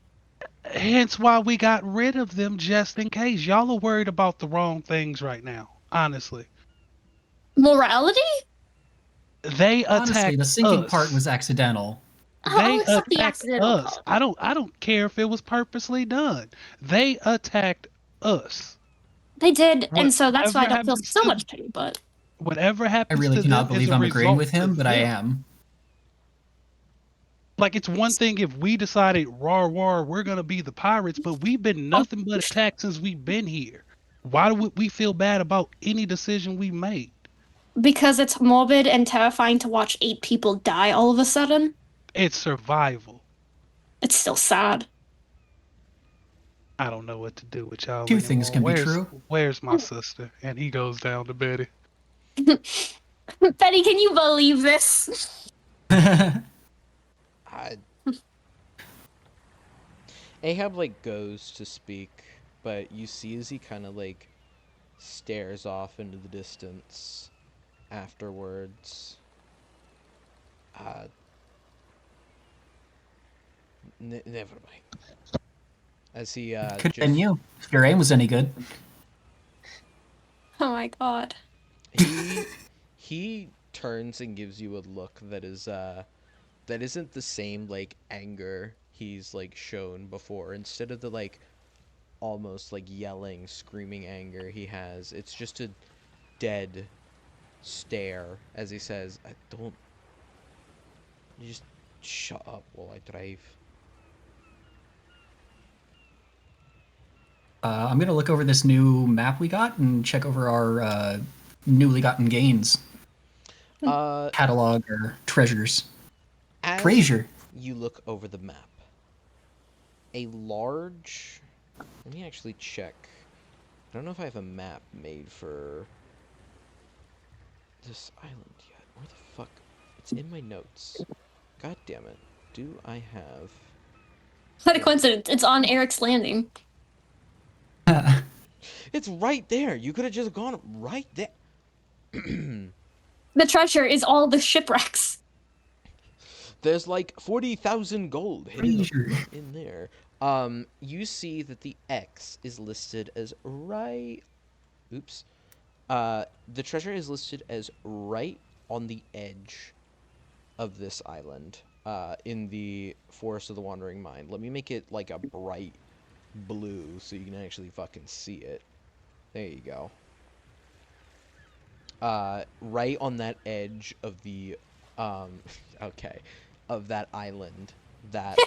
Hence why we got rid of them, just in case. Y'all are worried about the wrong things right now. Honestly, Morality? they attacked honestly, the sinking us. part was accidental. I'll They accept the attacked accidental us. part. I don't care if it was purposely done. They attacked us. They did, and so that's why I Whatever don't feel happens so to- much pity, but Whatever I happens really to cannot them is believe a I'm agreeing result with him, to but I them. am. Like, it's one thing if we decided, raw, we're gonna be the pirates, but we've been nothing but attacked since we've been here. Why would we feel bad about any decision we made? because it's morbid and terrifying to watch 8 people die all of a sudden, It's survival. it's still sad. I don't know what to do with y'all Two anymore. things can be true. Where's my sister? And he goes down to Betty. Betty, can you believe this? I... Ahab like goes to speak, but you see as he kind of like stares off into the distance afterwards. Never mind. As he Could have been you, if your aim was any good. Oh my god. he turns and gives you a look that is that isn't the same like anger he's like shown before. Instead of the like almost like yelling, screaming anger he has, it's just a dead stare as he says, "I don't. You just shut up while I drive." I'm gonna look over this new map we got and check over our newly gotten gains catalog or treasures. As Treasure. you look over the map, a large... Let me actually check. I don't know if I have a map made for this island yet. Where the fuck? It's in my notes. God damn it. Do I have... What a coincidence. It's on Eric's Landing. It's right there! You could have just gone right there! The treasure is all the shipwrecks. There's like 40,000 gold hidden Treasure. in there. You see that the X is listed as right... Oops. The treasure is listed as right on the edge of this island, in the Forest of the Wandering Mind. Let me make it like a bright blue so you can actually fucking see it. There you go. Right on that edge of the, okay, of that island, that,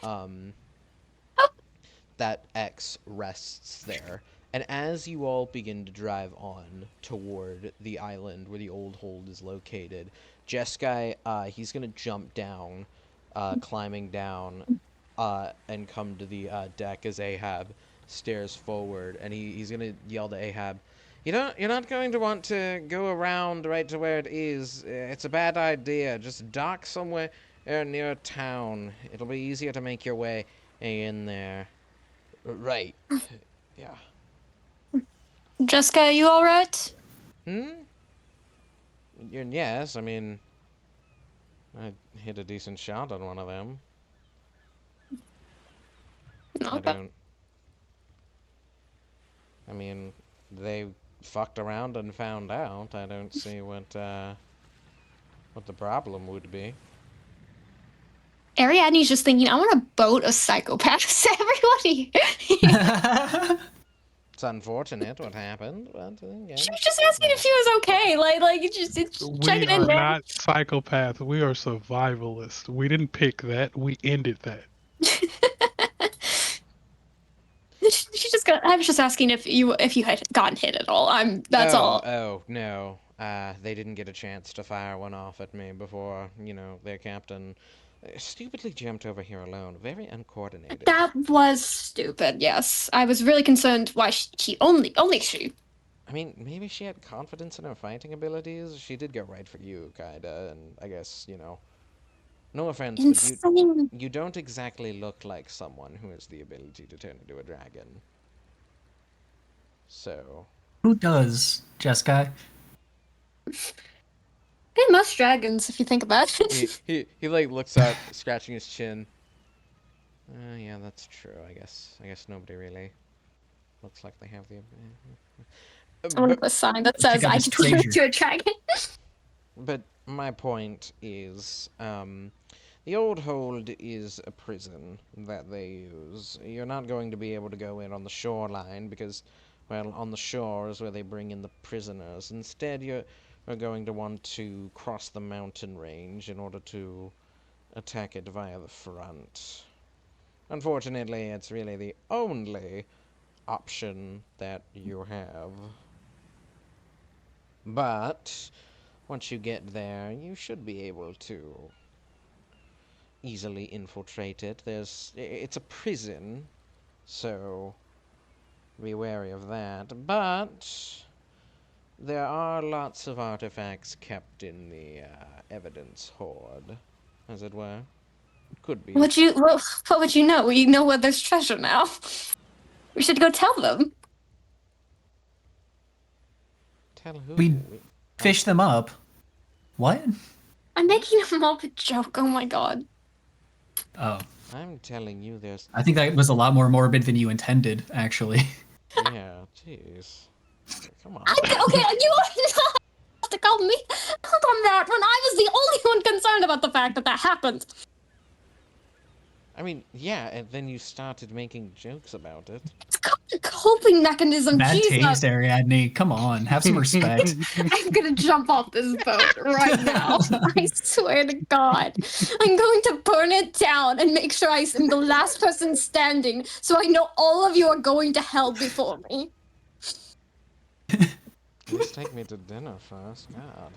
that X rests there. And as you all begin to drive on toward the island where the old hold is located, Jeskai, he's gonna jump down, climbing down, and come to the deck as Ahab stares forward, and he's gonna yell to Ahab, You're not going to want to go around right to where it is. It's a bad idea. Just dock somewhere near town. It'll be easier to make your way in there." Right. Yeah. Jessica, are you alright? Yes, I mean, I hit a decent shot on one of them. I Okay. don't. I mean, they fucked around and found out. I don't see what the problem would be. Ariadne's just thinking, I want to boat a psychopath to everybody. It's unfortunate what happened, but again, She was just asking if she was okay. Like it's We checking are in there. not psychopaths. We are survivalists. We didn't pick that. We ended that. She just got. I was just asking if you had gotten hit at all. That's all. Oh no. They didn't get a chance to fire one off at me before, their captain stupidly jumped over here alone. Very uncoordinated. That was stupid. Yes, I was really concerned why she only she. I mean, maybe she had confidence in her fighting abilities. She did go right for you, kinda, and I guess, no offense, but Insane. you don't exactly look like someone who has the ability to turn into a dragon. So, Who does, Jeskai? Hey, most dragons, if you think about it. he like looks up, scratching his chin. Yeah, that's true. I guess nobody really looks like they have the. I want to put a sign that Check says out I this can turn treasure. into a dragon. But my point is, the old hold is a prison that they use. You're not going to be able to go in on the shoreline because, well, on the shore is where they bring in the prisoners. Instead, you're going to want to cross the mountain range in order to attack it via the front. Unfortunately, it's really the only option that you have. But once you get there, you should be able to easily infiltrate it. It's a prison, so be wary of that. But there are lots of artifacts kept in the evidence hoard, as it were. Could be. What would you know? We know where there's treasure now. We should go tell them. Tell who? We fish them up. What? I'm making a morbid joke. Oh my god. Oh, I'm telling you, there's. I think that was a lot more morbid than you intended, actually. Yeah, jeez. Come on. Okay, you have to call me out on that when I was the only one concerned about the fact that happened. I mean, yeah, and then you started making jokes about it. It's called a coping mechanism. Bad Jesus. taste, Ariadne. Come on, have some respect. I'm gonna jump off this boat right now. I swear to God. I'm going to burn it down and make sure I'm the last person standing so I know all of you are going to hell before me. Please take me to dinner first. God.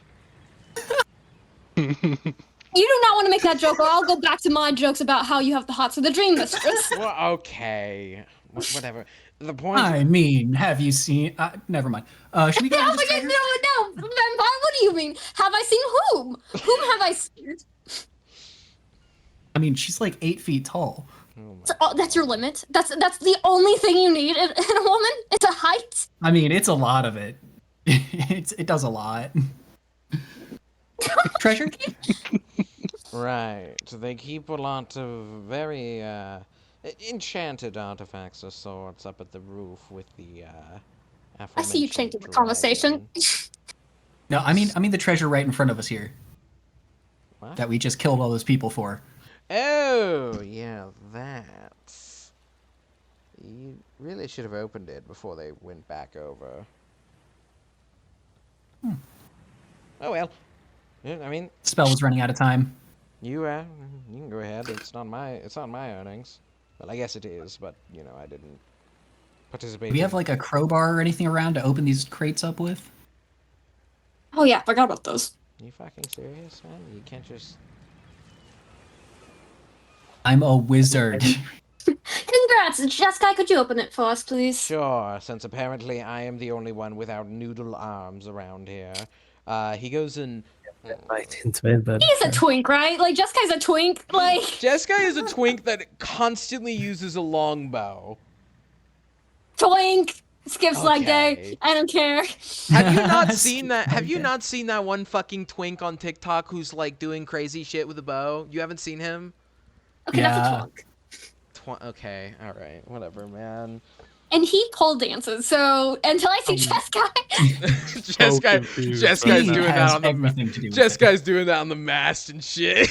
You do not want to make that joke, or I'll go back to my jokes about how you have the hots of the dream mistress. Well, okay. Whatever. The point. I mean, have you seen? Never mind. Should we go? Oh to my this God, treasure? no, Vampire, what do you mean? Have I seen whom? Whom have I seen? I mean, she's like 8 feet tall. Oh my. Oh, that's your limit? That's the only thing you need in a woman? It's a height? I mean, it's a lot of it. It does a lot. Treasure? Right. They keep a lot of very enchanted artifacts of sorts up at the roof with the I see you aforementioned changing the conversation. dragon. No, I mean the treasure right in front of us here What? that we just killed all those people for. Oh, yeah, that. You really should have opened it before they went back over. Oh well. Yeah, I mean, Spell was running out of time. you can go ahead. It's on my earnings. Well, I guess it is, but I didn't participate. Do we have like a crowbar or anything around to open these crates up with? Oh yeah, forgot about those. Are you fucking serious, man? You can't just. I'm a wizard. Congrats, Jessica, could you open it for us, please? Sure, since apparently I am the only one without noodle arms around here. He goes and. Right into it, but He's a twink, right? Like, Jessica's a twink. Like, Jessica is a twink that constantly uses a longbow. twink. Skips leg Okay. day. I don't care. Have you not seen that? Have you not seen that one fucking twink on TikTok who's like doing crazy shit with a bow? You haven't seen him? Okay, that's a Yeah. twink. Okay, all right, whatever, man. And he pole dances. So until I see Jeskai, So Jeskai, confused right Jeskai's He now. doing that has on the everything to do with it. Jeskai's doing that on the mast and shit.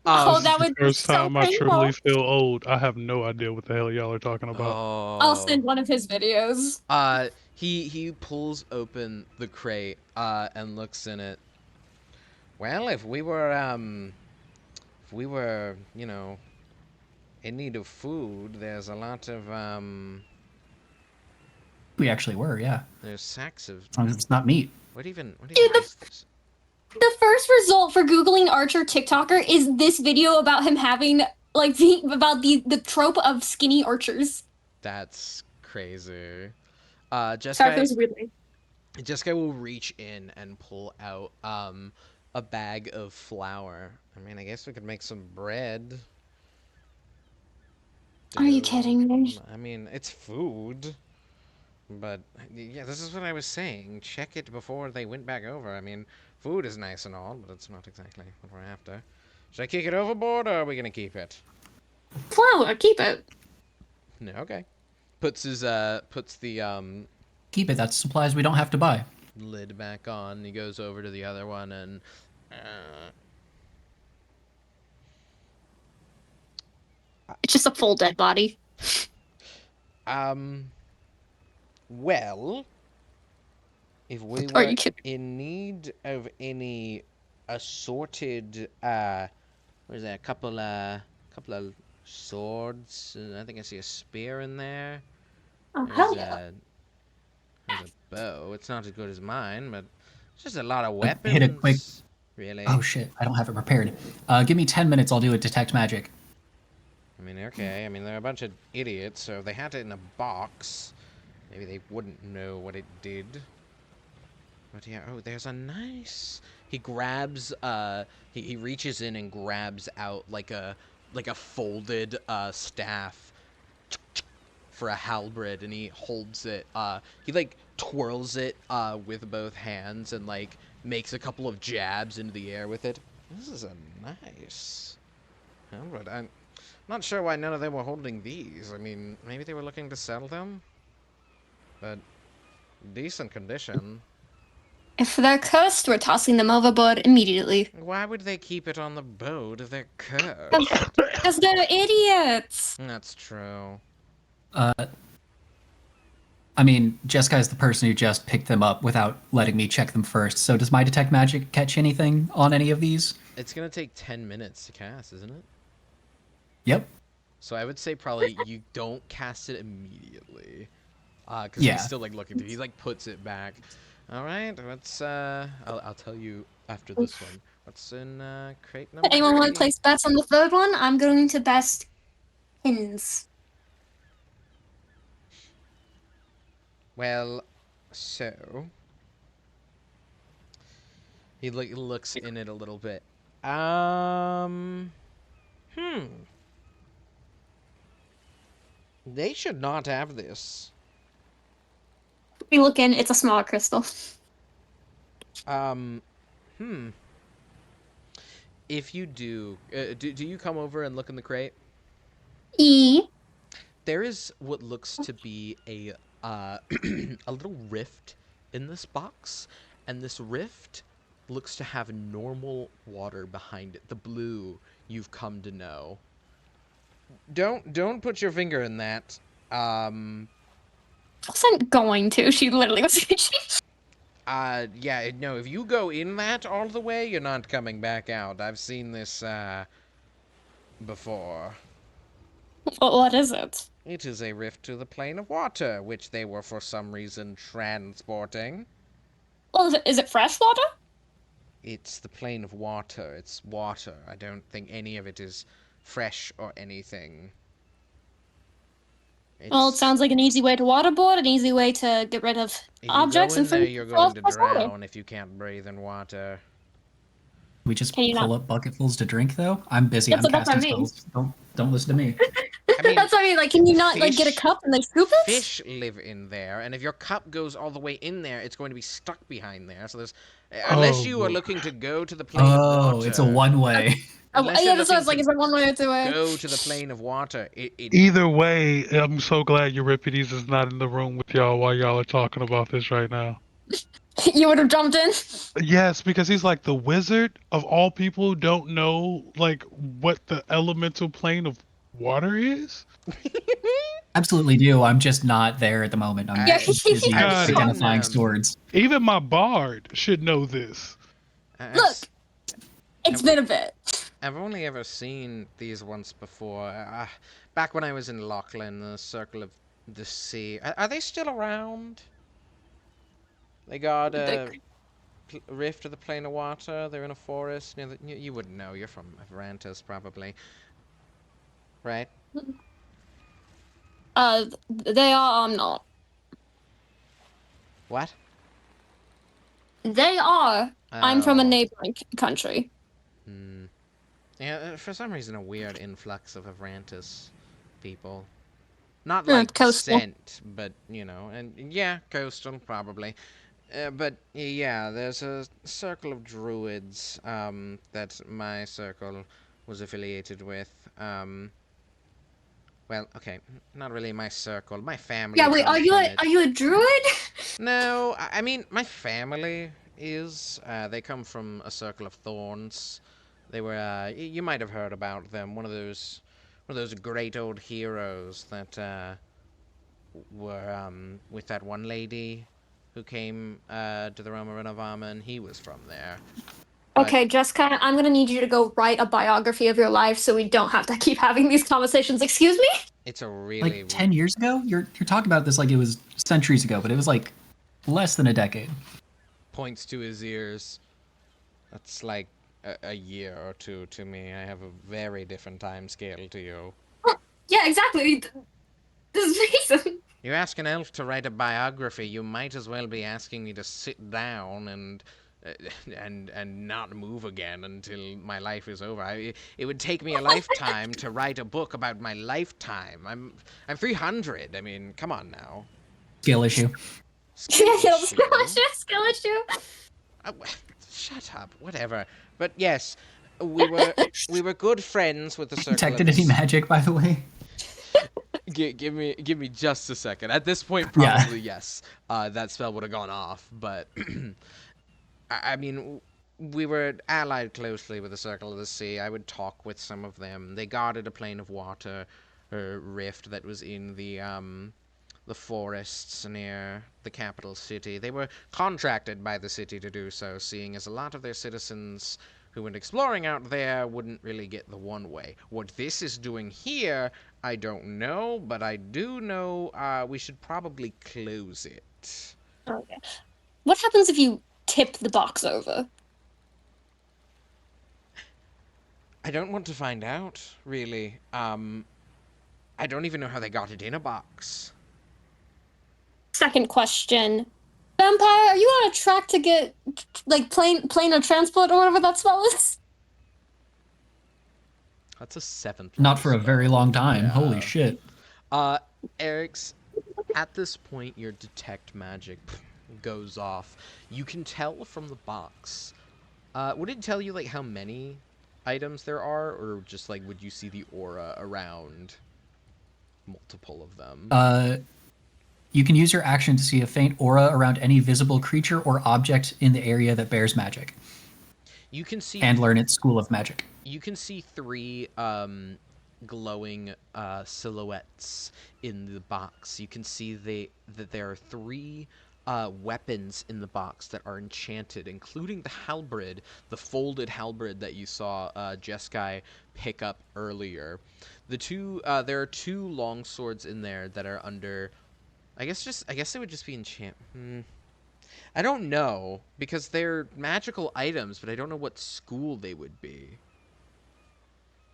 oh, This that is the would be first so time I painful. truly feel old. I have no idea what the hell y'all are talking about. I'll Oh. send one of his videos. He pulls open the crate and looks in it. Well, if we were you know, in need of food, there's a lot of We actually were, yeah. there's sacks of As long as it's not meat. what even Dude, is this? The first result for Googling Archer TikToker is this video about him having like about the trope of skinny archers. That's crazy. Sorry if it Jessica was weirdly. Jessica will reach in and pull out a bag of flour. I mean, I guess we could make some bread. Are you Dough. kidding me? I mean, it's food. But yeah, this is what I was saying. Check it before they went back over. I mean, food is nice and all, but it's not exactly what we're after. Should I kick it overboard, or are we gonna keep it? Flour, keep it. No, okay. Puts the Keep it. That's supplies we don't have to buy. lid back on. He goes over to the other one and It's just a full dead body. well, if we Are were you kidding? in need of any assorted what is that? A couple of swords. I think I see a spear in there. Oh There's hell yeah! there's a bow. It's not as good as mine, but it's just a lot of Hit weapons. a quick- Really? Oh shit! I don't have it prepared. Give me 10 minutes. I'll do a detect magic. I mean, okay. I mean, they're a bunch of idiots, so if they had it in a box, maybe they wouldn't know what it did. But yeah, oh, there's a nice. He grabs. He reaches in and grabs out like a folded staff for a halberd, and he holds it. He like twirls it with both hands and like makes a couple of jabs into the air with it. This is a nice halberd. I'm not sure why none of them were holding these. I mean, maybe they were looking to sell them, but decent condition. If they're cursed, we're tossing them overboard immediately. Why would they keep it on the boat if they're cursed? Because they're idiots. That's true. I mean, Jessica is the person who just picked them up without letting me check them first. So does my detect magic catch anything on any of these? It's gonna take 10 minutes to cast, isn't it? Yep. So I would say probably you don't cast it immediately. Because Yeah. he's still like looking through. He like puts it back. All right, let's I'll tell you after this one. What's in crate number Anyone want to 3? place bets on the third one? I'm going to best pins. Well, so he looks in it a little bit. They should not have this. We look in. It's a smaller crystal. If you do you come over and look in the crate? E. There is what looks to be a a little rift in this box, and this rift looks to have normal water behind it. The blue you've come to know. Don't put your finger in that. Wasn't going to. She literally was. Yeah, no, if you go in that all the way, you're not coming back out. I've seen this before. What is it? It is a rift to the plane of water, which they were for some reason transporting. Well, is it fresh water? It's the plane of water. It's water. I don't think any of it is fresh or anything. Well, it It's- sounds like an easy way to waterboard, an easy way to get rid of if you objects go in and there, from you're going to fresh water. drown if you can't breathe in water. We just Can you pull not- up bucketfuls to drink, though. I'm busy. That's I'm what I casting mean. spells. Don't listen to me. I mean, That's what I mean. Like, can you not like get a fish- cup and like scoop it? fish live in there, and if your cup goes all the way in there, it's going to be stuck behind there. So there's Unless Oh, you are boy. looking to go to the plane of Oh, water. it's a one-way. Oh, Unless yeah, you're that's what I looking was like. to Is it one way or two way? go to the plane of water, it Either way, I'm so glad Euripides is not in the room with y'all while y'all are talking about this right now. You would have jumped in. Yes, because he's like the wizard of all people who don't know like what the elemental plane of water is. Absolutely do. I'm just not there at the moment. I'm Yeah, busy Got it. identifying swords. Even my bard should know this. Look, it's been a bit. I've only ever seen these once before. Back when I was in Lachlan, the Circle of the Sea. Are they still around? They got a rift of the plane of water. They're in a forest near the. You wouldn't know. You're from Avrantis, probably. Right? They are. I'm not. What? They are. I'm from a Oh. neighboring country. Hmm. Yeah, for some reason, a weird influx of Avrantis people. Not Yeah, like coastal. sent, but and yeah, coastal probably. But yeah, there's a circle of druids that my circle was affiliated with. Well, okay, not really my circle. My family. Yeah. Wait. comes from it. Are you a druid? No, I mean my family is. They come from a circle of thorns. They were. You might have heard about them. One of those great old heroes that were with that one lady who came to the realm of Renavama, and he was from there. But- Okay, Jessica, I'm gonna need you to go write a biography of your life so we don't have to keep having these conversations. Excuse me? It's a really Like 10 years ago? You're talking about this like it was centuries ago, but it was like less than a decade. points to his ears. That's like a year or two to me. I have a very different time scale to you. Yeah, exactly. This is reason. You ask an elf to write a biography, you might as well be asking me to sit down and not move again until my life is over. It would take me a lifetime to write a book about my lifetime. I'm 300. I mean, come on now. Skill issue. Skill Skill issue. skill issue. Uh, shut up. Whatever. But yes, we were good friends with the circle. Detected any magic, by the way? Give me just a second. At this point, Yeah. probably yes. That spell would have gone off, but I mean, we were allied closely with the Circle of the Sea. I would talk with some of them. They guarded a plane of water rift that was in the forests near the capital city. They were contracted by the city to do so, seeing as a lot of their citizens who went exploring out there wouldn't really get the one way. What this is doing here, I don't know, but I do know we should probably close it. Okay. What happens if you tip the box over? I don't want to find out, really. I don't even know how they got it in a box. Second question. Vampire, are you on a track to get like plane of transport or whatever that spell is? That's a 7th. Not for a very long time. Yeah. Holy shit. Eric's, at this point, your detect magic goes off. You can tell from the box. Would it tell you, like, how many items there are, or just, like, would you see the aura around multiple of them? You can use your action to see a faint aura around any visible creature or object in the area that bears magic, You can see and learn its school of magic. You can see 3 glowing silhouettes in the box. You can see that there are 3 weapons in the box that are enchanted, including the halberd, the folded halberd that you saw Jeskai pick up earlier. There are 2 long swords in there that are under. I guess they would just be enchant. I don't know, because they're magical items, but I don't know what school they would be.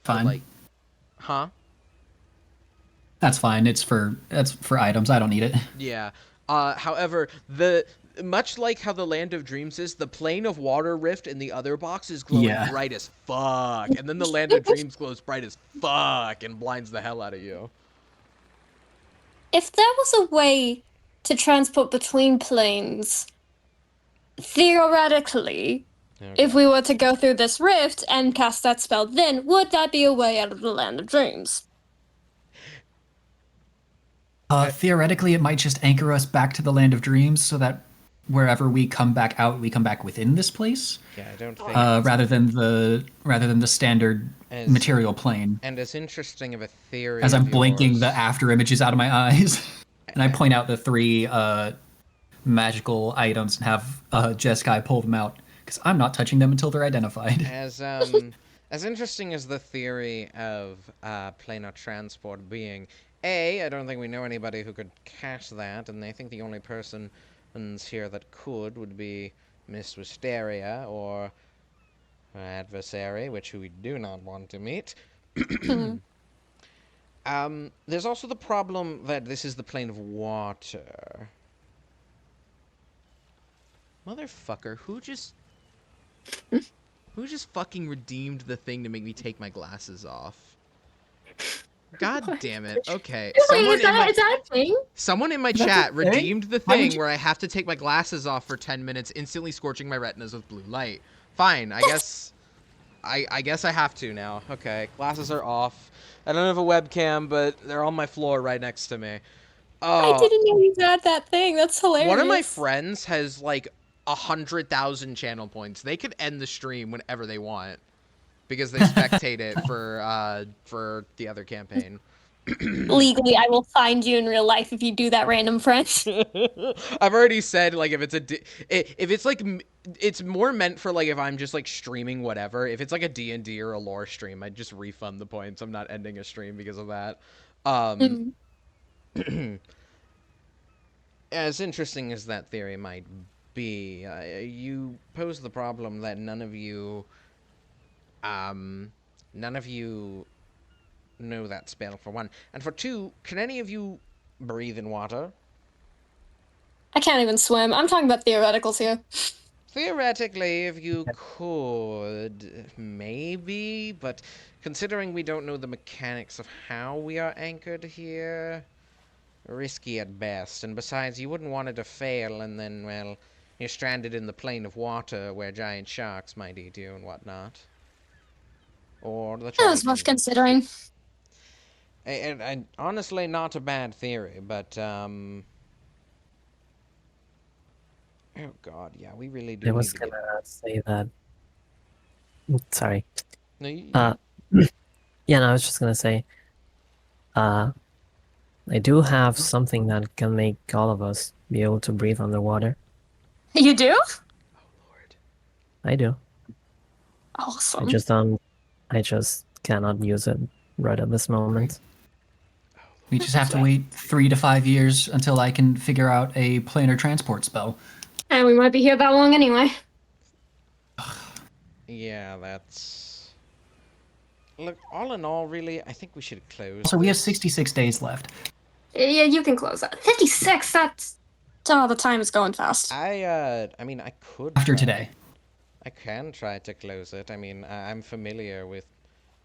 Fine. Like, huh? That's fine. That's for items. I don't need it. Yeah. However, much like how the Land of Dreams is, the Plane of Water Rift in the other box is glowing Yeah. bright as fuck, and then the Land of Dreams glows bright as fuck and blinds the hell out of you. If there was a way to transport between planes, theoretically, if we were to go through this rift and cast that spell, then would that be a way out of the Land of Dreams? Theoretically, it might just anchor us back to the Land of Dreams, so that wherever we come back out, we come back within this place, Yeah, I don't think. rather than the standard As- material plane. And as interesting of a theory. As I'm of blinking yours- the after images out of my eyes, and I point out the 3 magical items and have Jeskai pull them out because I'm not touching them until they're identified. As interesting as the theory of planar transport being, I don't think we know anybody who could catch that, and I think the only person here that could would be Miss Wisteria or her adversary, which we do not want to meet. There's also the problem that this is the plane of water. Motherfucker, who just fucking redeemed the thing to make me take my glasses off? God damn it. Okay. Wait, is that a thing? Someone in my That's chat a thing? redeemed the Why would thing you- where I have to take my glasses off for 10 minutes, instantly scorching my retinas with blue light. Fine, I guess I have to now. Okay, glasses are off. I don't have a webcam, but they're on my floor right next to me. Oh, I didn't know you had that thing. That's hilarious. one of my friends has like 100,000 channel points. They could end the stream whenever they want because they spectate it for the other campaign. Legally, I will find you in real life if you do that, random friend. I've already said like if it's like it's more meant for like if I'm just like streaming whatever. If it's like a D&D or a lore stream, I'd just refund the points. I'm not ending a stream because of that. As interesting as that theory might be, you pose the problem that none of you know that spell, for one, and for two, can any of you breathe in water? I can't even swim. I'm talking about theoreticals here. Theoretically, if you could, maybe, but considering we don't know the mechanics of how we are anchored here, risky at best. And besides, you wouldn't want it to fail and then, well, you're stranded in the plane of water where giant sharks might eat you and whatnot. Or the That was worth Triton. considering. And honestly, not a bad theory, but, oh god, yeah, we really do I need was to get... gonna say that. Sorry. No, you... Yeah, no, I was just gonna say. I do have something that can make all of us be able to breathe underwater. You do? Oh, Lord. I do. Awesome. I just cannot use it right at this moment. We just have to wait 3 to 5 years until I can figure out a planar transport spell. And we might be here that long anyway. Yeah, that's... Look, all in all, really, I think we should close. So we have this. 66 days left. Yeah, you can close that. 56, that's... Oh, the time is going fast. I mean, I could... After try. today. I can try to close it. I mean, I'm familiar with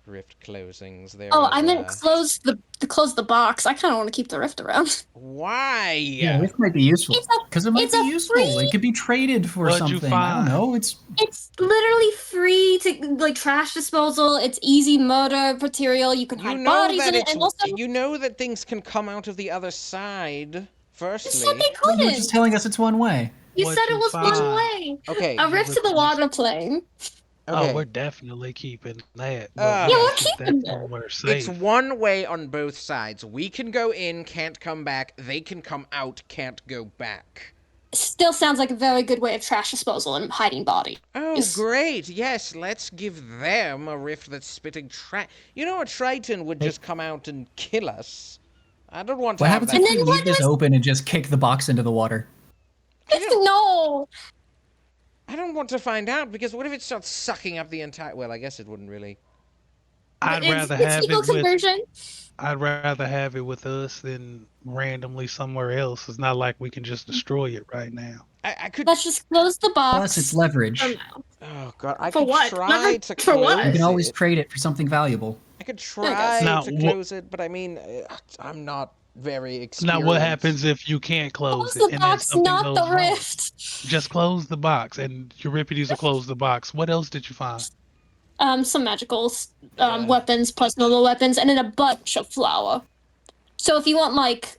rift closings. There. Oh, I meant close the box. I kind of want to keep the rift around. Why? Yeah, this might be useful. Because it might it's be a useful. free- It could be traded for What'd you something. I don't find? know. It's It's literally free to like trash disposal. It's easy murder material. You can You hide know bodies that in it, it's... and also You know that things can come out of the other side. you Firstly. said they you were couldn't. just telling us it's one way. You What'd said it you was find? one way. Okay. A rift to the water plane. Okay. Oh, we're definitely keeping that. Yeah, we'll we're keep keeping that that. somewhere It's safe. one way on both sides. We can go in, can't come back. They can come out, can't go back. Still sounds like a very good way of trash disposal and hiding bodies. Oh, Yes. great. Yes, let's give them a rift that's spitting You know, a Triton would just come out and kill us. I don't want to What have happens that. if And we then leave this open and just kick the box into the water? No. I don't want to find out, because what if it starts sucking up the entire... Well, I guess it wouldn't really... I'd rather it's have equal it with. conversion. I'd rather have it with us than randomly somewhere else. It's not like we can just destroy it right now. I could... Let's just close the box. Plus, it's leverage. for now. Oh, God. I For could what? try Leverage to for what? close You can always it. trade it for something valuable. I could guess. try Now, to wh- close it, but I mean, I'm not very Now, experienced. what happens if you can't close Close it the and then box, something not the goes wrong? rift. Just close the box, and Euripides will close the box. What else did you find? Some magicals, Yeah. weapons, plus normal weapons, and then a bunch of flour. So if you want like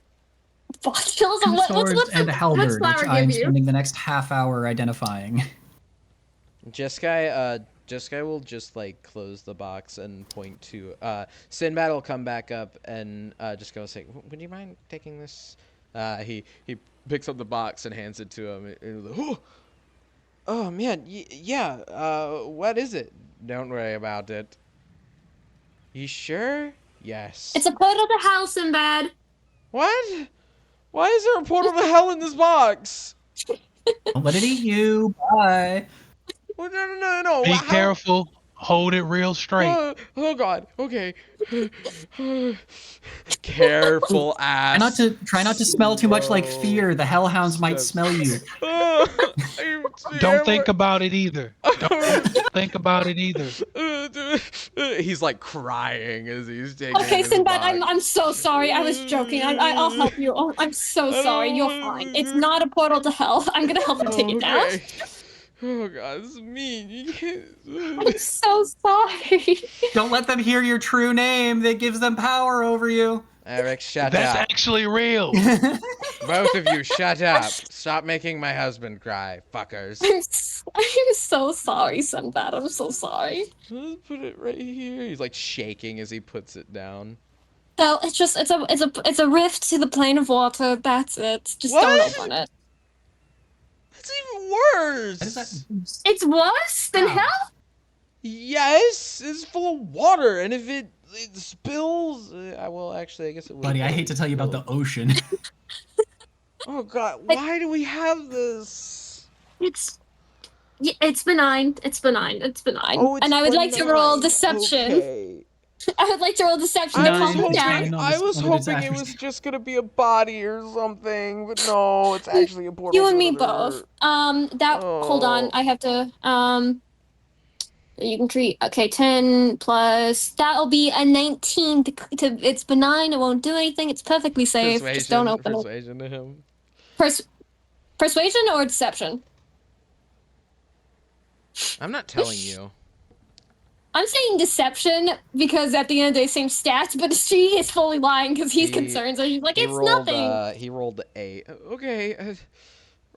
botules, Two what's swords what's and a what's halberd, which flour give I'm you? spending the next half hour identifying. Jeskai will just like close the box and point to Sinbad will come back up and just go say, "Would you mind taking this?" He picks up the box and hands it to him. And he's like, oh man, yeah. What is it? Don't worry about it. You sure? Yes. It's a portal to hell, Sinbad. What? Why is there a portal to hell in this box? Don't let it eat you. Bye. Well, no. Be How? careful. Hold it real straight. Oh God. Okay. Careful, ass. Try not to smell too much like fear. The hellhounds might smell you. Don't think about it either. Don't think about it either. He's like crying as he's taking. Okay, this Sinbad, box. I'm so sorry. I was joking. I'll help you. Oh, I'm so sorry. You're fine. It's not a portal to hell. I'm gonna help you take it down. Okay. Oh God, this is mean. You can't. I'm so sorry. Don't let them hear your true name. That gives them power over you. Eric, shut That's up. actually real. Both of you, shut up. Stop making my husband cry, fuckers. I'm so sorry, Sinbad. I'm so sorry. Just put it right here. He's like shaking as he puts it down. So it's a rift to the plane of water. That's it. Just don't What? open it. That's even worse. What is that? It's worse than How? hell. Yes, it's full of water, and if it spills, I guess it would. Buddy, I hate to tell you about the ocean. Oh God, why do we have this? It's benign. It's benign. It's benign. Oh, it's and I would like to roll benign. deception. Okay. I would like to roll deception to I calm was it down. hoping- I was on the hoping it disaster was just gonna be a body or something, but no, it's actually a portal. You and to me another- both. Hold on. Oh. I have to. You can treat. Okay, 10 plus. That'll be a 19. It's benign. It won't do anything. It's perfectly safe. Just don't open it. Persuasion to him. Persuasion or deception? I'm not telling you. I'm saying deception because at the end of the day, same stats, but she is fully lying because he's He- concerned. So she's like, He it's rolled, nothing. He rolled a. Okay.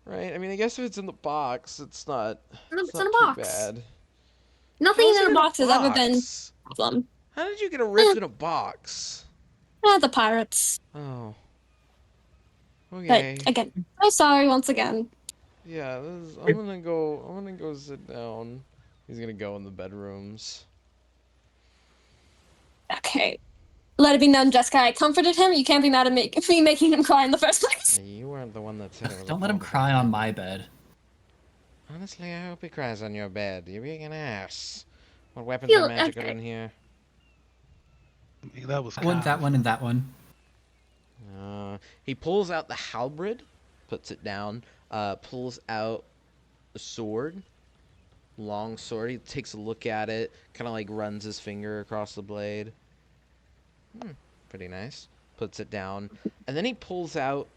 Right. I mean, I guess if it's in the box, it's not. It's not in a too box. bad. Nothing How's it in the box has ever been a box? problem. How did you get a rift in a box? The pirates. Oh. But Okay. again, I'm sorry once again. Yeah, I'm gonna go sit down. He's gonna go in the bedrooms. Okay. Let it be known, Jessica, I comforted him. You can't be mad at me making him cry in the first place. You weren't the one that said it was. Don't let him cry on my bed. Honestly, I hope he cries on your bed. You're being an ass. What weapons Feel- are magical okay. in here? I mean, that was One, that one, and that one. He pulls out the halberd, puts it down, pulls out a sword, long sword. He takes a look at it, kind of like runs his finger across the blade. Pretty nice. Puts it down, and then he pulls out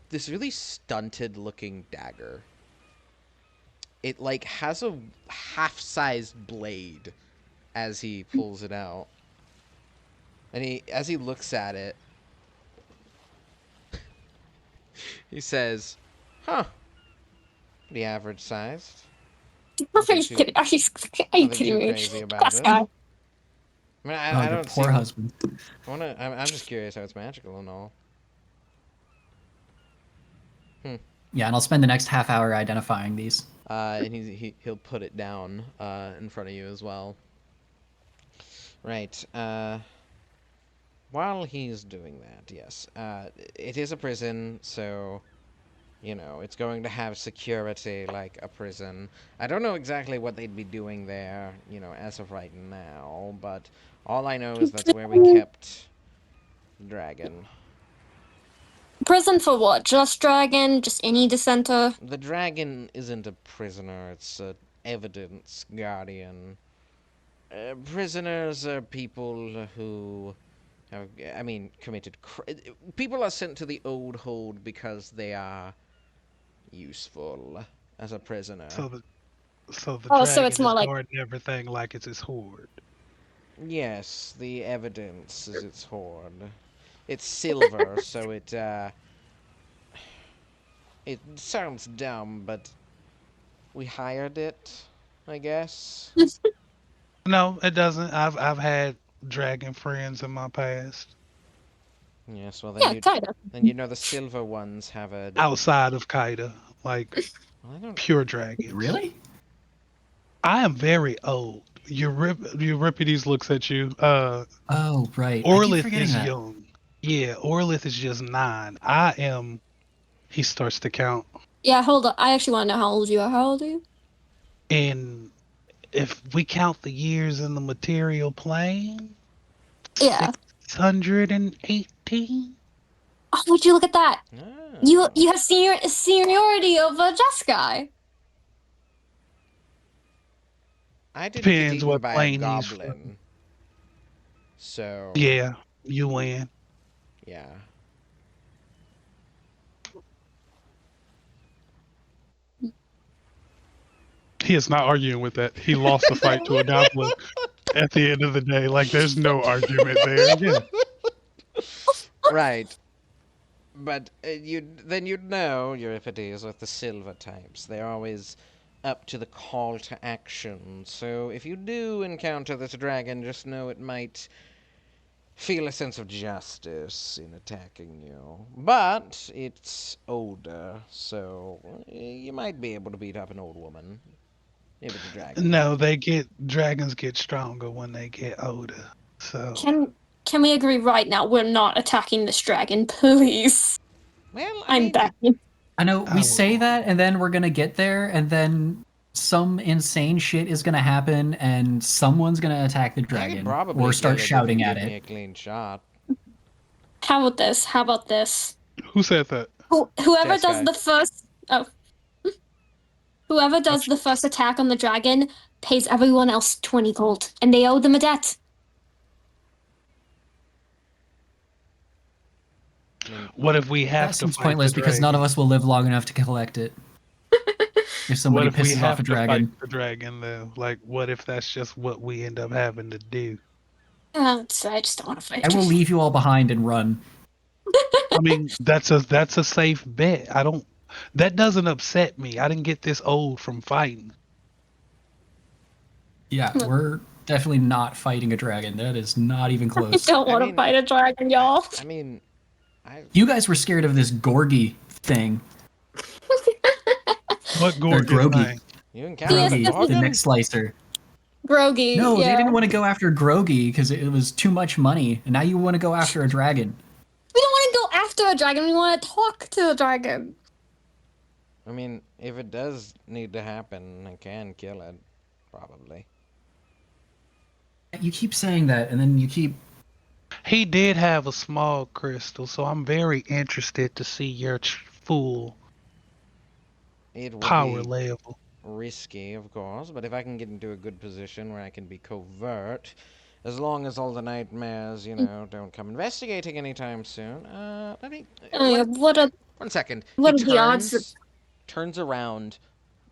this really stunted looking dagger. It like has a half-sized blade as he pulls it out. And as he looks at it, he says, "Huh, pretty average sized. Are you kidding? Are you Nothing kidding too me? crazy about Class it." guy. I mean, I Oh, your don't poor see. husband. I'm just curious how it's magical and all. Yeah, and I'll spend the next half hour identifying these. And he'll put it down in front of you as well. Right. While he's doing that, yes. It is a prison, so you know it's going to have security like a prison. I don't know exactly what they'd be doing there, you know, as of right now, but all I know is that's where we kept the dragon. Prison for what? Just dragon? Just any dissenter? The dragon isn't a prisoner, it's a evidence guardian. Prisoners are people who committed. People are sent to the Old Hold because they are useful as a prisoner. So the Oh, so dragon it's more is like guarding everything like it's his hoard. Yes, the evidence is its hoard. It's silver, so it sounds dumb, but we hired it, I guess. No, it doesn't. I've had dragon friends in my past. Yes, well yeah, kind of. then you know the silver ones have a Outside of Kaida, like well, I don't pure dragons. Really? I am very old. Euripides looks at you. Oh, right. I keep Orlith forgetting is that. young. Yeah, Orlith is just 9. I am. He starts to count. Yeah, hold on. I actually want to know how old you are. How old are you? And if we count the years in the material plane, Yeah. 618. Oh, would you look at that? Ah. You have seniority of a Jeskai. I didn't Depends get eaten what by a plane he's from. goblin. So Yeah, you win. yeah. He is not arguing with that. He lost the fight to a goblin at the end of the day. Like, there's no argument there. Yeah. Right. But you'd know Euripides with the silver types. They're always up to the call to action. So if you do encounter this dragon, just know it might feel a sense of justice in attacking you. But it's older, so you might be able to beat up an old woman. If it's a dragon. No, dragons get stronger when they get older. So Can we agree right now? We're not attacking this dragon, please. Well, I'm begging. I know I we will- say that, and then we're gonna get there, and then some insane shit is gonna happen, and someone's gonna attack the I could dragon probably or kill start it if shouting you at give me it. a clean shot. How about this? How about this? who said that? Whoever does Jeskai. the first whoever does the first attack on the dragon pays everyone else 20 gold, and they owe them a debt. I mean, What if we have That to seems fight pointless the because none of dragon? us will live long enough to collect it. If What somebody if we pisses have off a to dragon. fight the dragon though? Like, what if that's just what we end up having to do? I just don't want to fight. I will leave you all behind and run. I mean, that's a safe bet. That doesn't upset me. I didn't get this old from fighting. Yeah, we're definitely not fighting a dragon. That is not even I close. don't want to mean- fight a dragon, y'all. I mean, I You guys were scared of this Gorgy thing. What Gorgon Groggy. thing? you encountered Yes, a Groggy, yes, the Gorgon? neck slicer. Groggy. No, yeah. they didn't want to go after Groggy because it was too much money. And now you want to go after a dragon. We don't want to go after a dragon. We want to talk to a dragon. I mean, if it does need to happen, I can kill it, probably. You keep saying that, and then you keep. He did have a small crystal, so I'm very interested to see your full It would power be level. risky, of course, but if I can get into a good position where I can be covert, as long as all the nightmares, don't come investigating anytime soon. Let me. What a 1 second. what He are the odds? turns around,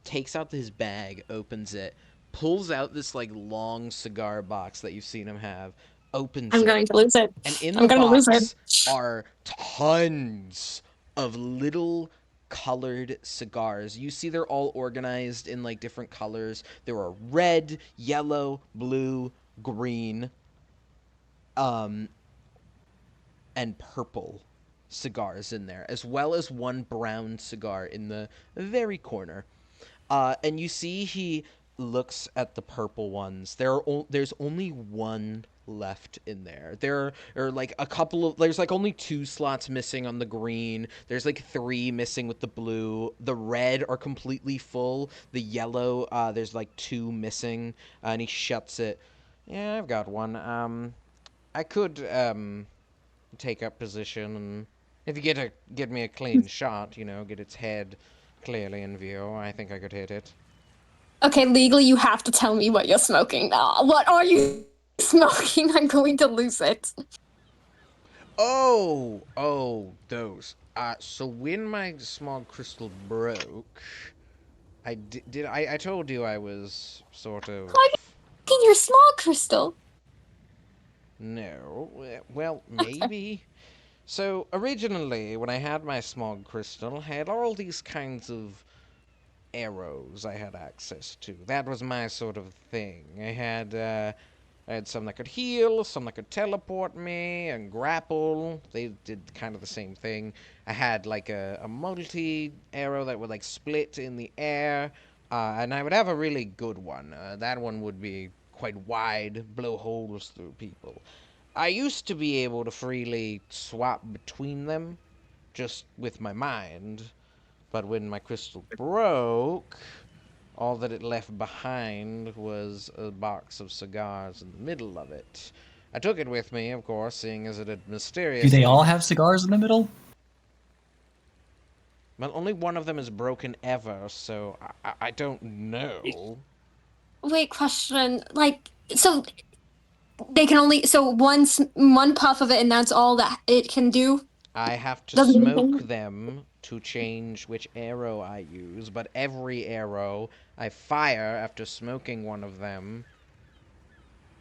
takes out his bag, opens it, pulls out this like long cigar box that you've seen him have, opens I'm it, going to lose it. and in I'm the gonna lose box it. are tons of little colored cigars. You see they're all organized in like different colors. There are red, yellow, blue, green, and purple cigars in there, as well as one brown cigar in the very corner. And you see he looks at the purple ones. There's only one left in there. There are like a couple of there's like only 2 slots missing on the green. There's like 3 missing with the blue. The red are completely full. The yellow, there's like 2 missing. And he shuts it. Yeah, I've got one. I could take up position, and if you get me a clean shot, get its head clearly in view, I think I could hit it. Okay, legally, you have to tell me what you're smoking now. What are you smoking? I'm going to lose it. Oh, those. So when my smog crystal broke, I told you I was sort of. Why in your small crystal? No. Well, Okay. maybe. So originally, when I had my smog crystal, I had all these kinds of arrows I had access to. That was my sort of thing. I had some that could heal, some that could teleport me and grapple. They did kind of the same thing. I had like a multi arrow that would like split in the air, and I would have a really good one. That one would be quite wide, blow holes through people. I used to be able to freely swap between them just with my mind, but when my crystal broke, all that it left behind was a box of cigars in the middle of it. I took it with me, of course, seeing as it had Do mysteriously. they all have cigars in the middle? Well, only one of them is broken ever, so I don't know. Wait, question. Like, so they can only one puff of it, and that's all that it can do. I have to Doesn't smoke anything. them to change which arrow I use, but every arrow I fire after smoking one of them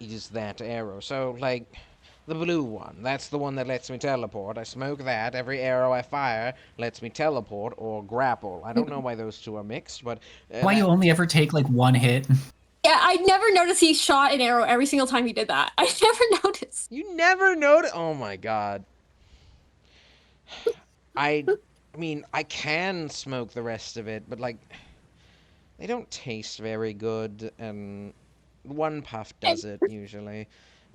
is that arrow. So, like, the blue one, that's the one that lets me teleport. I smoke that. Every arrow I fire lets me teleport or grapple. I don't know why those two are mixed, but Why you only ever take like one hit? Yeah, I never noticed he shot an arrow every single time he did that. I never noticed. you never notice. Oh my god. I, I mean, I can smoke the rest of it, but like, they don't taste very good, and one puff does it usually.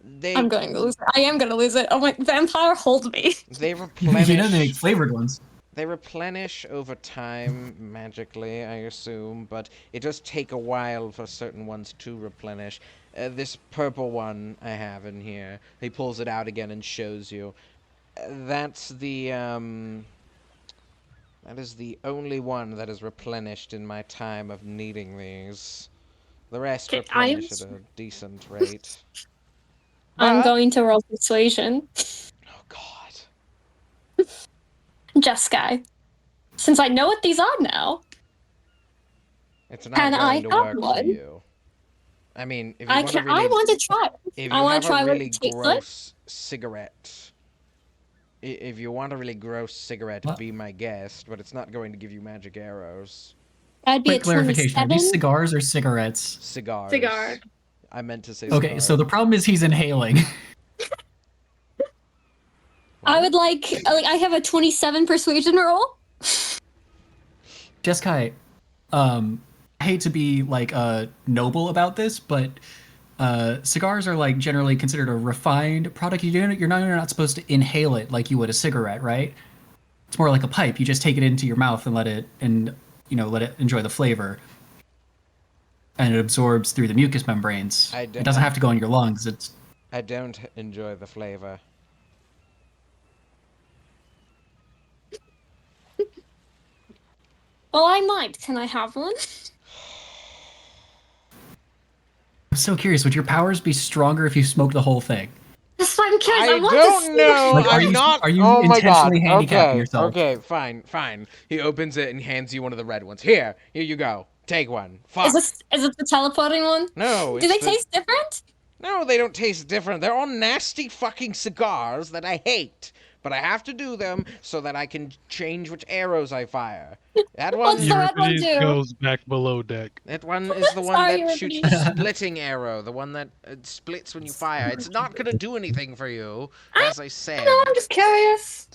I'm They going to lose it. I am going to lose it. Oh my, vampire, hold me. they You know replenish. they make flavored ones. They replenish over time magically, I assume, but it does take a while for certain ones to replenish. This purple one I have in here, he pulls it out again and shows you. That's that is the only one that is replenished in my time of needing these. The rest Okay, I am. replenish at a decent rate. I'm But going to roll persuasion. oh god. Just guy. Since I know what these are now, It's not can I going to have work for one? you. I mean, if you I want to can. I really want to try. if I you want have to a try what really it tastes like. gross cigarette, if you want a really gross cigarette, What? be my guest, but it's not going to give you magic arrows. That'd be a Quick clarification: are these 27 cigars or cigarettes? Cigars. cigar. I meant to say Okay, cigar. so the problem is he's inhaling. I What? would like I have a 27 persuasion roll. Jeskai, I hate to be like noble about this, but cigars are like generally considered a refined product. You're not supposed to inhale it like you would a cigarette, right? It's more like a pipe. You just take it into your mouth and let it enjoy the flavor, and it absorbs through the mucous membranes. I d- It doesn't I- have to go in your lungs. It's I don't enjoy the flavor. Well, I might. Can I have one? I'm so curious. Would your powers be stronger if you smoked the whole thing? That's what I'm curious. I want to don't see. know. Like, I'm not. are you Oh my god. intentionally handicapping Okay. yourself? Okay. Fine. He opens it and hands you one of the red ones. Here you go. Take one. Fuck. Is it the teleporting one? No. Do they it's the- taste different? No, they don't taste different. They're all nasty fucking cigars that I hate. But I have to do them so that I can change which arrows I fire. That one. What's the red one Euripides do? goes back below deck. That one is the one Sorry, that shoots Euripides. the splitting arrow, the one that splits when you fire. It's not gonna do anything for you, as I said. No, I'm just curious.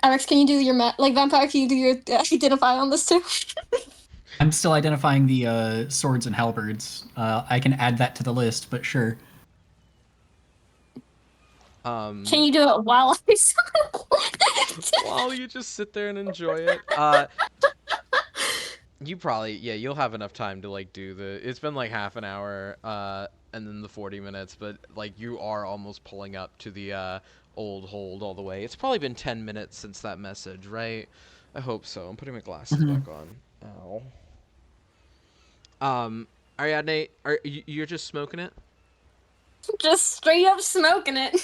Alex, can you do your vampire? Can you do your identify on this too? I'm still identifying the swords and halberds. I can add that to the list, but sure. Can you do it while I? While you just sit there and enjoy it. You probably, yeah, you'll have enough time to like do the. It's been like half an hour, and then the 40 minutes, but like you are almost pulling up to the old hold all the way. It's probably been 10 minutes since that message, right? I hope so. I'm putting my glasses back on. Ow. Ariadne, you're just smoking it? Just straight up smoking it.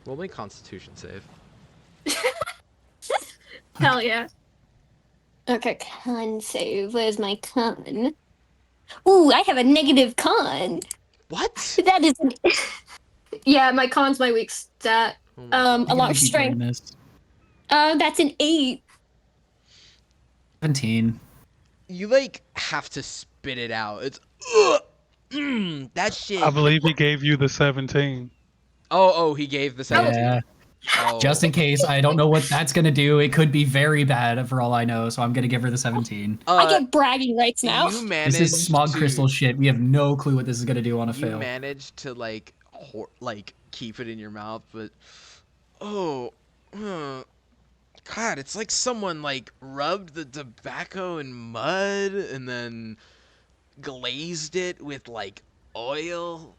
Roll me Constitution save. Hell yeah. Okay, con save. Where's my con? Ooh, I have a negative con. What? That is. Yeah, my con's my weak stat. Oh my God. You Along gotta with keep playing strength. this. That's an 8. 17. You like have to spit it out. It's ugh, that shit. I believe he gave you the 17. Oh, he gave the 17. Yeah. Oh. Just in case, I don't know what that's gonna do. It could be very bad for all I know, so I'm gonna give her the 17. I get bragging rights now. You managed This is smog to, crystal shit. We have no clue what this is gonna do on a You fail. managed to like keep it in your mouth, but oh, God, it's like someone like rubbed the tobacco in mud and then glazed it with like oil.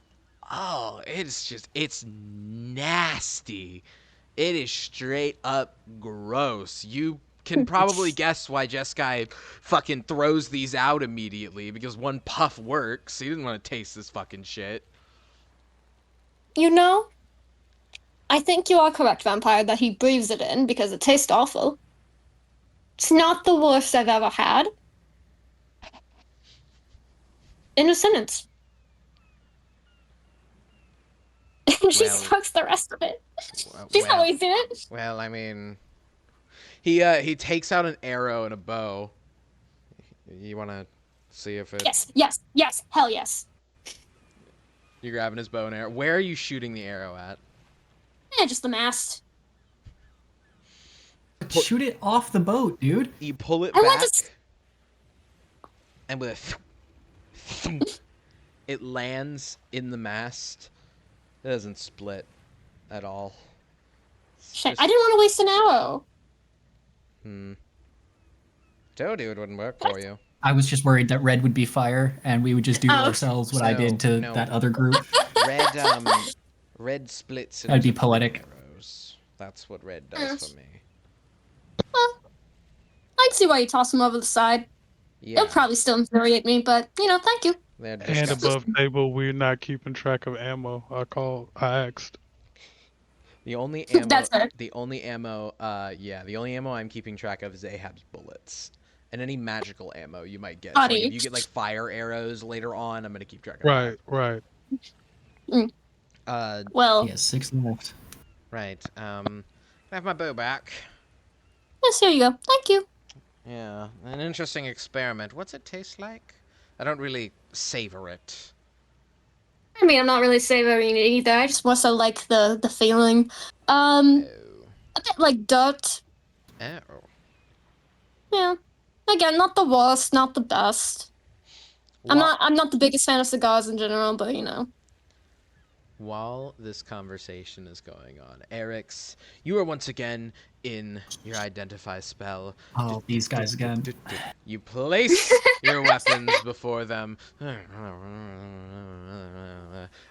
Oh, it's nasty. It is straight up gross. You can probably guess why Jeskai fucking throws these out immediately, because one puff works. He didn't want to taste this fucking shit. You know, I think you are correct, Vampire, that he breathes it in because it tastes awful. It's not the worst I've ever had. In a sentence. And she Well- sucks the rest of it. Well, She's not wasting it. well, I mean, he takes out an arrow and a bow. You want to see if it? Yes. Hell yes. You're grabbing his bow and arrow. Where are you shooting the arrow at? Just the mast. Shoot it off the boat, dude. You pull it I want back, to and with a thump, it lands in the mast. It doesn't split at all. It's Shit, just- I didn't want to waste an arrow. Told you it wouldn't work for you. I was just worried that red would be fire, and we would just do to Oh. ourselves what I did to No. that other group. Red splits. That'd be into poetic. arrows. That's what red does for me. Well, I'd see why you toss him over the side. Yeah. It'll probably still infuriate me, but, thank you. They're And disgusting. above table, we're not keeping track of ammo. I asked. The only ammo. That's fair. The only ammo. The only ammo I'm keeping track of is Ahab's bullets, and any magical ammo you might get. So, like, Buddy. if you get like fire arrows later on, I'm gonna keep track of that. Right. Well, He has 6 left. Right. I have my bow back. yes, here you go. Thank you. Yeah, an interesting experiment. What's it taste like? I don't really savor it. I mean, I'm not really savoring it either. I just more so like the feeling. A bit like dirt. Oh. Yeah. Again, not the worst, not the best. I'm not the biggest fan of cigars in general, but While this conversation is going on, Eric's, you are once again in your identify spell. Oh, these guys again. You place your weapons before them.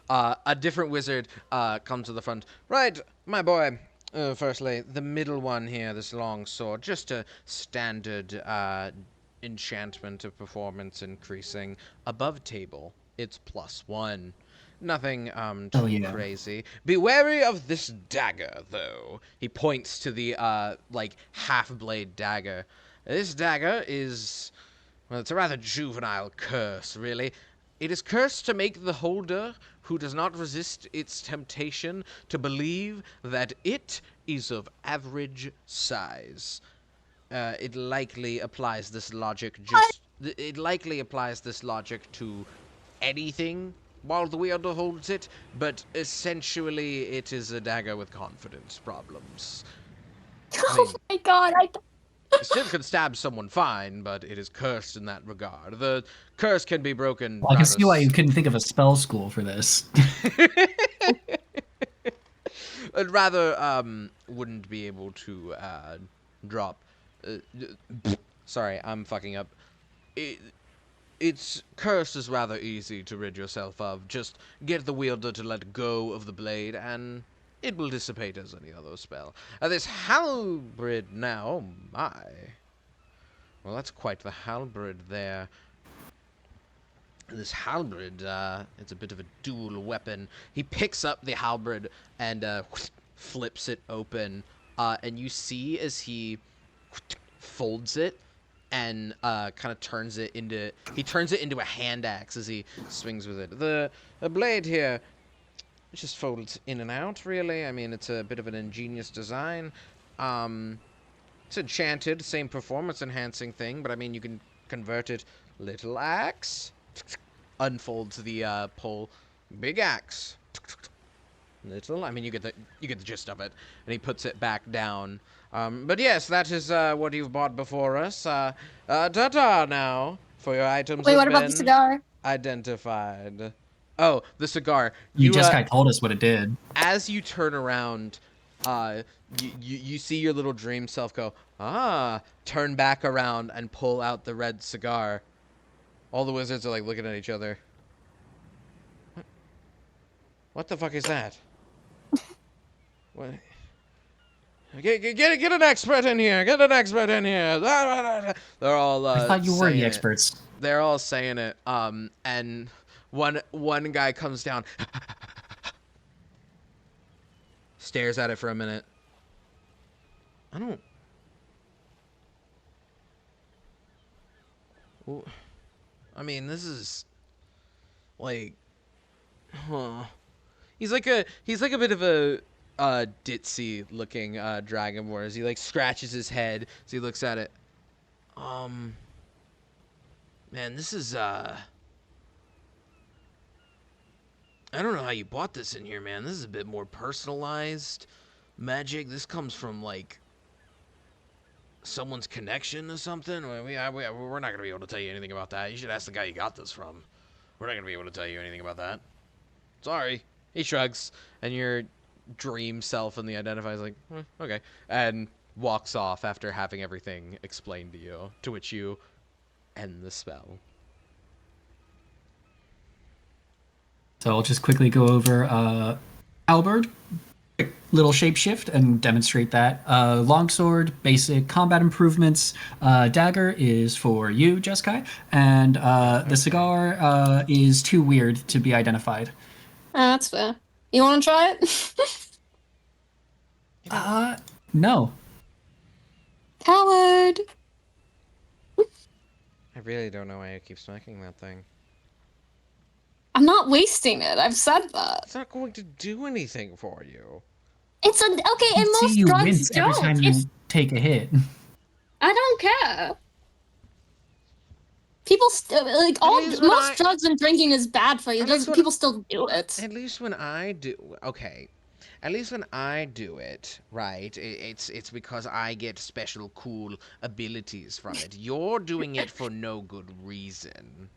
A different wizard comes to the front. Right, my boy. Firstly, the middle one here, this long sword, just a standard enchantment of performance increasing. Above table, it's +1. Nothing too yeah. crazy. Be wary of this dagger, though. He points to the half-blade dagger. This dagger is, well, it's a rather juvenile curse, really. It is cursed to make the holder, who does not resist its temptation, to believe that it is of average size. It likely applies this logic to anything while the wielder holds it, but essentially it is a dagger with confidence problems. Oh my god, It still could stab someone fine, but it is cursed in that regard. The curse can be broken. Well, I can rather see why you couldn't think of a spell school for this. I'd rather wouldn't be able to drop. Sorry, I'm fucking up. Its curse is rather easy to rid yourself of. Just get the wielder to let go of the blade, and it will dissipate as any other spell. This halberd now, oh my. Well, that's quite the halberd there. This halberd, it's a bit of a dual weapon. He picks up the halberd and flips it open, and you see as he folds it and kind of turns it into a hand axe as he swings with it. The blade here just folds in and out, really. I mean, it's a bit of an ingenious design. It's enchanted, same performance enhancing thing, but I mean, you can convert it. Little axe unfolds the pole. Big axe. Little. I mean, you get the gist of it. And he puts it back down. But yes, that is what you've bought before us. Ta-ta now, for your items Wait, have what about the been cigar? identified. Oh, the cigar. You just kind of told us what it did. As you turn around, you see your little dream self go, turn back around and pull out the red cigar. All the wizards are like looking at each other. What the fuck is that? What? Get an expert in here! Get an expert in here! They're all I thought you were saying the it. experts. They're all saying it. And one guy comes down, stares at it for a minute. I mean, this is like, He's like a bit of a ditzy looking dragonborn as he like scratches his head as he looks at it. Man, this is I don't know how you bought this in here, man. This is a bit more personalized magic. This comes from like someone's connection or something. We're not gonna be able to tell you anything about that. You should ask the guy you got this from. We're not gonna be able to tell you anything about that. Sorry. He shrugs, and your dream self and the identifies like, okay, and walks off after having everything explained to you, to which you end the spell. So I'll just quickly go over Halberd, quick little shapeshift and demonstrate that. Longsword, basic combat improvements. Dagger is for you, Jeskai, and the cigar is too weird to be identified. That's fair. You want to try it? No. Coward! I really don't know why you keep smoking that thing. I'm not wasting it. I've said that. It's not going to do anything for you. It's a okay, and I see most you drugs wince every don't. time you take a hit. I don't care. People like most drugs and drinking is bad for you. People still do it. At least when I do, okay. At least when I do it, right? It's because I get special cool abilities from it. You're doing it for no good reason.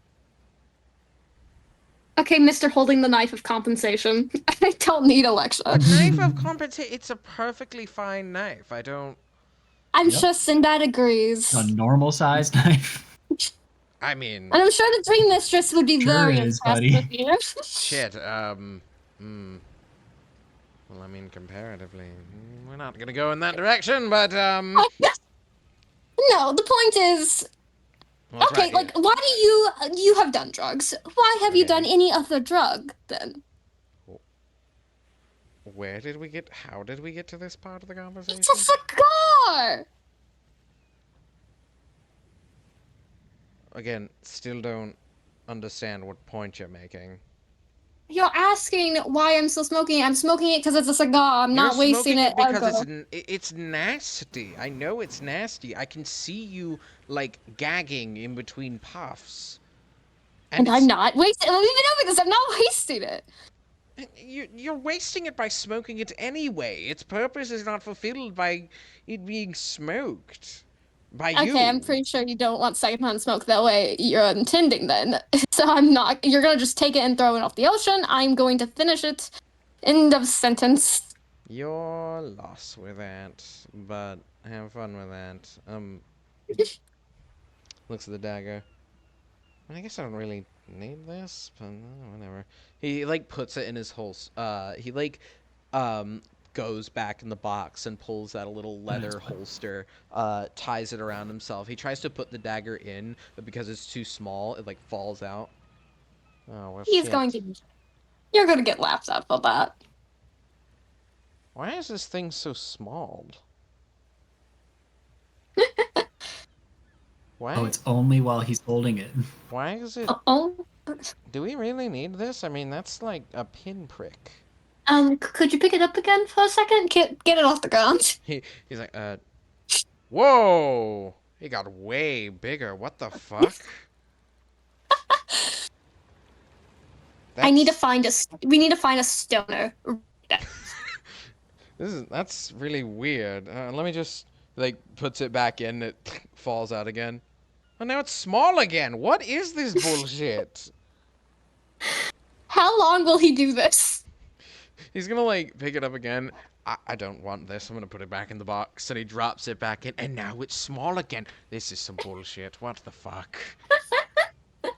Okay, Mr. Holding the knife of compensation. I don't need a lecture. A knife of compensation. It's a perfectly fine knife. I don't. I'm sure Sinbad agrees. A normal sized knife. I mean, and I'm sure the Dream Mistress would be Sure very is, impressed buddy. with you. shit. Well, I mean, comparatively, we're not gonna go in that direction, but No, the point is, well, that's okay, right, like, yeah. why do you have done drugs? Why have you done any other drug then? Where did we get? How did we get to this part of the conversation? It's a cigar. Again, still don't understand what point you're making. You're asking why I'm still smoking it. I'm smoking it because it's a cigar. I'm not You're wasting smoking it. because ergo. it's nasty. I know it's nasty. I can see you like gagging in between puffs. And I'm not wasting. We've been over this. I'm not wasting it. You're wasting it by smoking it anyway. Its purpose is not fulfilled by it being smoked. By you. Okay, I'm pretty sure you don't want secondhand smoke that way. You're intending then. So I'm not. You're gonna just take it and throw it off the ocean. I'm going to finish it. End of sentence. You're lost with that, but have fun with that. Looks at the dagger. I guess I don't really need this, but whatever. He like puts it in his holster. He like goes back in the box and pulls out a little leather holster, ties it around himself. He tries to put the dagger in, but because it's too small, it like falls out. Oh, well, He's shit. going to. You're gonna get laughed at for that. Why is this thing so small? Why? Oh, it's only while he's holding it. Why is it? Oh, Do we really need this? I mean, that's like a pinprick. could you pick it up again for a second? Get it off the ground. He's like, whoa! He got way bigger. What the fuck? I need to That's- find we need to find a stoner. That's really weird. Let me just like puts it back in. It falls out again. Oh, now it's small again. What is this bullshit? How long will he do this? He's gonna like pick it up again. I don't want this. I'm gonna put it back in the box. And he drops it back in, and now it's small again. This is some bullshit. What the fuck? The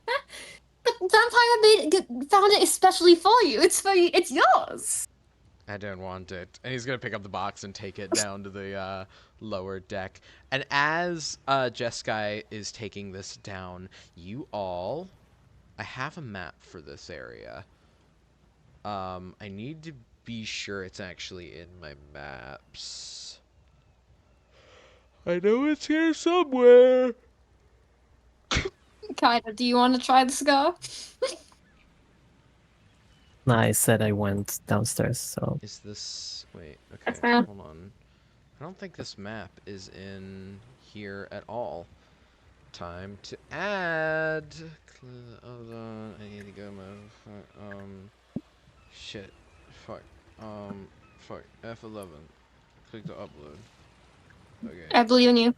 vampire found it especially for you. It's for you. It's yours. I don't want it. And he's gonna pick up the box and take it down to the lower deck. And as Jeskai is taking this down, you all, I have a map for this area. I need to be sure it's actually in my maps. I know it's here somewhere. Kaida, do you want to try this go? I said I went downstairs, so Is this... Wait, okay, That's fair. hold on. I don't think this map is in here at all. Time to add... Hold on, I need to go shit. Fuck. Fuck. F11. Click to upload. Okay. I believe in you.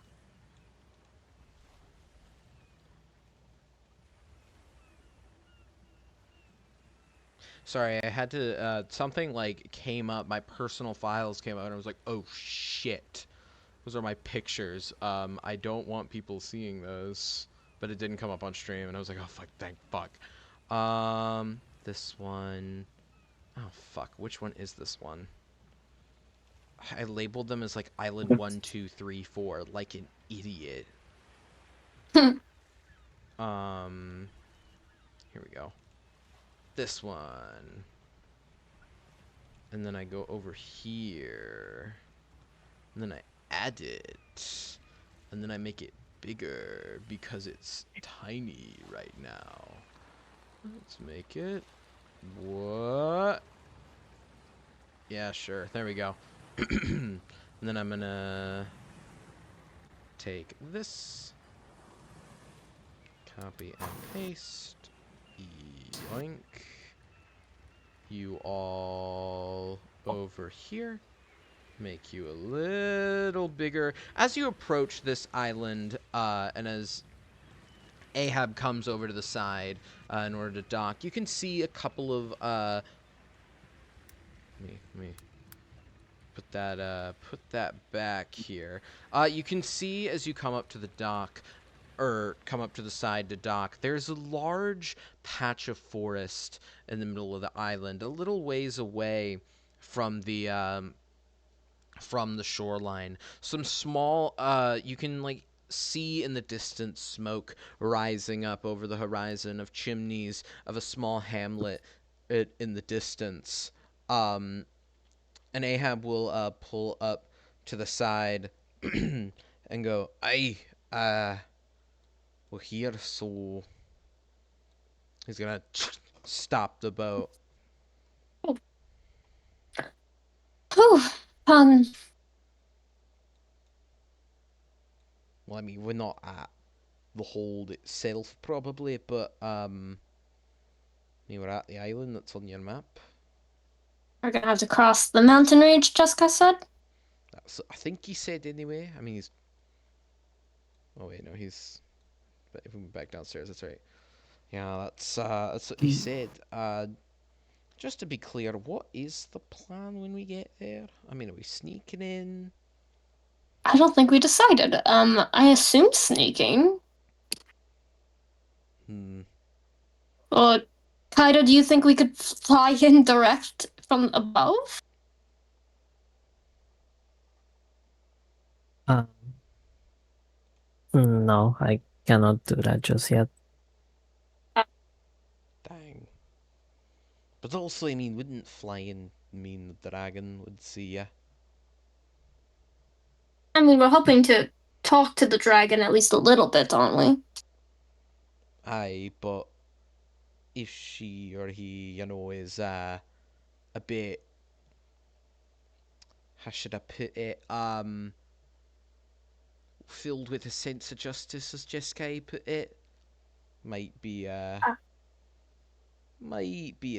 Sorry, I had to, something like came up, my personal files came out, and I was like, oh shit. Those are my pictures. I don't want people seeing those. But it didn't come up on stream, and I was like, oh fuck, thank fuck. This one. Oh fuck, which one is this one? I labeled them as like Island 1, 2, 3, 4, like an idiot. Here we go. This one. And then I go over here. And then I add it. And then I make it bigger because it's tiny right now. Let's make it. What? Yeah, sure. There we go. And then I'm gonna take this. Copy and paste. Yoink. You all over here. Make you a little bigger. As you approach this island, and as Ahab comes over to the side in order to dock, you can see a couple of me put that back here. You can see as you come up to the dock, or come up to the side to dock, there's a large patch of forest in the middle of the island, a little ways away from the shoreline. Some small, you can like see in the distance smoke rising up over the horizon of chimneys of a small hamlet in the distance. And Ahab will pull up to the side and go, "Aye, we're here, so..." He's gonna stop the boat. Whew. Well, I mean, we're not at the hold itself, probably, but, we're at the island that's on your map. We're gonna have to cross the mountain range, Jessica said. That's, I think he said anyway. I mean, he's... Oh, wait, no, he's... But if we went back downstairs, that's right. Yeah, that's what he said. Just to be clear, what is the plan when we get there? I mean, are we sneaking in? I don't think we decided. I assumed sneaking. Or, Kaido, do you think we could fly in direct from above? no, I cannot do that just yet. Dang. But also, I mean, wouldn't flying mean the dragon would see ya. I mean, we're hoping to talk to the dragon at least a little bit, aren't we? Aye, but if she or he, is a bit, how should I put it, filled with a sense of justice, as Jeskai put it, might be an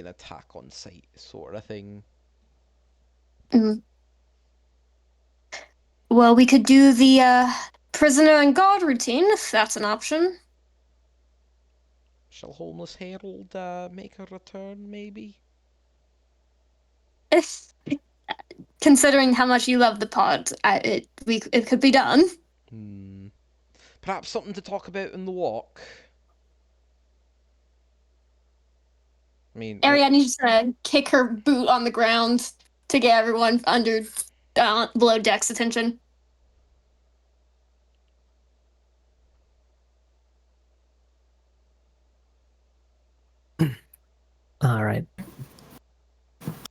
attack on sight sort of thing. Mm. Well, we could do the prisoner and guard routine if that's an option. Shall Homeless Harold make a return, maybe? If considering how much you love the pod, it could be done. Perhaps something to talk about in the walk. I mean, Ariadne's gonna kick her boot on the ground to get everyone under below deck's attention. All right.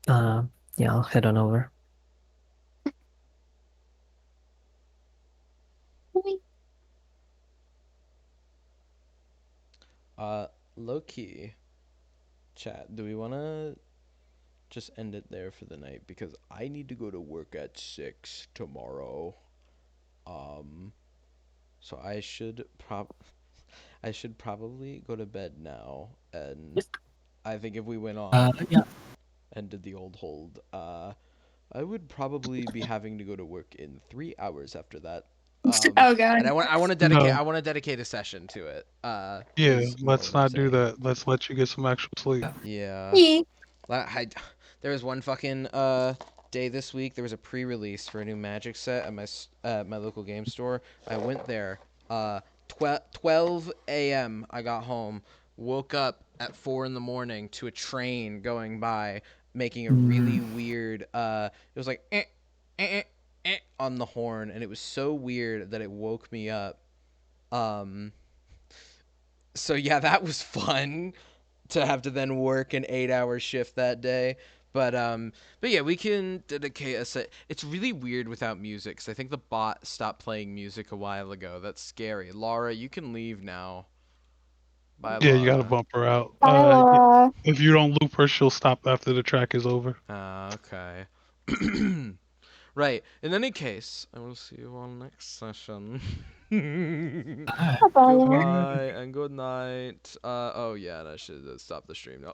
Yeah, I'll head on over. Low-key, chat, do we want to just end it there for the night? Because I need to go to work at 6 tomorrow. So I should probably go to bed now, and I think if we went on Yeah. and did the old hold, I would probably be having to go to work in 3 hours after that. Oh god. And I want to dedicate a session to it. Yeah, is more let's what I'm not do saying. that. Let's let you get some actual sleep. Yeah. Yeah. There was one fucking day this week. There was a pre-release for a new Magic set at my local game store. I went there. 12 a.m. I got home. Woke up at 4 in the morning to a train going by, making a really weird. It was like on the horn, and it was so weird that it woke me up. So yeah, that was fun to have to then work an 8-hour shift that day. But yeah, we can dedicate a set. It's really weird without music, because I think the bot stopped playing music a while ago. That's scary. Laura, you can leave now. Bye, Yeah, you gotta Laura. bump her out. Bye, Laura. If you don't loop her, she'll stop after the track is over. Okay. Right. In any case, I will see you all next session. Bye. Goodbye and good night. Oh yeah, and I should stop the stream now.